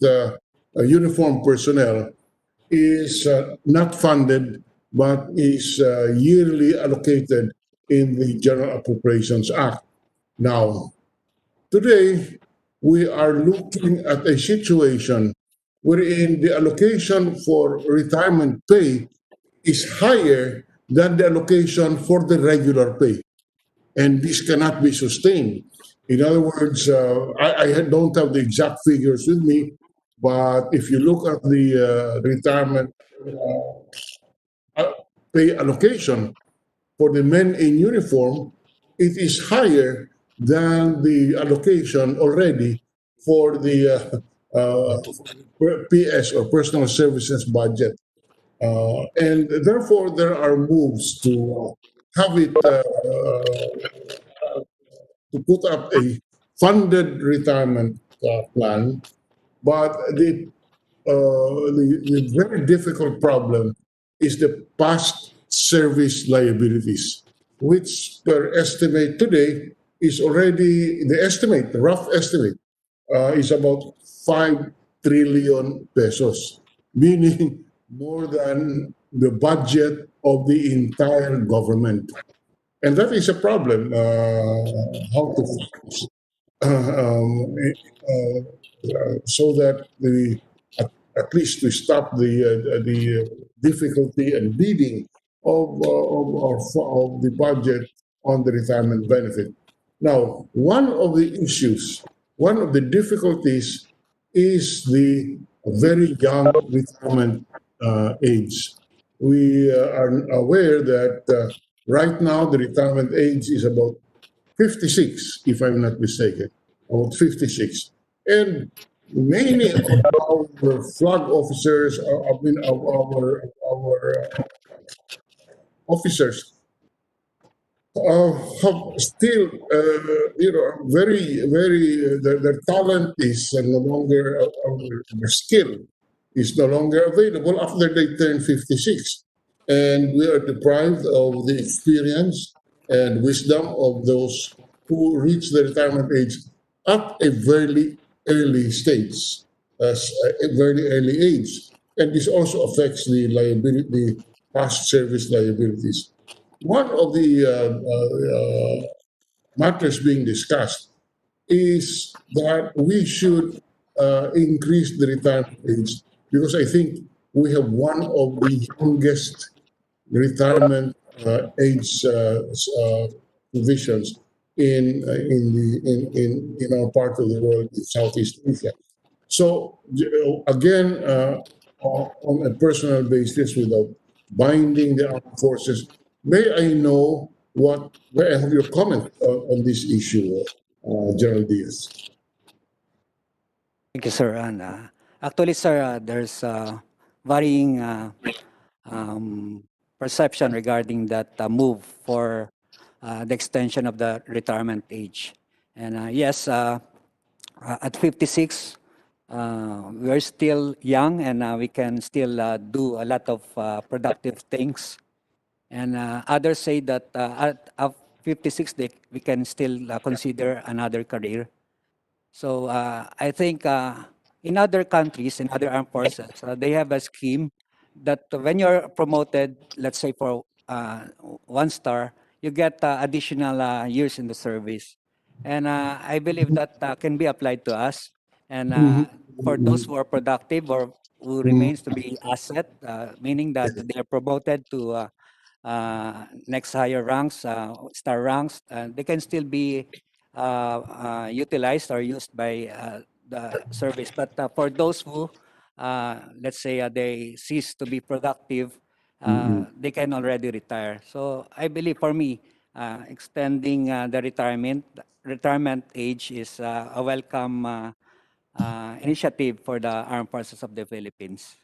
uniform personnel, is not funded but is yearly allocated in the General Appropriations Act. Now, today, we are looking at a situation wherein the allocation for retirement pay is higher than the allocation for the regular pay. And this cannot be sustained. In other words, I don't have the exact figures with me, but if you look at the retirement pay allocation for the men in uniform, it is higher than the allocation already for the PS or personal services budget. And therefore, there are moves to have it to put up a funded retirement plan, but the very difficult problem is the past service liabilities, which per estimate today is already, the rough estimate, is about 5 trillion pesos, meaning more than the budget of the entire government. And that is a problem, how to so that at least to stop the difficulty and bleeding of the budget on the retirement benefit. Now, one of the issues, one of the difficulties is the very young retirement age. We are aware that right now the retirement age is about 56, if I'm not mistaken, about 56. And many of our flag officers, our officers, have still, their talent is no longer, their skill is no longer available after they turn 56. And we are deprived of the experience and wisdom of those who reach the retirement age at a very early stage, a very early age. And this also affects the liability, the past service liabilities. One of the matters being discussed is that we should increase the retirement age because I think we have one of the youngest retirement age provisions in our part of the world, in Southeast Asia. So again, on a personal basis, without binding the armed forces, may I know may I have your comment on this issue, General Diaz? Thank you, sir. And actually, sir, there's varying perception regarding that move for the extension of the retirement age. And yes, at 56, we are still young and we can still do a lot of productive things. And others say that at 56, we can still consider another career. So I think in other countries, in other armed forces, they have a scheme that when you're promoted, let's say for 1 star, you get additional years in the service. And I believe that can be applied to us. And for those who are productive or who remains to be asset, meaning that they are promoted to next higher ranks, star ranks, they can still be utilized or used by the service. But for those who, let's say, they cease to be productive, they can already retire. So I believe for me, extending the retirement age is a welcome initiative for the Armed Forces of the Philippines.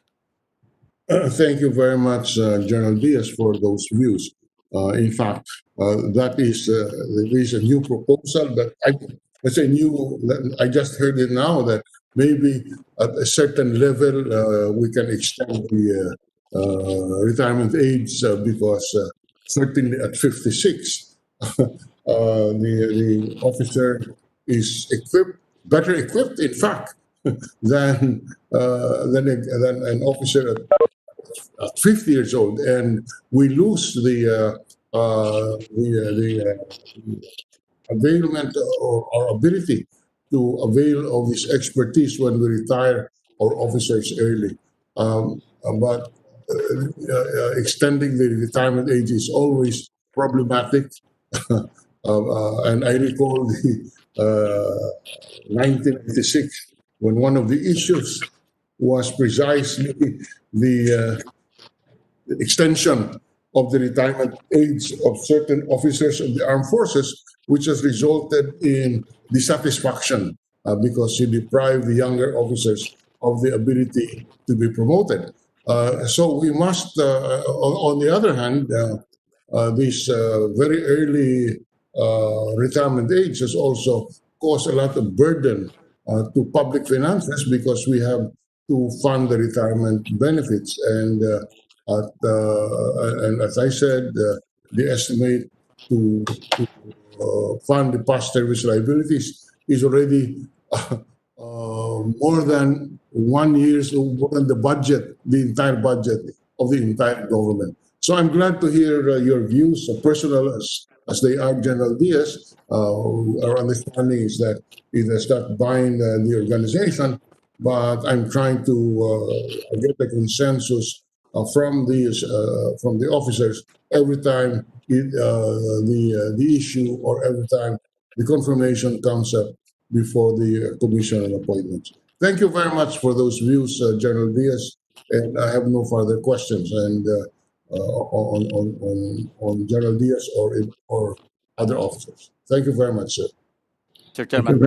Thank you very much, General Diaz, for those views. In fact, that is a new proposal that I just heard it now that maybe at a certain level we can extend the retirement age because certainly at 56, the officer is better equipped, in fact, than an officer at 50 years old, and we lose the availment or ability to avail of this expertise when we retire our officers early. But extending the retirement age is always problematic. And I recall the 1996 when one of the issues was precisely the extension of the retirement age of certain officers of the armed forces, which has resulted in dissatisfaction because you deprive the younger officers of the ability to be promoted. So we must, on the other hand, this very early retirement age has also caused a lot of burden to public finances because we have to fund the retirement benefits. And as I said, the estimate to fund the past service liabilities is already more than 1 year, so more than the budget, the entire budget of the entire government. So I'm glad to hear your views, personal as they are, General Diaz. Our understanding is that it does not bind the organization, but I'm trying to get a consensus from the officers every time the issue or every time the confirmation comes up before the commission on appointments. Thank you very much for those views, General Diaz, and I have no further questions and on General Diaz or other officers. Thank you very much, sir. Mr. Chairman.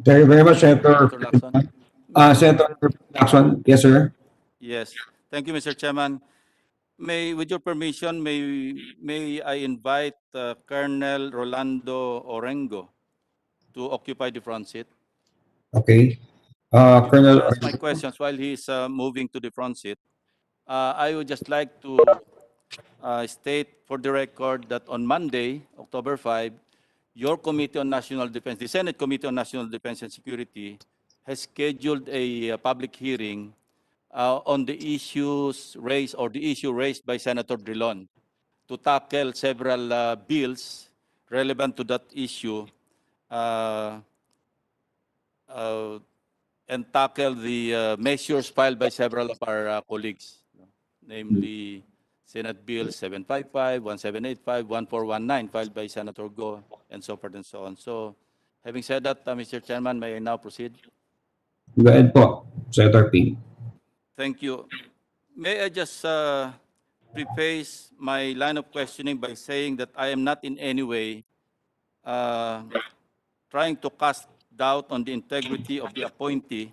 Thank you very much, Senator. Dr. Lacson. Senator Lacson, yes, sir. Yes. Thank you, Mr. Chairman. With your permission, may I invite Colonel Rolando Orengo to occupy the front seat? Okay. Before Colonel. I ask my questions while he's moving to the front seat, I would just like to state for the record that on Monday, October 5, your Committee on National Defense, the Senate Committee on National Defense and Security, has scheduled a public hearing on the issues raised or the issue raised by Senator Drilon to tackle several bills relevant to that issue and tackle the measures filed by several of our colleagues, namely Senate Bill 755, 1785, 1419, filed by Senator Go, and so forth and so on. So, having said that, Mr. Chairman, may I now proceed? Go ahead po, Senator P. Thank you. May I just preface my line of questioning by saying that I am not in any way trying to cast doubt on the integrity of the appointee,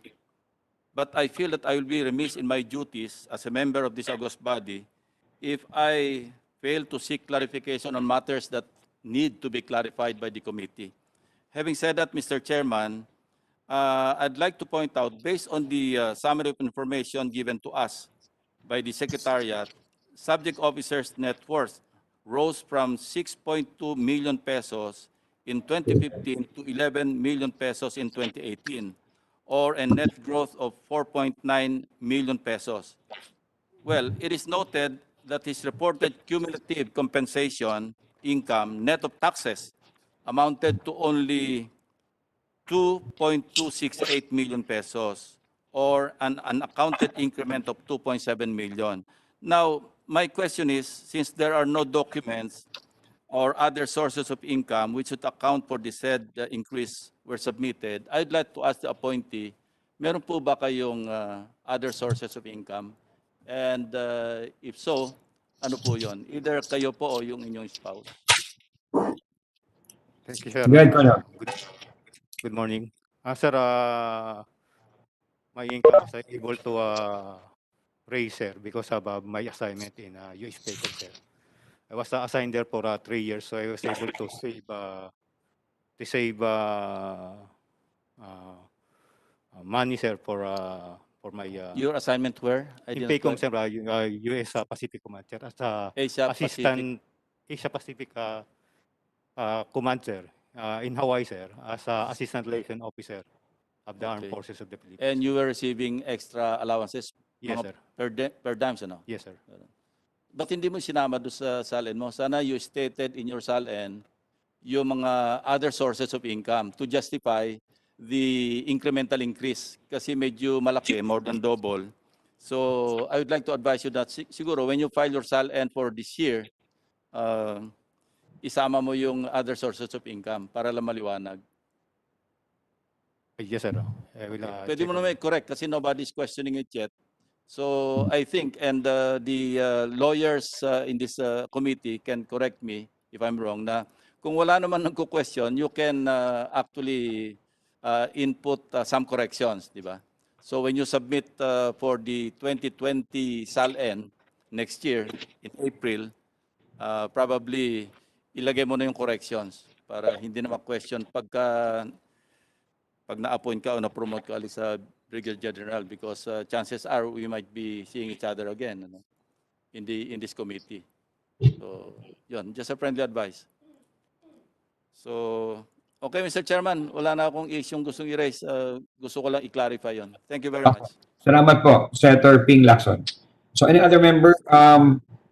but I feel that I will be remiss in my duties as a member of this august body if I fail to seek clarification on matters that need to be clarified by the committee. Having said that, Mr. Chairman, I'd like to point out, based on the summary of information given to us by the Secretariat, subject officers' net worth rose from 6.2 million pesos in 2015 to 11 million pesos in 2018, or a net growth of 4.9 million pesos. Well, it is noted that his reported cumulative compensation income, net of taxes, amounted to only 2.268 million pesos, or an unaccounted increment of 2.7 million. Now, my question is, since there are no documents or other sources of income which would account for the said increase were submitted, I'd like to ask the appointee, meron po ba kayong other sources of income? And if so, ano po yon? Either kayo po o yung inyong spouse. Thank you, sir. Go ahead, Colonel. Good morning. Sir, my income was able to raise, sir, because of my assignment in U.S. Bacon, sir. I was assigned there for 3 years, so I was able to save money, sir, for my Your assignment where? in PACOM, sir, U.S. Pacific Command, sir, as Asia assistant Asia Pacific Command, sir, in Hawaii, sir, as assistant liaison officer of the Armed Forces of the Philippines. And you were receiving extra allowances Yes, Mga sir. per dams, ano? Yes, sir. Ba't hindi mo sinama doon sa SALN mo? Sana you stated in your SALN yung mga other sources of income to justify the incremental increase. Kasi medyo malaki, more than double. So I would like to advise you that siguro when you file your SALN for this year, isama mo yung other sources of income para lang maliwanag. Yes, sir. I will, Pwede check mo on naman correct kasi nobody's questioning it yet. So I think, and the lawyers in this committee can correct me if I'm wrong, na kung wala naman nagko-question, you can actually input some corrections, di ba? So when you submit for the 2020 SALN next year in April, probably ilagay mo na yung corrections para hindi na ma-question pag na-appoint ka o na-promote ka alis sa Brigadier General, because chances are we might be seeing each other again, ano, in this committee. So, yun, just a friendly advice. So, okay, Mr. Chairman, wala na akong isyong gustong i-raise. Gusto ko lang i-clarify yun. Thank you very much. Salamat po, Senator Ping Lacson. So any other member?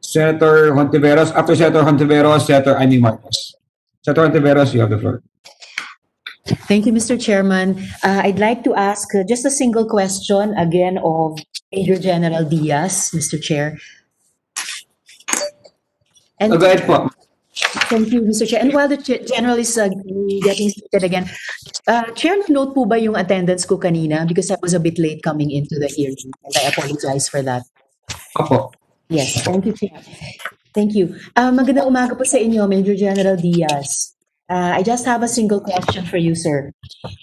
Senator Hontiveros. After Senator Hontiveros, Senator Amy Marcos. Senator Hontiveros, you have the floor. Thank you, Mr. Chairman. I'd like to ask just a single question again of Major General Diaz, Mr. Chair. And Go ahead po. thank you, Mr. Chair. And while the General is getting seated again, Chair, note po ba yung attendance ko kanina? Because I was a bit late coming into the hearing, and I apologize for that. Opo. Yes, thank you, Chair. Thank you. Magandang umaga po sa inyo, Major General Diaz. I just have a single question for you, sir.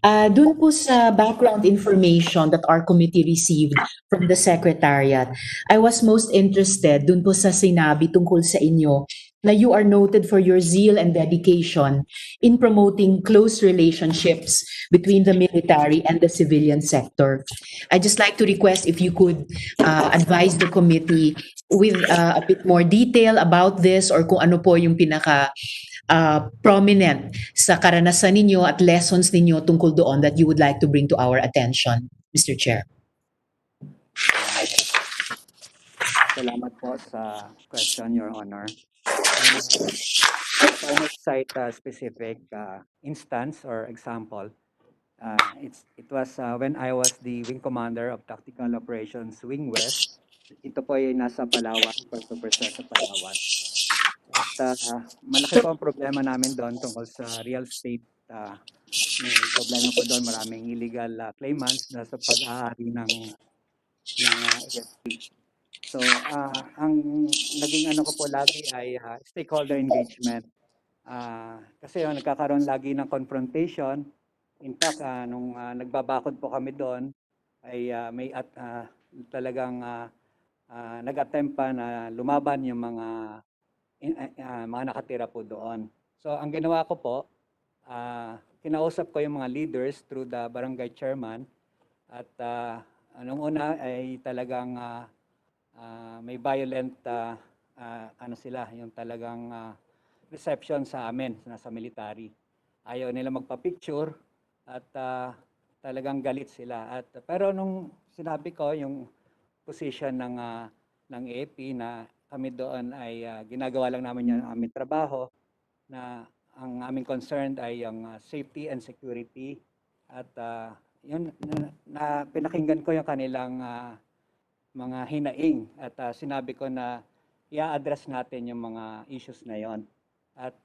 Dun po sa background information that our committee received from the Secretariat, I was most interested dun po sa sinabi tungkol sa inyo na you are noted for your zeal and dedication in promoting close relationships between the military and the civilian sector. I'd just like to request if you could advise the committee with a bit more detail about this, or kung ano po yung pinaka prominent sa karanasan ninyo at lessons ninyo tungkol doon that you would like to bring to our attention, Mr. Chair. Salamat po sa question, Your Honor. I cannot cite a specific instance or example. It was when I was the Wing Commander of Tactical Operations Wing West. Ito po ay nasa Palawan, Puerto Princesa, Palawan. At malaki po ang problema namin doon tungkol sa real estate. May problema po doon, maraming illegal claimants na sa pag-aari ng ESP. So, ang naging ano ko po lagi ay stakeholder engagement. Kasi nagkakaroon lagi ng confrontation. In fact, nung nagbabakod po kami doon, ay may talagang nag-attempt pa na lumaban yung mga nakatira po doon. So, ang ginawa ko po, kinausap ko yung mga leaders through the barangay chairman. At nung una ay talagang may violent yung talagang reception sa amin, sa military. Ayaw nila magpa-picture at talagang galit sila. Pero nung sinabi ko yung position ng AP na kami doon ay ginagawa lang namin yung aming trabaho, na ang aming concerned ay yung safety and security. At yun, na pinakinggan ko yung kanilang mga hinaing at sinabi ko na i-address natin yung mga issues na yon. At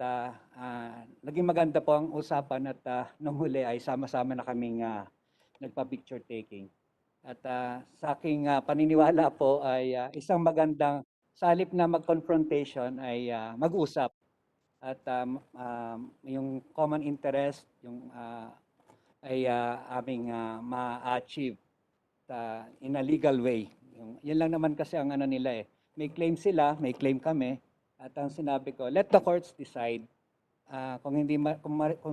naging maganda po ang usapan at nung huli ay sama-sama na kaming nagpa-picture taking. At sa aking paniniwala po ay isang magandang, sa halip na mag-confrontation ay mag-usap. At yung common interest, yung ay aming ma-achieve in a legal way. Yan lang naman kasi ang ano nila eh. May claim sila, may claim kami. At ang sinabi ko, let the courts decide. Kung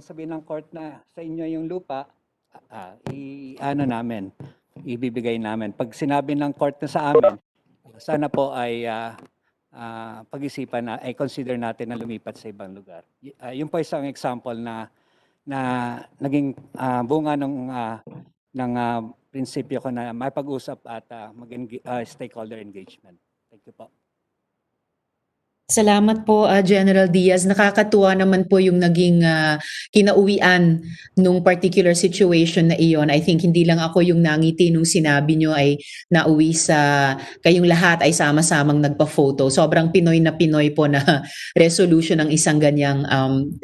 sabihin ng court na sa inyo yung lupa, ibibigay namin. Pag sinabi ng court na sa amin, sana po ay pag-isipan na, ay consider natin na lumipat sa ibang lugar. Yun po isang example na naging bunga ng prinsipyo ko na mapag-usap at stakeholder engagement. Thank you po. Salamat po, General Diaz. Nakakatuwa naman po yung naging kinauwian nung particular situation na iyon. I think hindi lang ako yung nangiti nung sinabi nyo ay nauwi sa kayong lahat ay sama-samang nagpa-photo. Sobrang Pinoy na Pinoy po na resolution ng isang ganyang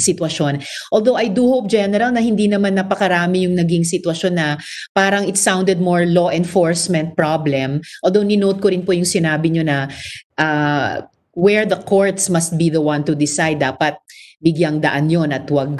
sitwasyon. Although I do hope, General, na hindi naman napakarami yung naging sitwasyon na parang it sounded more law enforcement problem. Although ni-note ko rin po yung sinabi nyo na where the courts must be the one to decide, dapat bigyang daan yon at wag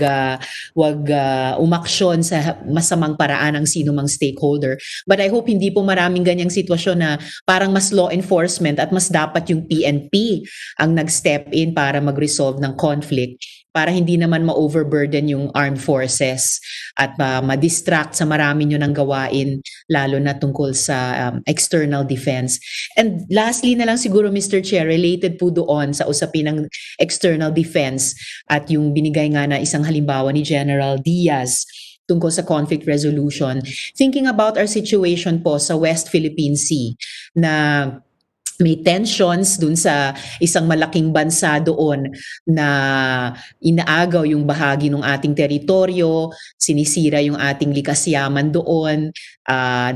umaksyon sa masamang paraan ang sino mang stakeholder. But I hope hindi po maraming ganyang sitwasyon na parang mas law enforcement at mas dapat yung PNP ang nag-step in para mag-resolve ng conflict, para hindi naman ma-overburden yung armed forces at ma-distract sa marami nyo ng gawain, lalo na tungkol sa external defense. And lastly na lang siguro, Mr. Chair, related po doon sa usapin ng external defense at yung binigay nga na isang halimbawa ni General Diaz tungkol sa conflict resolution. Thinking about our situation po sa West Philippine Sea na may tensions dun sa isang malaking bansa doon na inaagaw yung bahagi ng ating teritoryo, sinisira yung ating likas yaman doon,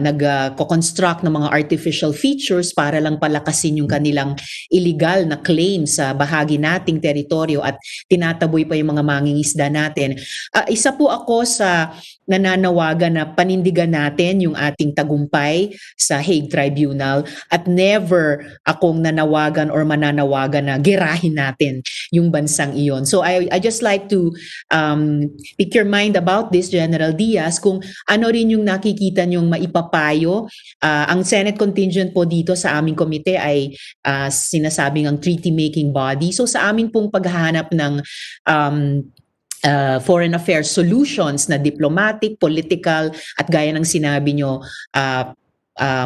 nag-construct ng mga artificial features para lang palakasin yung kanilang illegal na claim sa bahagi nating teritoryo at tinataboy pa yung mga mangingisda natin. Isa po ako sa nananawagan na panindigan natin yung ating tagumpay sa Hague Tribunal at never akong nanawagan or mananawagan na girahin natin yung bansang iyon. So I just like to pick your mind about this, General Diaz, kung ano rin yung nakikita nyong maipapayo. Ang Senate contingent po dito sa aming komite ay sinasabing ang treaty-making body. So sa amin pong paghahanap ng foreign affairs solutions na diplomatic, political, at gaya ng sinabi nyo,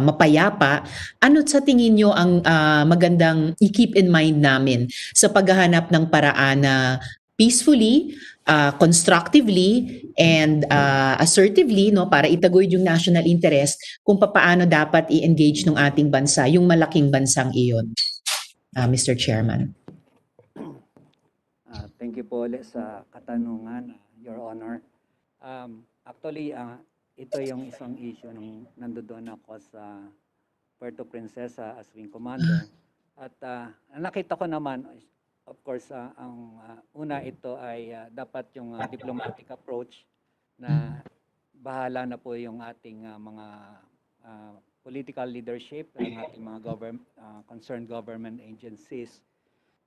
mapayapa, ano sa tingin nyo ang magandang i-keep in mind namin sa paghahanap ng paraan na peacefully, constructively, and assertively, no, para itaguyod yung national interest kung paano dapat i-engage ng ating bansa, yung malaking bansang iyon, Mr. Chairman. Thank you po ulit sa katanungan, Your Honor. Actually, ito yung isang issue nung nandoon ako sa Puerto Princesa as Wing Commander. At nakita ko naman, of course, ang una ito ay dapat yung diplomatic approach na bahala na po yung ating mga political leadership, ang ating mga concerned government agencies.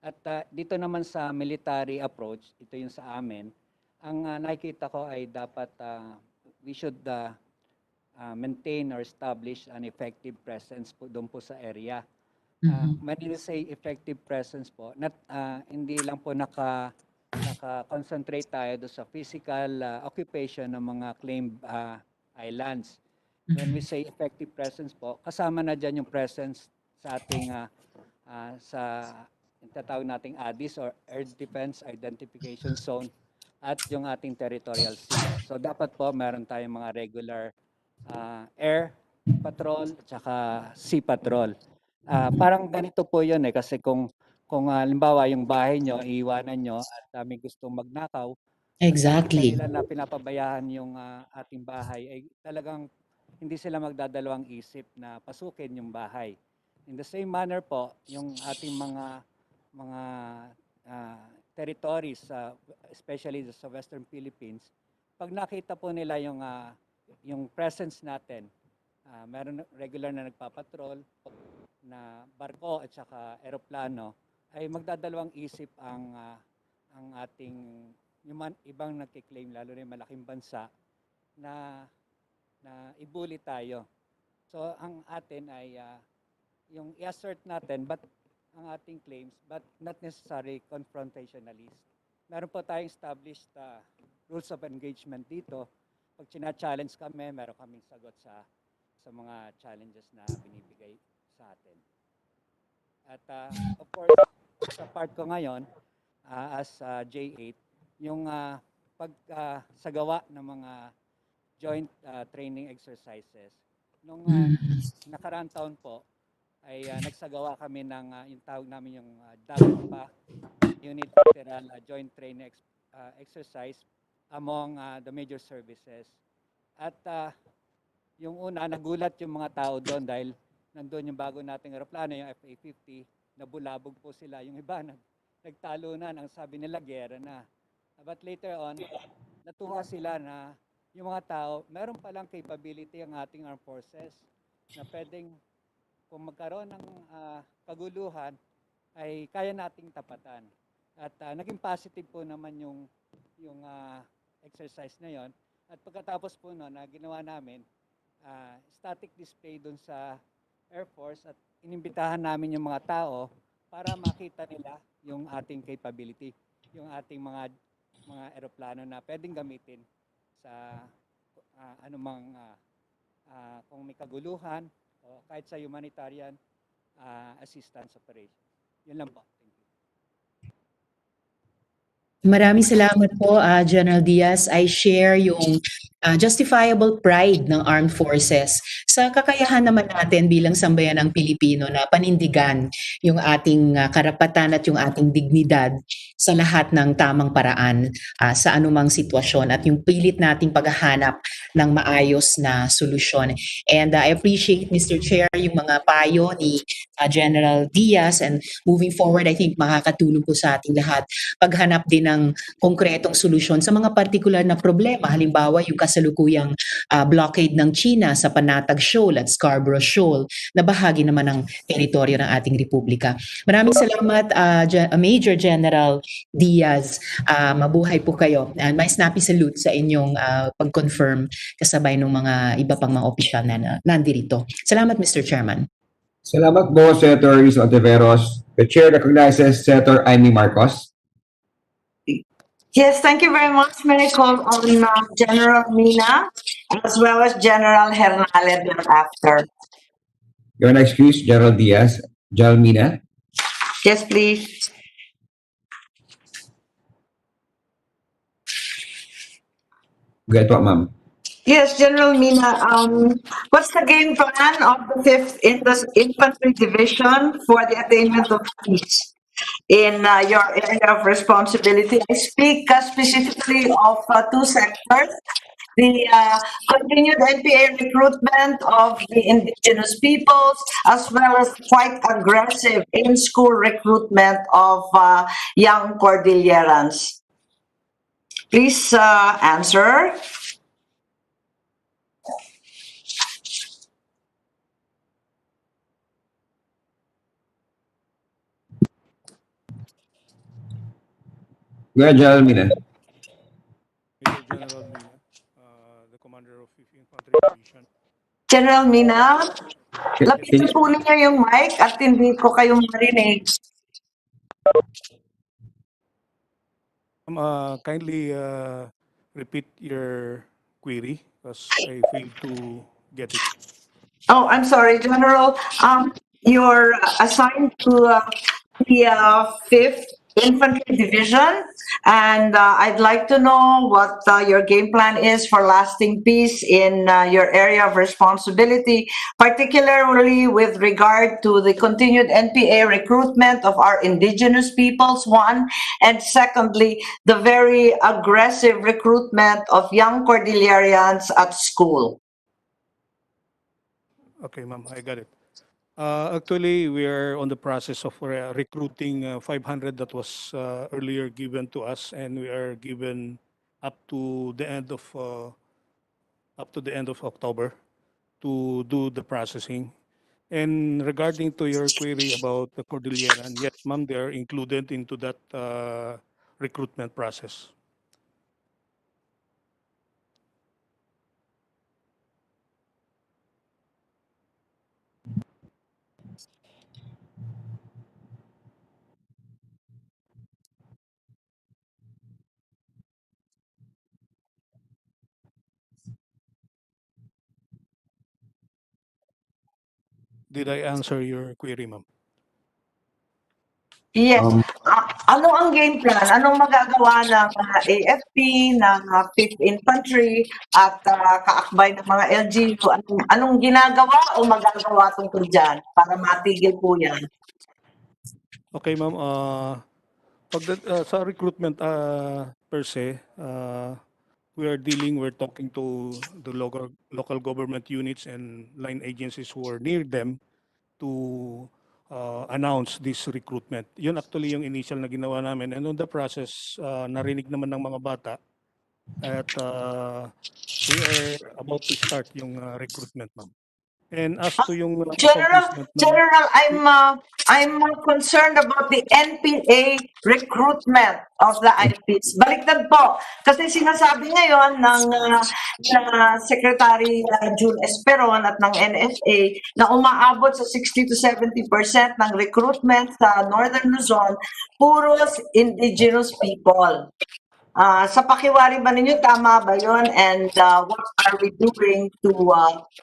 At dito naman sa military approach, ito yung sa amin, ang nakikita ko ay dapat we should maintain or establish an effective presence po doon po sa area. When you say effective presence po, hindi lang po naka-concentrate tayo doon sa physical occupation ng mga claimed islands. When we say effective presence po, kasama na dyan yung presence sa ating tatawag nating ADIS or Air Defense Identification Zone at yung ating territorial sea. So dapat po meron tayong mga regular air patrol at saka sea patrol. Parang ganito po yun kasi kung halimbawa yung bahay nyo, iiwanan nyo at may gustong magnakaw, Exactly. nila na pinapabayaan yung ating bahay, ay talagang hindi sila magdadalawang isip na pasukin yung bahay. In the same manner po, yung ating mga territories, especially sa Western Philippines, pag nakita po nila yung presence natin, meron regular na nagpapatrol na barko at saka eroplano, ay magdadalawang isip ang ating yung ibang nagkiklaim, lalo na yung malaking bansa, na ibuli tayo. So ang atin ay yung i-assert natin ang ating claims, but not necessarily confrontationalist. Meron po tayong established rules of engagement dito. Pag china-challenge kami, meron kaming sagot sa mga challenges na binibigay sa atin. At of course, sa part ko ngayon, as J8, yung pagsagawa ng mga joint training exercises, Nung Mm. nakaraang taon po, ay nagsagawa kami ng yung tawag namin yung DAGPA, Unilateral Joint Training Exercise among the major services. At yung una, nagulat yung mga tao doon dahil nandun yung bago nating aeroplano, yung FA-50, nabulabog po sila. Yung iba, nagtalunan, ang sabi nila, gera na. But later on, natuwa sila na yung mga tao, meron palang capability ang ating armed forces na pwedeng kung magkaroon ng kaguluhan ay kaya nating tapatan. At naging positive po naman yung exercise na yon. At pagkatapos po noon na ginawa namin, static display doon sa Air Force at inimbitahan namin yung mga tao para makita nila yung ating capability, yung ating mga eroplano na pwedeng gamitin sa anumang kung may kaguluhan o kahit sa humanitarian assistance operation. Yun lang po. Thank you. Maraming salamat po, General Diaz. I share yung justifiable pride ng armed forces sa kakayahan naman natin bilang sambayan ng Pilipino na panindigan yung ating karapatan at yung ating dignidad sa lahat ng tamang paraan sa anumang sitwasyon at yung pilit nating paghahanap ng maayos na solusyon. And I appreciate, Mr. Chair, yung mga payo ni General Diaz, and moving forward, I think makakatulong po sa ating lahat paghanap din ng konkretong solusyon sa mga partikular na problema. Halimbawa, yung kasalukuyang blockade ng China sa Panatag Shoal at Scarborough Shoal na bahagi naman ng teritoryo ng ating republika. Maraming salamat, Major General Diaz. Mabuhay po kayo. And may snappy salute sa inyong pag-confirm kasabay ng mga iba pang mga opisyal na nandirito. Salamat, Mr. Chairman. Salamat po, Senator Rizal Ontiveros. The Chair recognizes Senator Amy Marcos. Yes, thank you very much. May I call on General Mina as well as General Hernale thereafter. You're excused, General Diaz. General Mina. Yes, please. Good po, ma'am. Yes, General Mina, what's the game plan of the 5th Infantry Division for the attainment of peace in your area of responsibility? I speak specifically of two sectors. The continued NPA recruitment of the indigenous peoples, as well as quite aggressive in-school recruitment of young Cordillerans. Please answer. Go ahead, General Mina. Major General Mina, the commander of 5th Infantry Division. General Mina, lapitan po ninyo yung mic at hindi ko kayo marinig. Kindly repeat your query because I failed to get it. Oh, I'm sorry, General. You're assigned to the 5th Infantry Division, and I'd like to know what your game plan is for lasting peace in your area of responsibility, particularly with regard to the continued NPA recruitment of our indigenous peoples, one, and secondly, the very aggressive recruitment of young Cordillerians at school. Okay, ma'am, I got it. Actually, we are on the process of recruiting 500 that was earlier given to us, and we are given up to the end of October to do the processing. And regarding to your query about the Cordilleran, yes, ma'am, they are included into that recruitment process. Did I answer your query, ma'am? Yes. Ano ang game plan? Anong magagawa ng AFP, ng 5th Infantry, at kaakbay ng mga LGU? Anong ginagawa o magagawa tungkol dyan para matigil po yan? Okay, ma'am. Sa recruitment per se, we're talking to the local government units and line agencies who are near them to announce this recruitment. Yun actually yung initial na ginawa namin. And on the process, narinig naman ng mga bata at we are about to start yung recruitment, ma'am. And as to yung accomplishment ng... General, I'm concerned about the NPA recruitment of the IPs. Baliktad po. Kasi sinasabi ngayon ng Secretary June Esperon at ng NSA na umaabot sa 60 to 70% ng recruitment sa Northern Luzon, puros indigenous people. Sa pakiwari ba ninyo, tama ba yun? And what are we doing to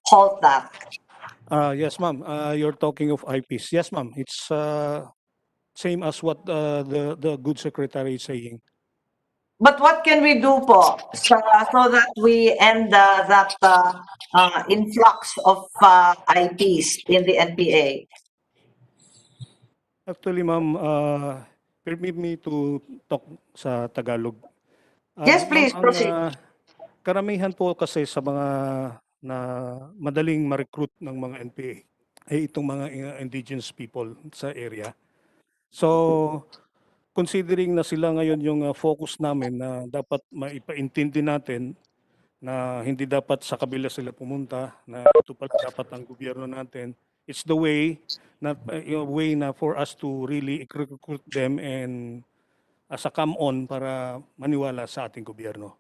halt that? Yes, ma'am. You're talking of IPs. Yes, ma'am. It's same as what the good secretary is saying. But what can we do po so that we end that influx of IPs in the NPA? Actually, ma'am, permit me to talk sa Tagalog. Yes, please, proceed. Karamihan po kasi sa mga na madaling ma-recruit ng mga NPA ay itong mga indigenous people sa area. So, considering na sila ngayon yung focus namin na dapat maipaintindi natin na hindi dapat sa kabila sila pumunta, na ito pala dapat ang gobyerno natin. It's the way na for us to really recruit them and as a come-on para maniwala sa ating gobyerno.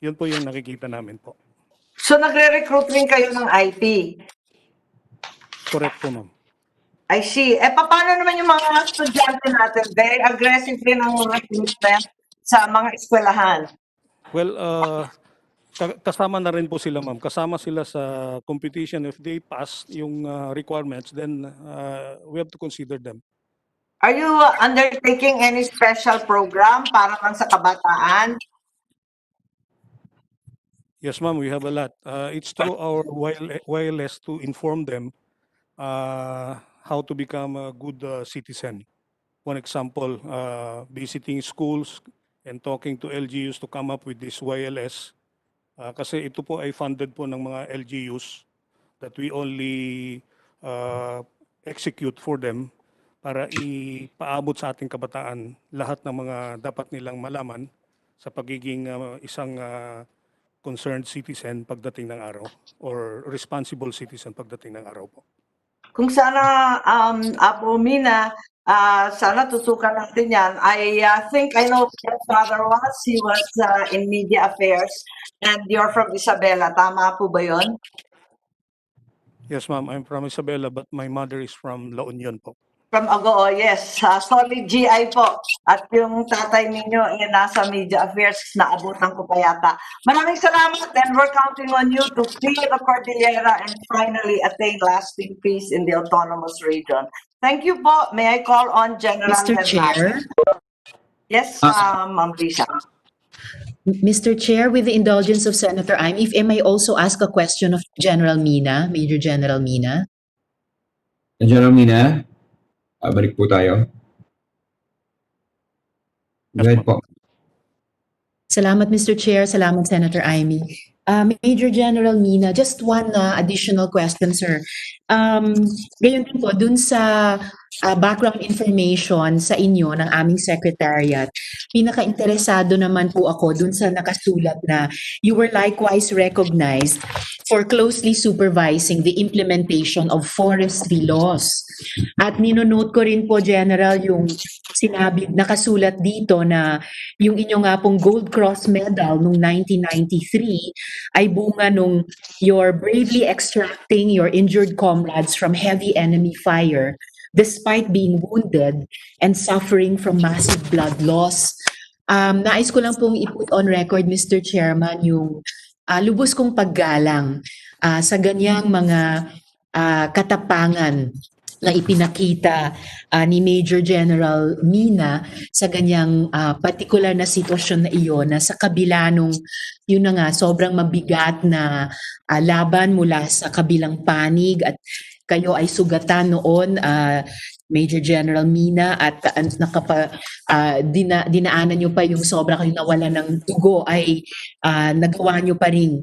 Yun po yung nakikita namin po. So nagre-recruit rin kayo ng IP? Correct po, ma'am. I see. Paano naman yung mga estudyante natin? Very aggressive rin ang recruitment sa mga eskwelahan. Well, kasama na rin po sila, ma'am. Kasama sila sa competition. If they pass yung requirements, then we have to consider them. Are you undertaking any special program para lang sa kabataan? Yes, ma'am, we have a lot. It's through our wireless to inform them how to become a good citizen. One example, visiting schools and talking to LGUs to come up with this wireless. Kasi ito po ay funded po ng mga LGUs that we only execute for them para ipaabot sa ating kabataan lahat ng mga dapat nilang malaman sa pagiging isang concerned citizen pagdating ng araw or responsible citizen pagdating ng araw po. Kung sana, Apo Mina, sana tutukan natin yan. I think I know who your father was. He was in media affairs and you're from Isabela. Tama po ba yun? Yes, ma'am. I'm from Isabela but my mother is from La Union po. From Agoo, yes. Solid GI po. At yung tatay ninyo ay nasa media affairs, naabutan ko pa yata. Maraming salamat and we're counting on you to free the Cordillera and finally attain lasting peace in the autonomous region. Thank you po. May I call on General Mr. Chair? Yes, Ma'am Lisa. Mr. Chair, with the indulgence of Senator Im, if I may also ask a question of General Mina, Major General Mina. General Mina? Balik po tayo. Go ahead po. Salamat, Mr. Chair. Salamat, Senator Amy. Major General Mina, just one additional question, sir. Gayon din po, dun sa background information sa inyo ng aming secretariat, pinaka-interesado naman po ako dun sa nakasulat na you were likewise recognized for closely supervising the implementation of forestry laws. At ninonote ko rin po, General, yung sinabi, nakasulat dito na yung inyo nga pong Gold Cross Medal noong 1993 ay bunga nung you're bravely extracting your injured comrades from heavy enemy fire despite being wounded and suffering from massive blood loss. Nais ko lang pong i-put on record, Mr. Chairman, yung lubos kong paggalang sa ganyang mga katapangan na ipinakita ni Major General Mina sa ganyang particular na sitwasyon na iyon, na sa kabila nung yun na nga sobrang mabigat na laban mula sa kabilang panig at kayo ay sugatan noon, Major General Mina, at dinaanan nyo pa yung sobra kayo nawala ng dugo, ay nagawa nyo pa rin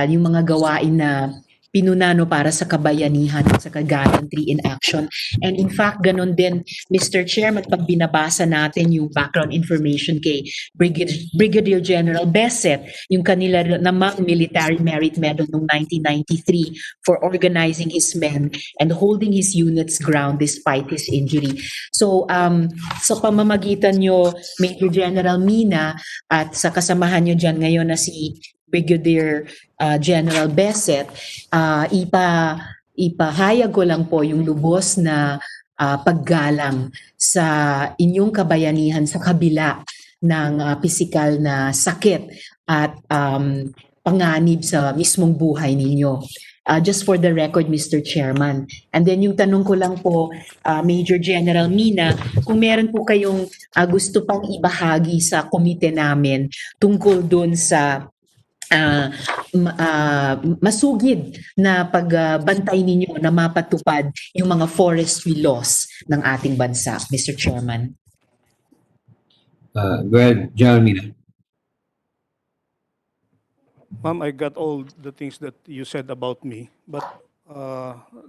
yung mga gawain na pinunano para sa kabayanihan at sa gallantry in action. And in fact, ganun din, Mr. Chair, pag binabasa natin yung background information kay Brigadier General Besset, yung kanila namang military merit medal noong 1993 for organizing his men and holding his units ground despite his injury. So, sa pamamagitan nyo, Major General Mina, at sa kasamahan nyo dyan ngayon na si Brigadier General Besset, ipahayag ko lang po yung lubos na paggalang sa inyong kabayanihan sa kabila ng pisikal na sakit at panganib sa mismong buhay ninyo. Just for the record, Mr. Chairman. And then yung tanong ko lang po, Major General Mina, kung meron po kayong gusto pang ibahagi sa komite namin tungkol dun sa masugid na pagbantay ninyo na mapatupad yung mga forestry laws ng ating bansa, Mr. Chairman. Go ahead, General Mina. Ma'am, I got all the things that you said about me, but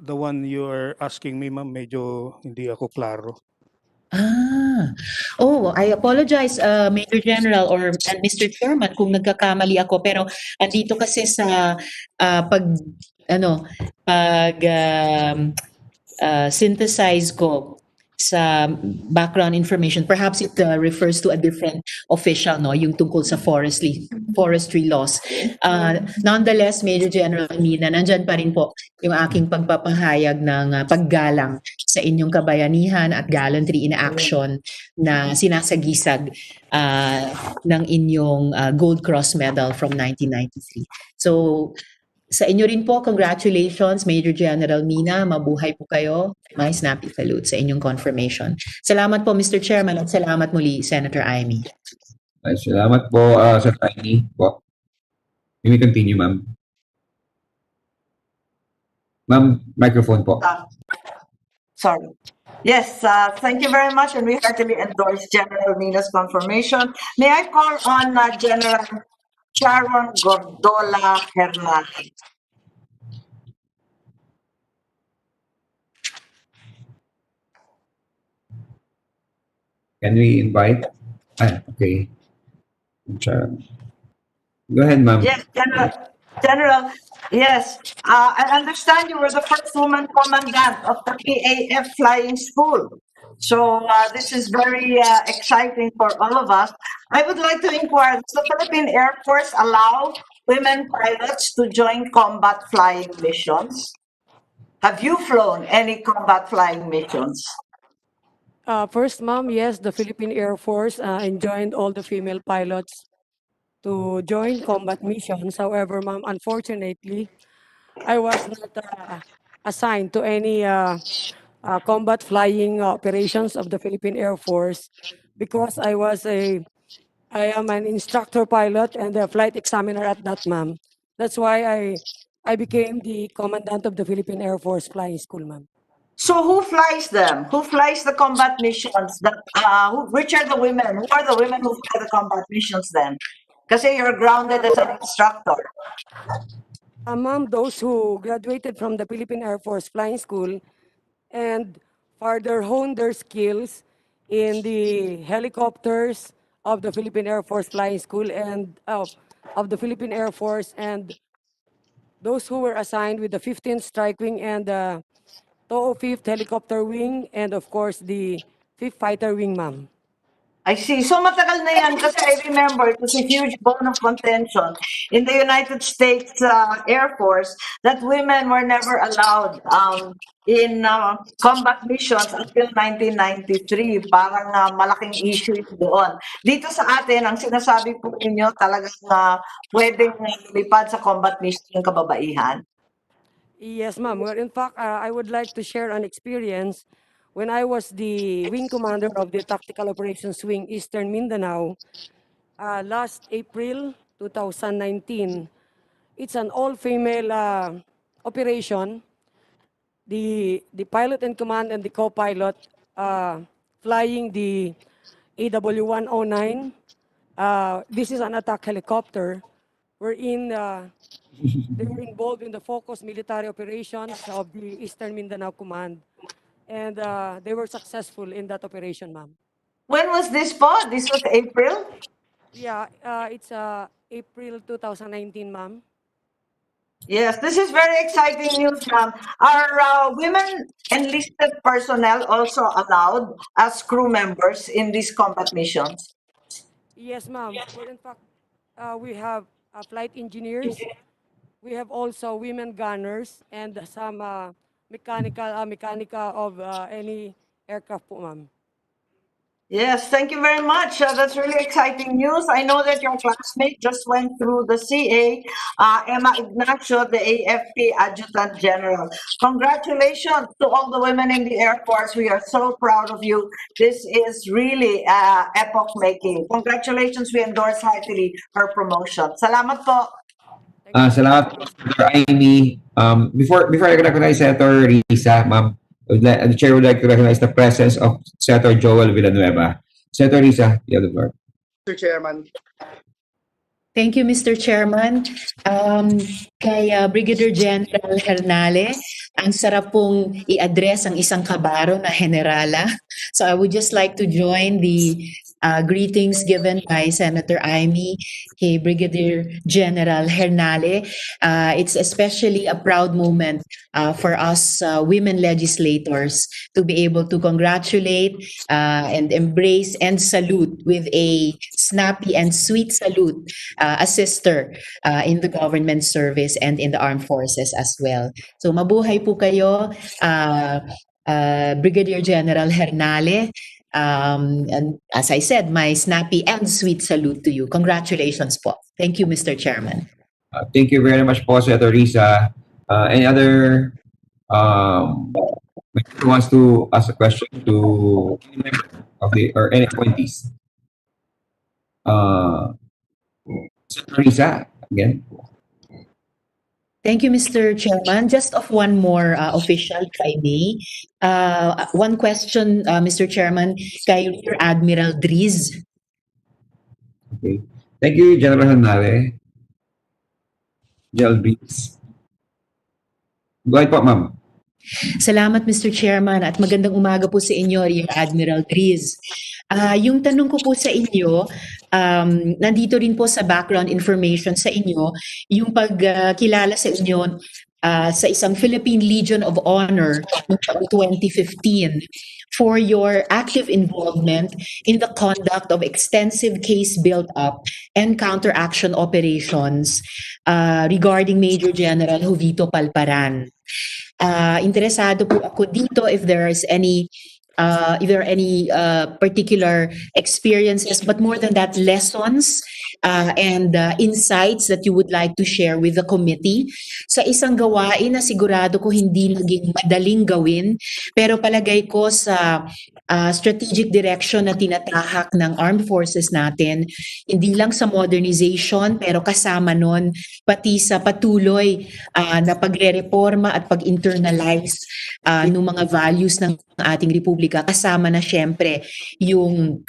the one you are asking me, ma'am, medyo hindi ako klaro. I apologize, Major General and Mr. Chairman, kung nagkakamali ako, pero andito kasi sa synthesize ko sa background information. Perhaps it refers to a different official, no, yung tungkol sa forestry laws. Nonetheless, Major General Mina, nandyan pa rin po yung aking pagpapahayag ng paggalang sa inyong kabayanihan at gallantry in action na sinasagisag ng inyong Gold Cross Medal from 1993. So, sa inyo rin po, congratulations, Major General Mina. Mabuhay po kayo. My snappy salute sa inyong confirmation. Salamat po, Mr. Chairman, at salamat muli, Senator Amy. Ay, salamat po, Sir Tiny. Po. You may continue, ma'am. Ma'am, microphone po. Sorry. Yes, thank you very much, and we heartily endorse General Mina's confirmation. May I call on General Sharon Gordola Hernandez? Can we invite? Okay. Sharon. Go ahead, ma'am. Yes, General, yes. I understand you were the first woman commandant of the PAF Flying School. So this is very exciting for all of us. I would like to inquire, does the Philippine Air Force allow women pilots to join combat flying missions? Have you flown any combat flying missions? First, ma'am, yes, the Philippine Air Force enjoined all the female pilots to join combat missions. However, ma'am, unfortunately, I was not assigned to any combat flying operations of the Philippine Air Force because I am an instructor pilot and a flight examiner at that, ma'am. That's why I became the commandant of the Philippine Air Force Flying School, ma'am. So who flies them? Who flies the combat missions? Which are the women? Who are the women who fly the combat missions then? Kasi you're grounded as an instructor. Ma'am, those who graduated from the Philippine Air Force Flying School and further honed their skills in the helicopters of the Philippine Air Force Flying School and of the Philippine Air Force, and those who were assigned with the 15th Strike Wing and the 205th Helicopter Wing, and of course the 5th Fighter Wing, ma'am. I see. So matagal na yan kasi I remember it was a huge bone of contention in the United States Air Force that women were never allowed in combat missions until 1993. Parang malaking issue doon. Dito sa atin, ang sinasabi po ninyo talagang pwedeng lumipad sa combat mission yung kababaihan. Yes, ma'am. Well, in fact, I would like to share an experience when I was the wing commander of the Tactical Operations Wing Eastern Mindanao last April 2019. It's an all-female operation. The pilot in command and the co-pilot flying the AW109. This is an attack helicopter wherein they were involved in the focused military operations of the Eastern Mindanao Command. And they were successful in that operation, ma'am. When was this po? This was April? Yeah, it's April 2019, ma'am. Yes, this is very exciting news, ma'am. Are women enlisted personnel also allowed as crew members in these combat missions? Yes, ma'am. Well, in fact, we have flight engineers. We have also women gunners and some mechanical of any aircraft po, ma'am. Yes, thank you very much. That's really exciting news. I know that your classmate just went through the CA, Emma Ignacio, the AFP Adjutant General. Congratulations to all the women in the Air Force. We are so proud of you. This is really epoch-making. Congratulations. We endorse heartily her promotion. Salamat po. Salamat po, Senator Amy. Before I recognize Senator Risa, ma'am, the chair would like to recognize the presence of Senator Joel Villanueva. Senator Risa, you have the floor. Mr. Chairman. Thank you, Mr. Chairman. Kay Brigadier General Hernale, ang sarap pong i-address ang isang kabaro na generala. So I would just like to join the greetings given by Senator Amy kay Brigadier General Hernale. It's especially a proud moment for us women legislators to be able to congratulate and embrace and salute with a snappy and sweet salute a sister in the government service and in the armed forces as well. So mabuhay po kayo, Brigadier General Hernale. And as I said, my snappy and sweet salute to you. Congratulations po. Thank you, Mr. Chairman. Thank you very much po, Senator Risa. Any other who wants to ask a question to any member of the or any appointees? Senator Risa, again. Thank you, Mr. Chairman. Just of one more official, if I may. One question, Mr. Chairman, kay Rear Admiral Driz. Okay. Thank you, General Hanare. General Driz. Go ahead po, ma'am. Salamat, Mr. Chairman, at magandang umaga po sa inyo, Rear Admiral Driz. Yung tanong ko po sa inyo, nandito rin po sa background information sa inyo, yung pagkilala sa inyo sa isang Philippine Legion of Honor noong 2015 for your active involvement in the conduct of extensive case build-up and counteraction operations regarding Major General Jovito Palparan. Interesado po ako dito if there are any particular experiences, but more than that, lessons and insights that you would like to share with the committee sa isang gawain na sigurado ko hindi naging madaling gawin, pero palagay ko sa strategic direction na tinatahak ng armed forces natin, hindi lang sa modernization, pero kasama nun pati sa patuloy na pagre-reforma at pag-internalize ng mga values ng ating republika, kasama na syempre yung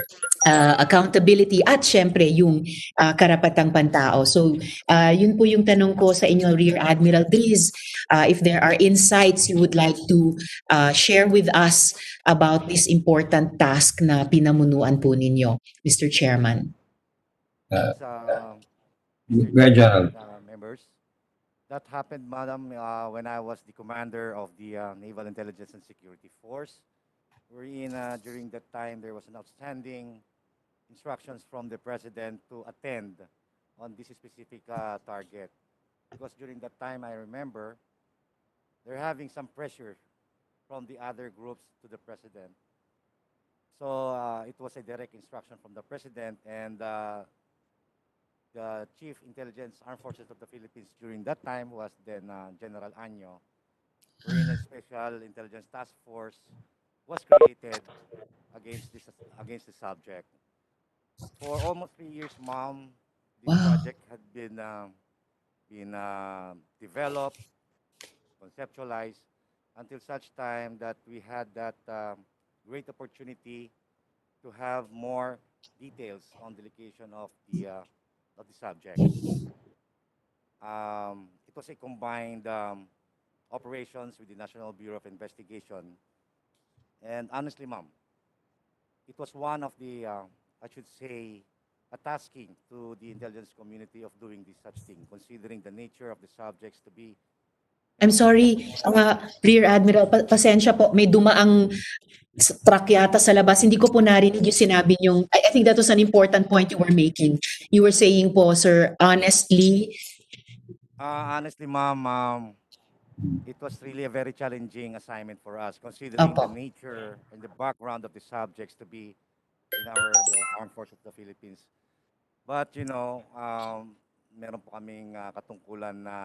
accountability at syempre yung karapatang pantao. So yun po yung tanong ko sa inyo, Rear Admiral Driz, if there are insights you would like to share with us about this important task na pinamunuan po ninyo, Mr. Chairman. General. Members. That happened, Madam, when I was the commander of the Naval Intelligence and Security Force, wherein during that time there was an outstanding instructions from the President to attend on this specific target. Because during that time, I remember, they're having some pressure from the other groups to the President. So it was a direct instruction from the President and the Chief Intelligence Armed Forces of the Philippines during that time was then General Año, wherein a special intelligence task force was created against the subject. For almost 3 years, ma'am, this Wow. project had been developed, conceptualized, until such time that we had that great opportunity to have more details on the location of the subject. It was a combined operations with the National Bureau of Investigation. And honestly, ma'am, it was one of the, I should say, a tasking to the intelligence community of doing this such thing, considering the nature of the subjects to be. I'm sorry, Rear Admiral, pasensya po, may dumaang truck yata sa labas. Hindi ko po narinig yung sinabi niyong, I think that was an important point you were making. You were saying po, sir, honestly, Honestly, ma'am, it was really a very challenging assignment for us, considering the Opo. nature and the background of the subjects to be in our armed forces of the Philippines. But, you know, meron po kaming katungkulan na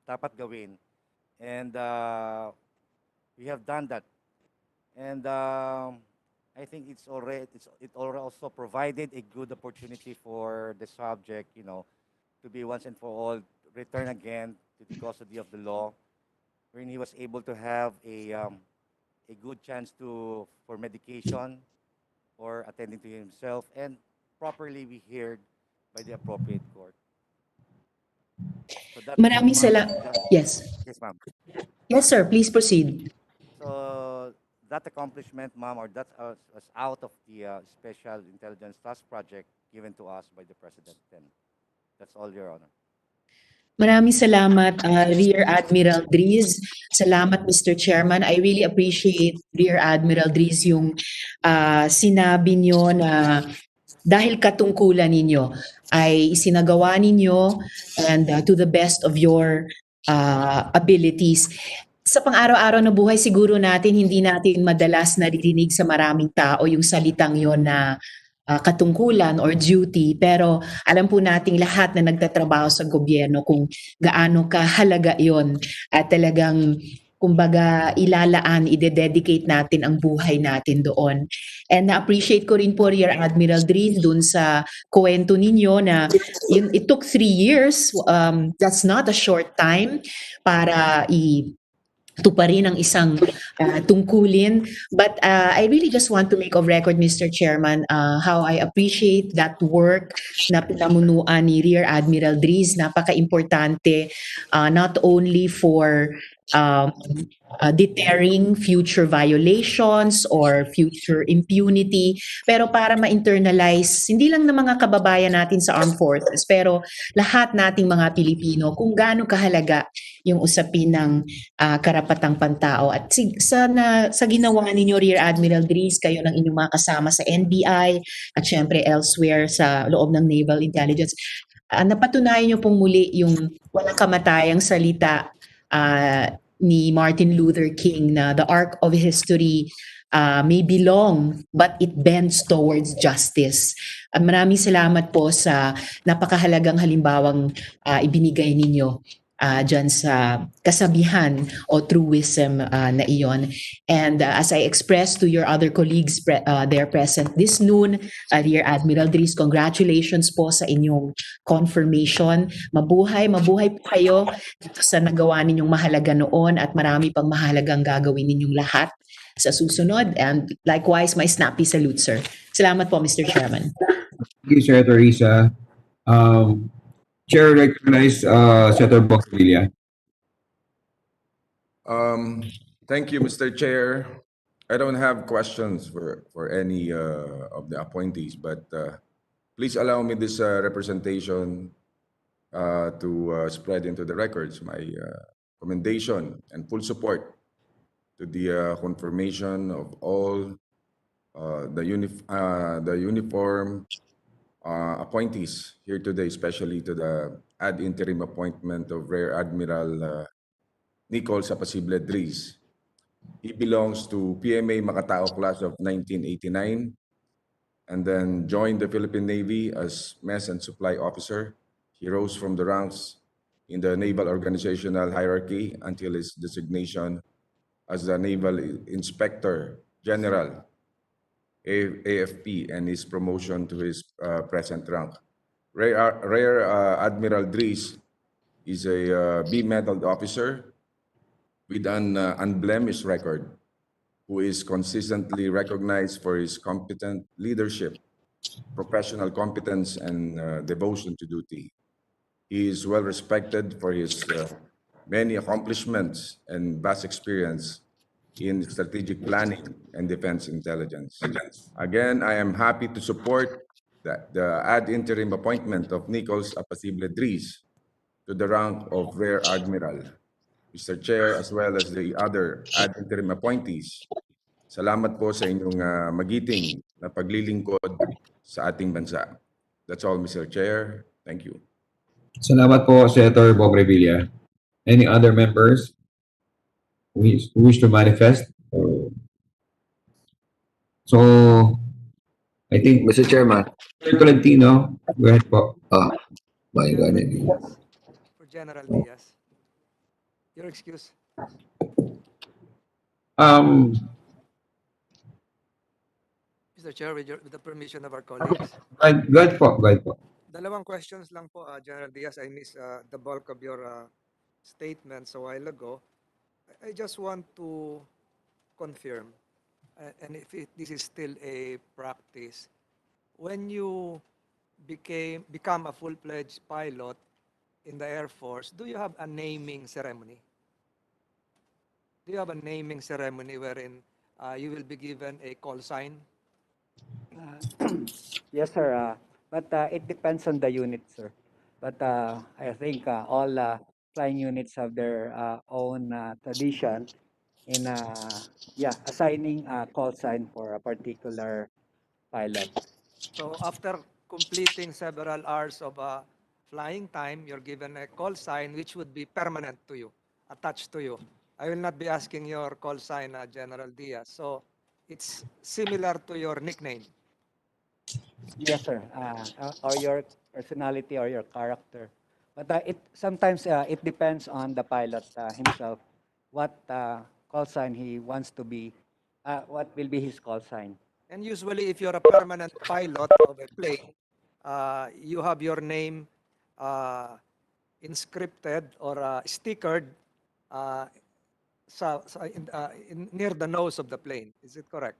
dapat gawin. And we have done that. And I think it already also provided a good opportunity for the subject, you know, to be once and for all return again to the custody of the law, wherein he was able to have a good chance for medication, for attending to himself, and properly be heard by the appropriate court. So that, maraming ma'am, Yes. yes, ma'am. Yes, sir, please proceed. So that accomplishment, ma'am, or that was out of the Special Intelligence Task Project given to us by the President then. That's all, Your Honor. Maraming salamat, Rear Admiral Dries. Salamat, Mr. Chairman. I really appreciate, Rear Admiral Dries, yung sinabi nyo na dahil katungkulan ninyo ay isinagawa ninyo and to the best of your abilities. Sa pang-araw-araw na buhay, siguro natin, hindi natin madalas naririnig sa maraming tao yung salitang yon na katungkulan or duty, pero alam po nating lahat na nagtatrabaho sa gobyerno kung gaano kahalaga yon at talagang kumbaga ilalaan, ide-dedicate natin ang buhay natin doon. And na-appreciate ko rin po, Rear Admiral Dries, dun sa kwento ninyo na it took 3 years. That's not a short time para tuparin ang isang tungkulin. But I really just want to make of record, Mr. Chairman, how I appreciate that work na pinamunuan ni Rear Admiral Dries. Napaka-importante not only for deterring future violations or future impunity, pero para ma-internalize, hindi lang ng mga kababayan natin sa armed forces, pero lahat nating mga Pilipino kung gaano kahalaga yung usapin ng karapatang pantao. At sa ginawa ninyo, Rear Admiral Dries, kayo ng inyong mga kasama sa NBI at syempre elsewhere sa loob ng Naval Intelligence, napatunayan nyo pong muli yung walang kamatayang salita ni Martin Luther King na the arc of history may be long but it bends towards justice. Maraming salamat po sa napakahalagang halimbawang ibinigay ninyo dyan sa kasabihan o truism na iyon. And as I expressed to your other colleagues there present this noon, Rear Admiral Dries, congratulations po sa inyong confirmation. Mabuhay po kayo dito sa nagawa ninyong mahalaga noon at marami pang mahalagang gagawin ninyong lahat sa susunod. And likewise, my snappy salute, sir. Salamat po, Mr. Chairman. Thank you, Senator Risa. Chair recognized Senator Bocavilla. Thank you, Mr. Chair. I don't have questions for any of the appointees, but please allow me this representation to spread into the records my commendation and full support to the confirmation of all the uniform appointees here today, especially to the ad interim appointment of Rear Admiral Nicol Sapasible Dries. He belongs to PMA Makatao class of 1989 and then joined the Philippine Navy as mess and supply officer. He rose from the ranks in the naval organizational hierarchy until his designation as the Naval Inspector General, AFP, and his promotion to his present rank. Rear Admiral Dries is a B-medaled officer with an unblemished record, who is consistently recognized for his competent leadership, professional competence, and devotion to duty. He is well respected for his many accomplishments and vast experience in strategic planning and defense intelligence. Again, I am happy to support the ad interim appointment of Nichols Apacible Dries to the rank of Rear Admiral. Mr. Chair, as well as the other ad interim appointees, salamat po sa inyong magiting na paglilingkod sa ating bansa. That's all, Mr. Chair. Thank you. Salamat po, Senator Bob Revilla. Any other members who wish to manifest? So, I think, Mr. Chairman. Tolentino, go ahead po. My God. For General Diaz. Your excuse. Mr. Chair, with the permission of our colleagues. Go ahead po. Dalawang questions lang po, General Diaz. I missed the bulk of your statements a while ago. I just want to confirm, and if this is still a practice, when you become a full-fledged pilot in the Air Force, do you have a naming ceremony? Do you have a naming ceremony wherein you will be given a call sign? Yes, sir. But it depends on the unit, sir. But I think all flying units have their own tradition in assigning a call sign for a particular pilot. So after completing several hours of flying time, you're given a call sign which would be permanent to you, attached to you. I will not be asking your call sign, General Diaz. So it's similar to your nickname. Yes, sir. Or your personality or your character. But sometimes it depends on the pilot himself, what call sign he wants to be, what will be his call sign. And usually if you're a permanent pilot of a plane, you have your name inscripted or stickered near the nose of the plane. Is it correct?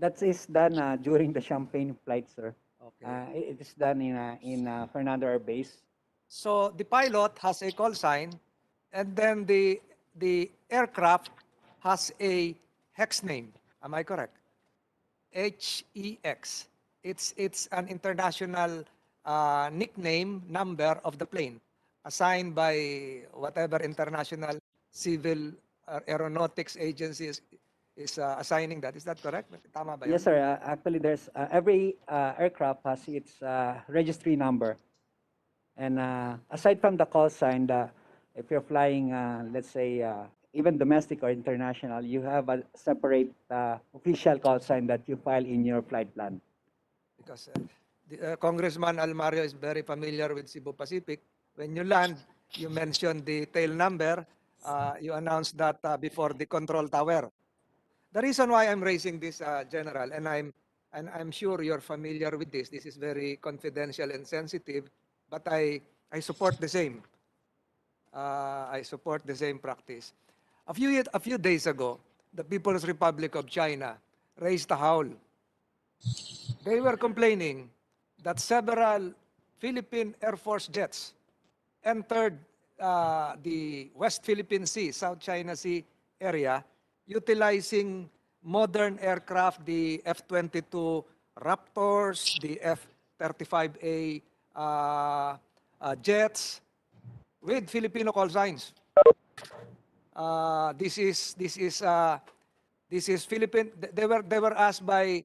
That is done during the Champagne flight, sir. Okay. It is done in Fernando Air Base. So the pilot has a call sign, and then the aircraft has a hex name. Am I correct? HEX. It's an international nickname number of the plane assigned by whatever international civil aeronautics agency is assigning that. Is that correct? Tama ba yun? Yes, sir. Actually, there's every aircraft has its registry number. And aside from the call sign, if you're flying, let's say, even domestic or international, you have a separate official call sign that you file in your flight plan. Because Congressman Almario is very familiar with Cebu Pacific. When you land, you mention the tail number. You announce that before the control tower. The reason why I'm raising this, General, and I'm sure you're familiar with this. This is very confidential and sensitive, but I support the same. I support the same practice. A few days ago, the People's Republic of China raised a howl. They were complaining that several Philippine Air Force jets entered the West Philippine Sea, South China Sea area, utilizing modern aircraft, the F-22 Raptors, the F-35A jets, with Filipino call signs. This is Philippine. They were asked by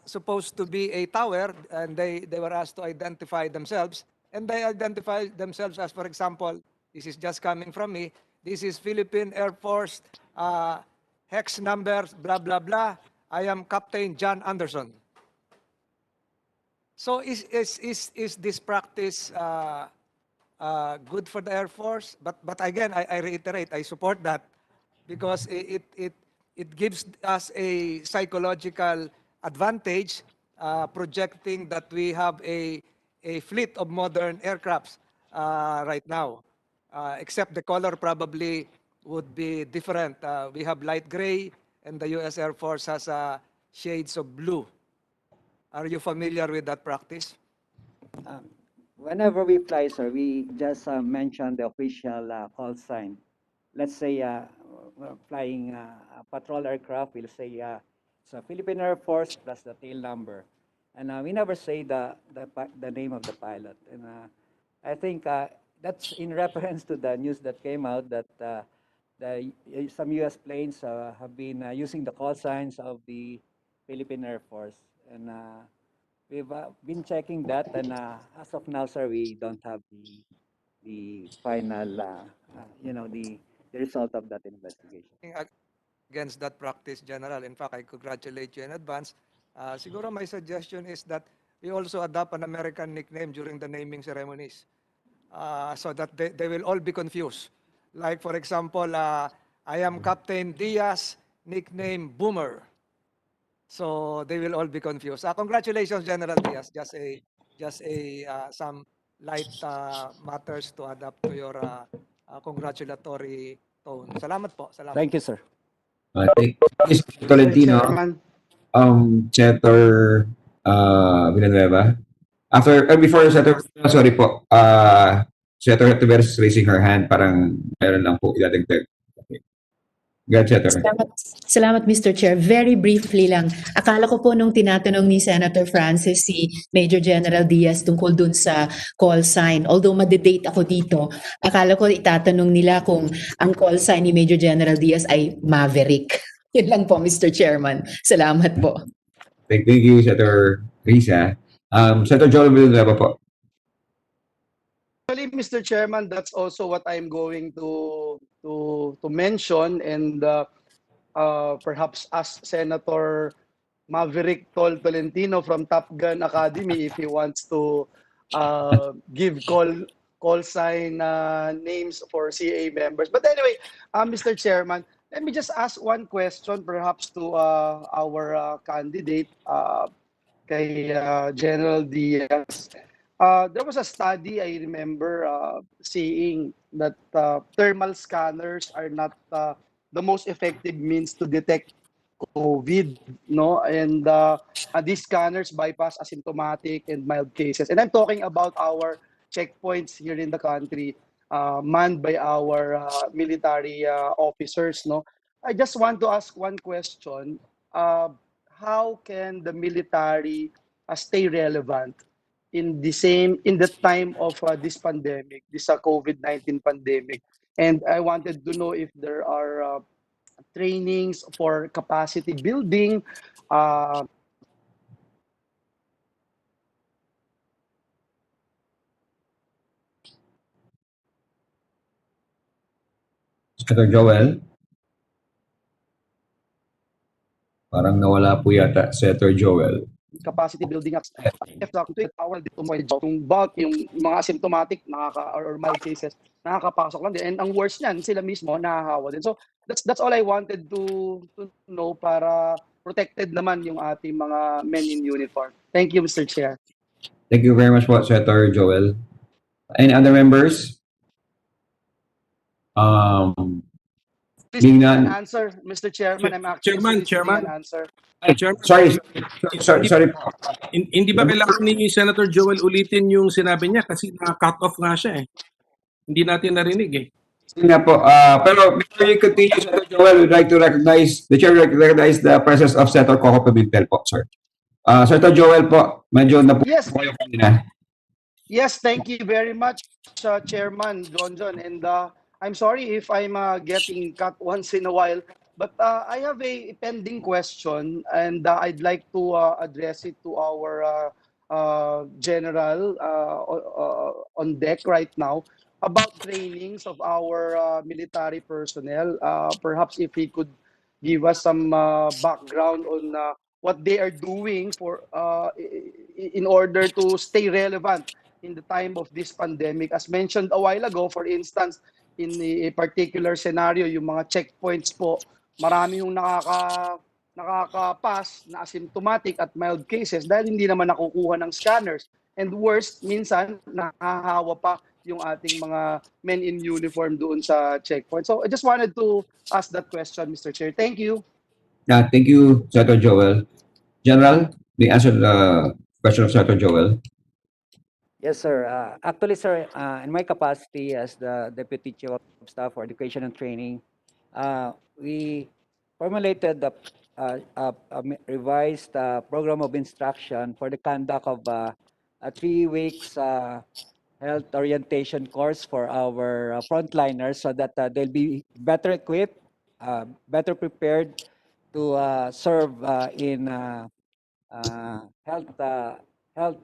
supposed to be a tower, and they were asked to identify themselves, and they identified themselves as, for example, this is just coming from me. This is Philippine Air Force hex numbers, blah blah blah. I am Captain John Anderson. So is this practice good for the Air Force. But again, I reiterate, I support that because it gives us a psychological advantage, projecting that we have a fleet of modern aircrafts right now. Except the color probably would be different. We have light gray, and the U.S. Air Force has shades of blue. Are you familiar with that practice? Whenever we fly, sir, we just mention the official call sign. Let's say we're flying a patrol aircraft, we'll say it's a Philippine Air Force plus the tail number. And we never say the name of the pilot. And I think that's in reference to the news that came out that some U.S. planes have been using the call signs of the Philippine Air Force. And we've been checking that, and as of now, sir, we don't have the final, the result of that investigation. Against that practice, General. In fact, I congratulate you in advance. Siguro my suggestion is that we also adopt an American nickname during the naming ceremonies, so that they will all be confused. Like, for example, I am Captain Diaz, nickname Boomer. So they will all be confused. Congratulations, General Diaz. Just some light matters to adapt to your congratulatory tone. Salamat po. Salamat. Thank you, sir. Thank you, Mr. Tolentino. Senator Villanueva. Before Senator, sorry po, Senator Tiveros is raising her hand, parang meron lang po idadagdag. Okay. Go ahead, Senator. Salamat, Mr. Chair. Very briefly lang. Akala ko po nung tinatanong ni Senator Francis si Major General Diaz tungkol dun sa call sign. Although madedate ako dito, akala ko itatanong nila kung ang call sign ni Major General Diaz ay Maverick. Yun lang po, Mr. Chairman. Salamat po. Thank you, Senator Risa. Senator Joel Villanueva po. Actually, Mr. Chairman, that's also what I'm going to mention, and perhaps ask Senator Maverick Tolentino from Top Gun Academy if he wants to give call sign names for CA members. But anyway, Mr. Chairman, let me just ask one question perhaps to our candidate, kay General Diaz. There was a study I remember seeing that thermal scanners are not the most effective means to detect COVID, no? And these scanners bypass asymptomatic and mild cases. And I'm talking about our checkpoints here in the country, manned by our military officers, no? I just want to ask one question. How can the military stay relevant in the time of this pandemic, this COVID-19 pandemic? And I wanted to know if there are trainings for capacity building. Senator Joel. Parang nawala po yata Senator Joel. Capacity building at yung bulk, yung mga asymptomatic or mild cases, nakakapasok lang din. And ang worst niyan, sila mismo nahahawa din. So that's all I wanted to know para protected naman yung ating mga men in uniform. Thank you, Mr. Chair. Thank you very much po, Senator Joel. Any other members? Please Being an none. answer, Mr. Chairman. I'm actually Chairman. an answer. Sorry po. Hindi ba kailangan ni Senator Joel ulitin yung sinabi niya kasi na-cut off nga siya eh. Hindi natin narinig eh. Sige nga po. Pero before you continue, Senator Joel, we'd like to recognize, the Chair would recognize the presence of Senator Coco Pimentel po, sir. Senator Joel po, medyo na po kayo kanina. Yes, thank you very much, Chairman John. And I'm sorry if I'm getting cut once in a while, but I have a pending question, and I'd like to address it to our general on deck right now about trainings of our military personnel. Perhaps if he could give us some background on what they are doing for in order to stay relevant in the time of this pandemic. As mentioned a while ago, for instance, in a particular scenario, yung mga checkpoints po, marami yung nakaka-pass na asymptomatic at mild cases dahil hindi naman nakukuha ng scanners. And worst, minsan, nakahawa pa yung ating mga men in uniform doon sa checkpoint. So I just wanted to ask that question, Mr. Chair. Thank you. Thank you, Senator Joel. General, may answer the question of Senator Joel. Yes, sir. Actually, sir, in my capacity as the Deputy Chief of Staff for Education and Training, we formulated the revised program of instruction for the conduct of a 3 weeks health orientation course for our frontliners so that they'll be better equipped, better prepared to serve in health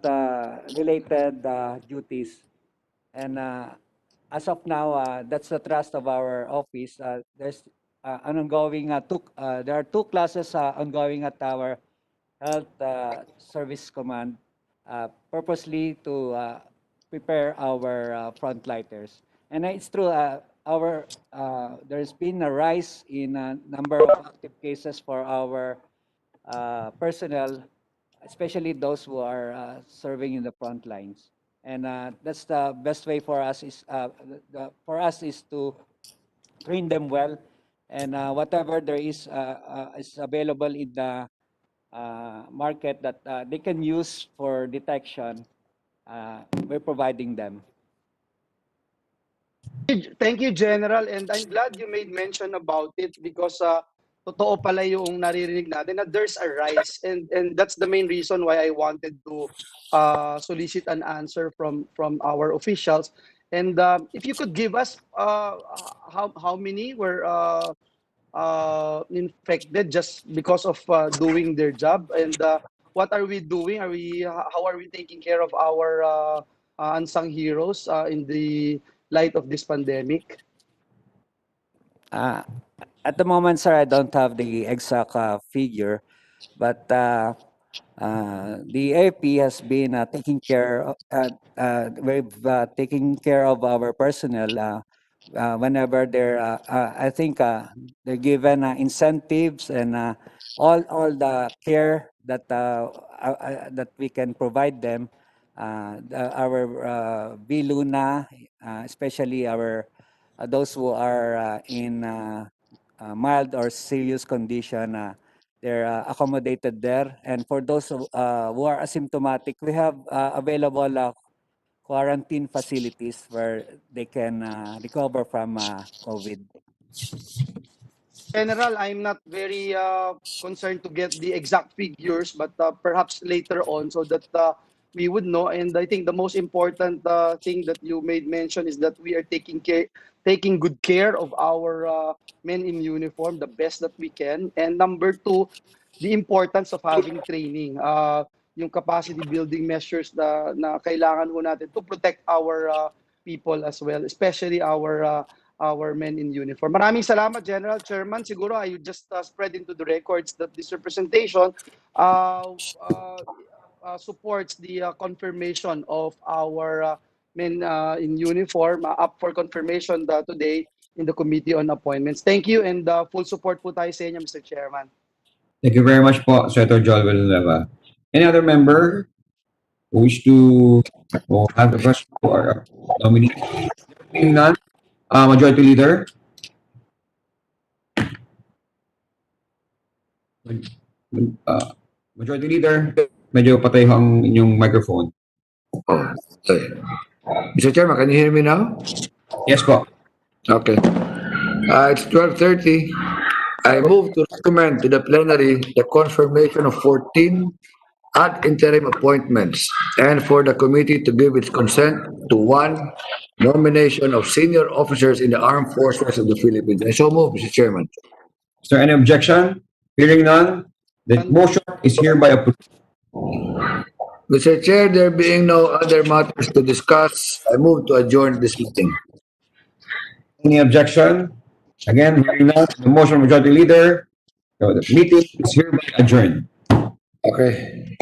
related duties. And as of now, that's the trust of our office. There's an ongoing there are 2 classes ongoing at our health service command, purposely to prepare our frontliners. And it's true, there's been a rise in number of active cases for our personnel, especially those who are serving in the front lines. And that's the best way for us is to train them well, and whatever there is available in the market that they can use for detection, we're providing them. Thank you, General. And I'm glad you made mention about it because totoo pala yung naririnig natin na there's a rise. And that's the main reason why I wanted to solicit an answer from our officials. And if you could give us how many were infected just because of doing their job, and what are we doing? How are we taking care of our unsung heroes in the light of this pandemic? At the moment, sir, I don't have the exact figure, but the AFP has been taking care of our personnel whenever they're I think they're given incentives and all the care that that we can provide them. Our Viluna, especially our those who are in mild or serious condition, they're accommodated there. And for those who are asymptomatic, we have available quarantine facilities where they can recover from COVID. General, I'm not very concerned to get the exact figures, but perhaps later on so that we would know. And I think the most important thing that you made mention is that we are taking good care of our men in uniform the best that we can. And number 2, the importance of having training. Yung capacity building measures na kailangan ho natin to protect our people as well, especially our men in uniform. Maraming salamat, General. Chairman, siguro I would just spread into the records that this representation supports the confirmation of our men in uniform up for confirmation today in the Committee on Appointments. Thank you, and full support po tayo sa inyo, Mr. Chairman. Thank you very much po, Senator Joel Villanueva. Any other member who wish to have the question or nominee? Seeing none, Majority Leader. Majority Leader, medyo patay ang inyong microphone. Oh, okay. Mr. Chairman, can you hear me now? Yes po. Okay. It's 12:30. I move to recommend to the plenary the confirmation of 14 ad interim appointments and for the committee to give its consent to 1 nomination of senior officers in the armed forces of the Philippines. I so move, Mr. Chairman. Is there any objection? Hearing none, the motion is hereby approved. Mr. Chair, there being no other matters to discuss, I move to adjourn this meeting. Any objection? Again, hearing none, the motion Majority Leader, the meeting is hereby adjourned. Okay.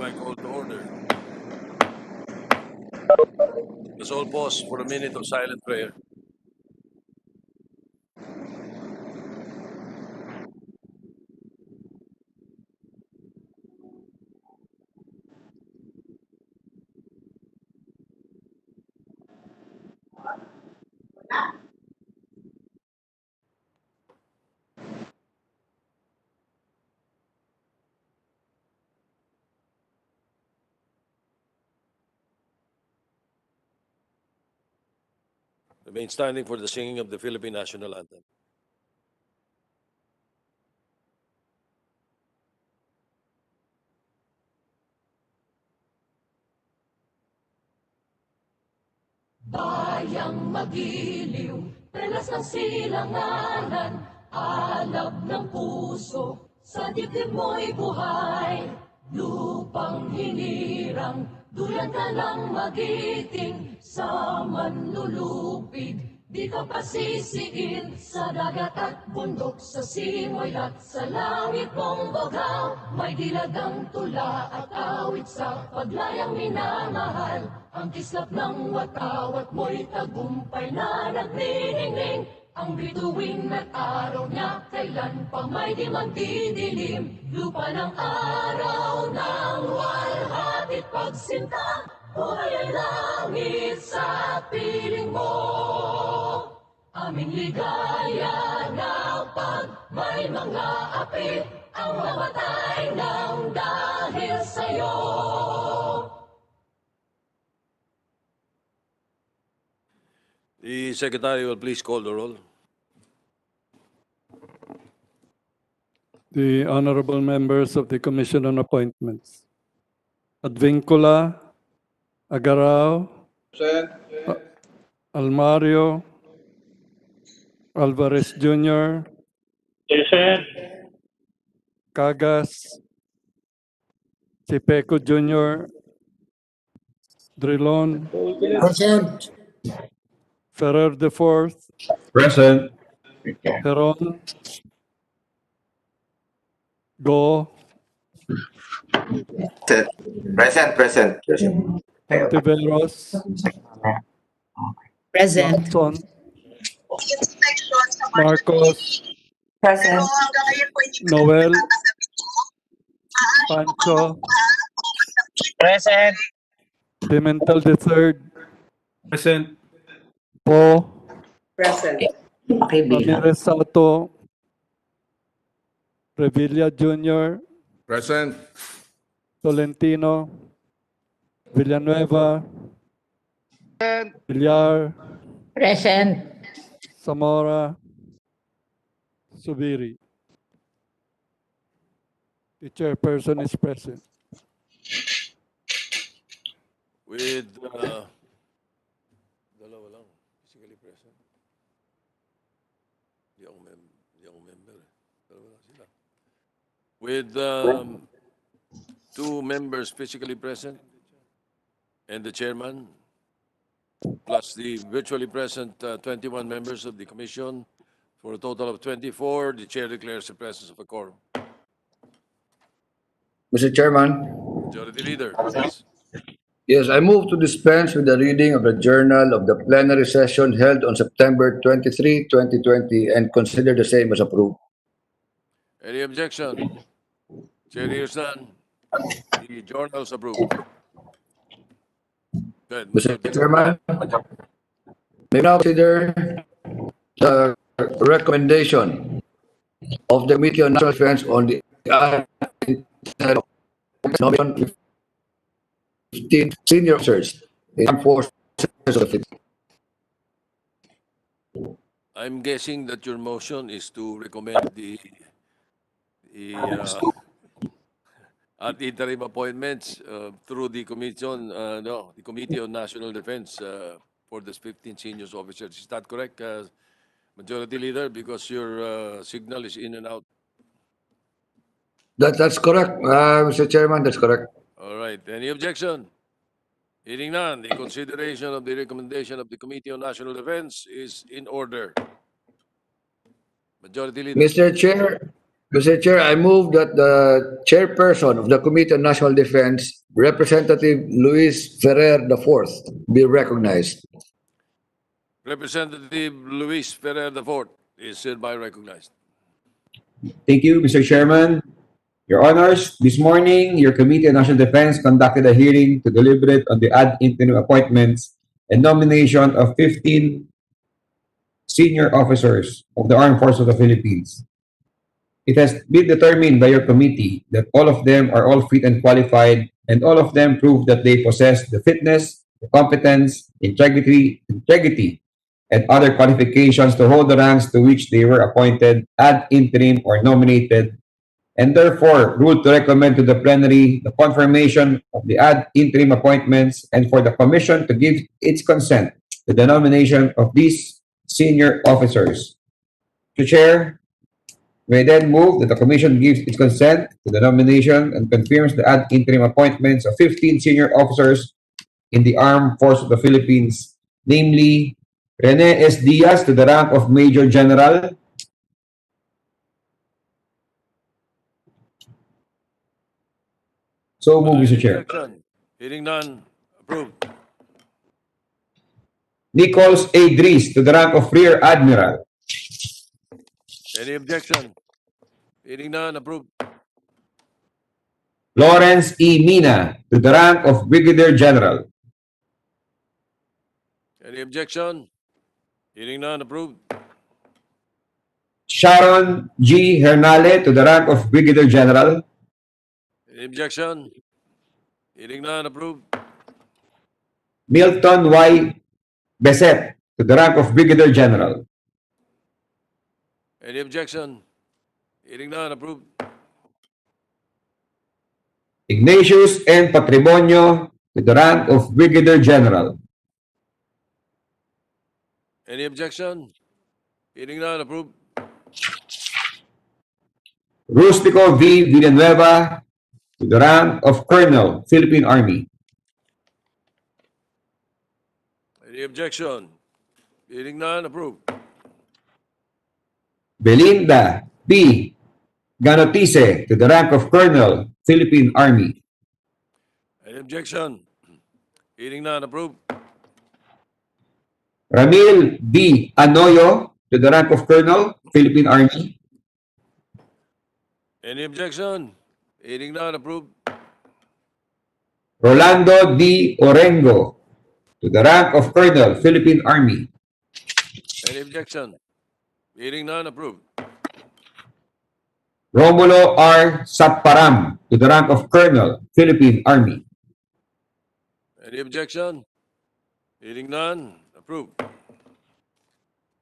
hereby call to order. Let's all pause for a minute of silent prayer. Remain standing for the singing of the Philippine National Anthem. Bayang magiliw, telas ng silanganan, alab ng puso, sa dibdib mo'y buhay. Lupang hinirang, duyan ka lang magiting, sa manlulupig, di ka pasisiin, sa dagat at bundok, sa simoy at sa langit mong bagal. May dilagang tula at awit sa paglayang minamahal, ang kislap ng watawat mo'y tagumpay na nagniningning. Ang bituin at araw niya kailan pa may di magdidilim. Lupa ng araw ng walhatit pagsinta, buhay ay langit sa piling mo. Aming ligaya na pag may mga api, ang mamatay ng dahil sa'yo. The Secretary will please call the roll. The honorable members of the Commission on Appointments. Advincula, Agarao, Almario, Alvarez Jr., Cagas, Chipeco Jr., Drilon, Present. Ferrer IV, Present. Heron, Go, Present. Tiveros, Present. Lawson, Marcos, Present. Noel, Pancho, Present. Pimentel III, Present. Po, Present. Ramirez Sato, Revilla Jr., Present. Tolentino, Villanueva, Villar, Present. Zamora, Subiri. The chairperson is present. With dalawa lang, physically present. Di ako member. Dalawa lang sila. With 2 members physically present and the chairman, plus the virtually present 21 members of the commission, for a total of 24, the chair declares the presence of a quorum. Mr. Chairman, Majority Leader, please. yes, I move to dispense with the reading of the journal of the plenary session held on September 23, 2020 and consider the same as approved. Any objection? Chair hears none. The journal is approved. Good. Mr. Chairman, may now consider the recommendation of the Committee on National Defense on the nomination 15 senior officers in armed forces of the Philippines. I'm guessing that your motion is to recommend the ad interim appointments through the commission, the Committee on National Defense for the 15 senior officers. Is that correct, Majority Leader? Because your signal is in and out. That's correct, Mr. Chairman, that's correct. All right. Any objection? Hearing none, the consideration of the recommendation of the Committee on National Defense is in order. Majority Leader. Mr. Chair, Mr. Chair, I move that the chairperson of the Committee on National Defense, Representative Luis Ferrer IV, be recognized. Representative Luis Ferrer IV is hereby recognized. Thank you, Mr. Chairman. Your Honors, this morning, your Committee on National Defense conducted a hearing to deliberate on the ad interim appointments and nomination of 15 senior officers of the Armed Forces of the Philippines. It has been determined by your committee that all of them are all fit and qualified, and all of them prove that they possess the fitness, the competence, integrity, and other qualifications to hold the ranks to which they were appointed ad interim or nominated, and therefore ruled to recommend to the plenary the confirmation of the ad interim appointments and for the commission to give its consent to the nomination of these senior officers. Mr. Chair, we then move that the commission gives its consent to the nomination and confirms the ad interim appointments of 15 senior officers in the Armed Forces of the Philippines, namely Rene S. Diaz to the rank of Major General, so move, Mr. Chair. Objection? Hearing none, approved. Nichols A. Dries to the rank of Rear Admiral, Any objection? Hearing none, approved. Lawrence E. Mina to the rank of Brigadier General, Any objection? Hearing none, approved. Sharon G. Hernale to the rank of Brigadier General, Any objection? Hearing none, approved. Milton Y. Beset to the rank of Brigadier General, Any objection? Hearing none, approved. Ignatius N. Patrimonio to the rank of Brigadier General, Any objection? Hearing none, approved. Rustico V. Villanueva to the rank of Colonel, Philippine Army, Any objection? Hearing none, approved. Belinda P. Ganotice to the rank of Colonel, Philippine Army, Any objection? Hearing none, approved. Ramil D. Anoyo to the rank of Colonel, Philippine Army, Any objection? Hearing none, approved. Rolando D. Orengo to the rank of Colonel, Philippine Army, Any objection? Hearing none, approved. Romulo R. Satparam to the rank of Colonel, Philippine Army, Any objection? Hearing none, approved.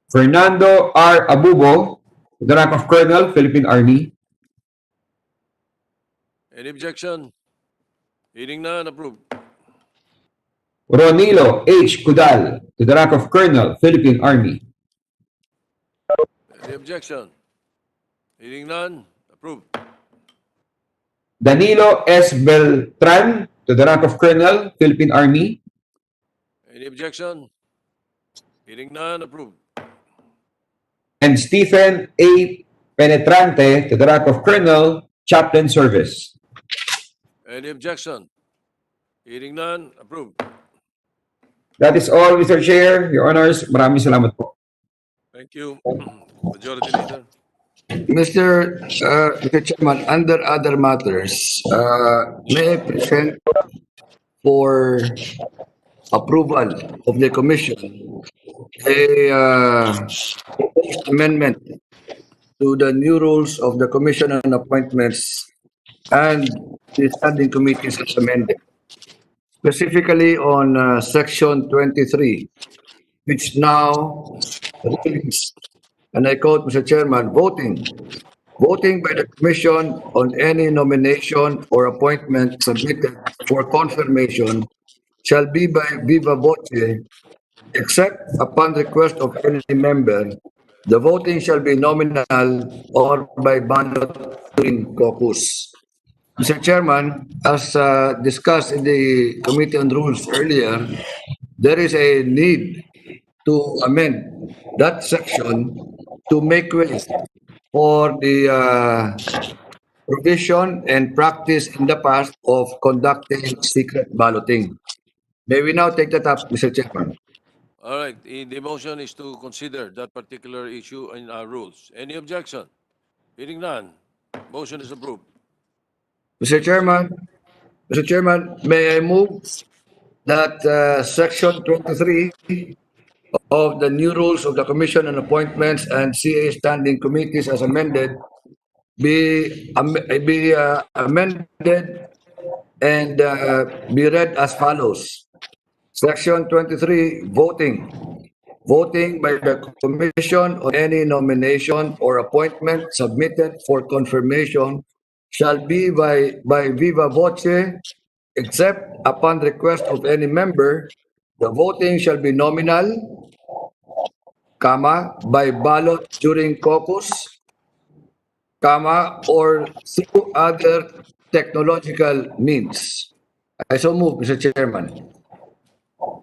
Fernando R. Abubo to the rank of Colonel, Philippine Army, Any objection? Hearing none, approved. Ronilo H. Kudal to the rank of Colonel, Philippine Army, Any objection? Hearing none, approved. Danilo S. Beltran to the rank of Colonel, Philippine Army, Any objection? Hearing none, approved. and Stephen A. Penetrante to the rank of Colonel, Chaplain Service. Any objection? Hearing none, approved. That is all, Mr. Chair. Your Honors, maraming salamat po. Thank you. Majority Leader. Mr. Chairman, under other matters, may I present for approval of the commission a proposed amendment to the new rules of the Commission on Appointments and the standing committees as amended, specifically on section 23, which now reads, and I quote, Mr. Chairman, voting by the Commission on any nomination or appointment submitted for confirmation shall be by viva voce, except upon request of any member. The voting shall be nominal or by ballot during caucus. Mr. Chairman, as discussed in the Committee on Rules earlier, there is a need to amend that section to make way for the provision and practice in the past of conducting secret balloting. May we now take that up, Mr. Chairman? All right, the motion is to consider that particular issue in our rules. Any objection? Hearing none, motion is approved. Mr. Chairman, may I move that Section 23 of the new rules of the Commission on Appointments and CA Standing Committees as amended be amended and be read as follows. Section 23, voting. Voting by the Commission on any nomination or appointment submitted for confirmation shall be by viva voce, except upon request of any member. The voting shall be nominal, by ballot during caucus, or through other technological means. I so move, Mr. Chairman.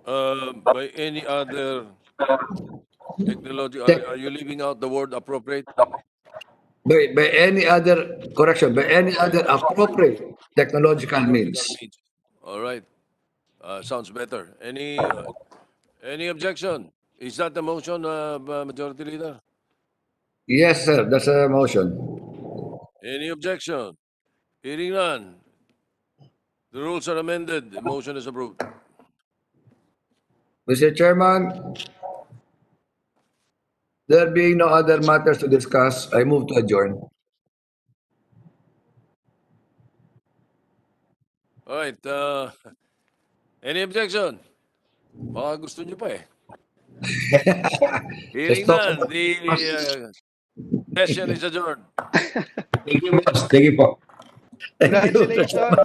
By any other technology, are you leaving out the word appropriate? By any other, correction, by any other appropriate technological means. All right, sounds better. Any objection? Is that the motion, Majority Leader? Yes, sir, that's a motion. Any objection? Hearing none. The rules are amended. The motion is approved. Mr. Chairman, there being no other matters to discuss, I move to adjourn. All right. Any objection? Baka gusto nyo pa eh. Hearing none. The session is adjourned. Thank you, boss. Thank you po. Thank you. Congratulations.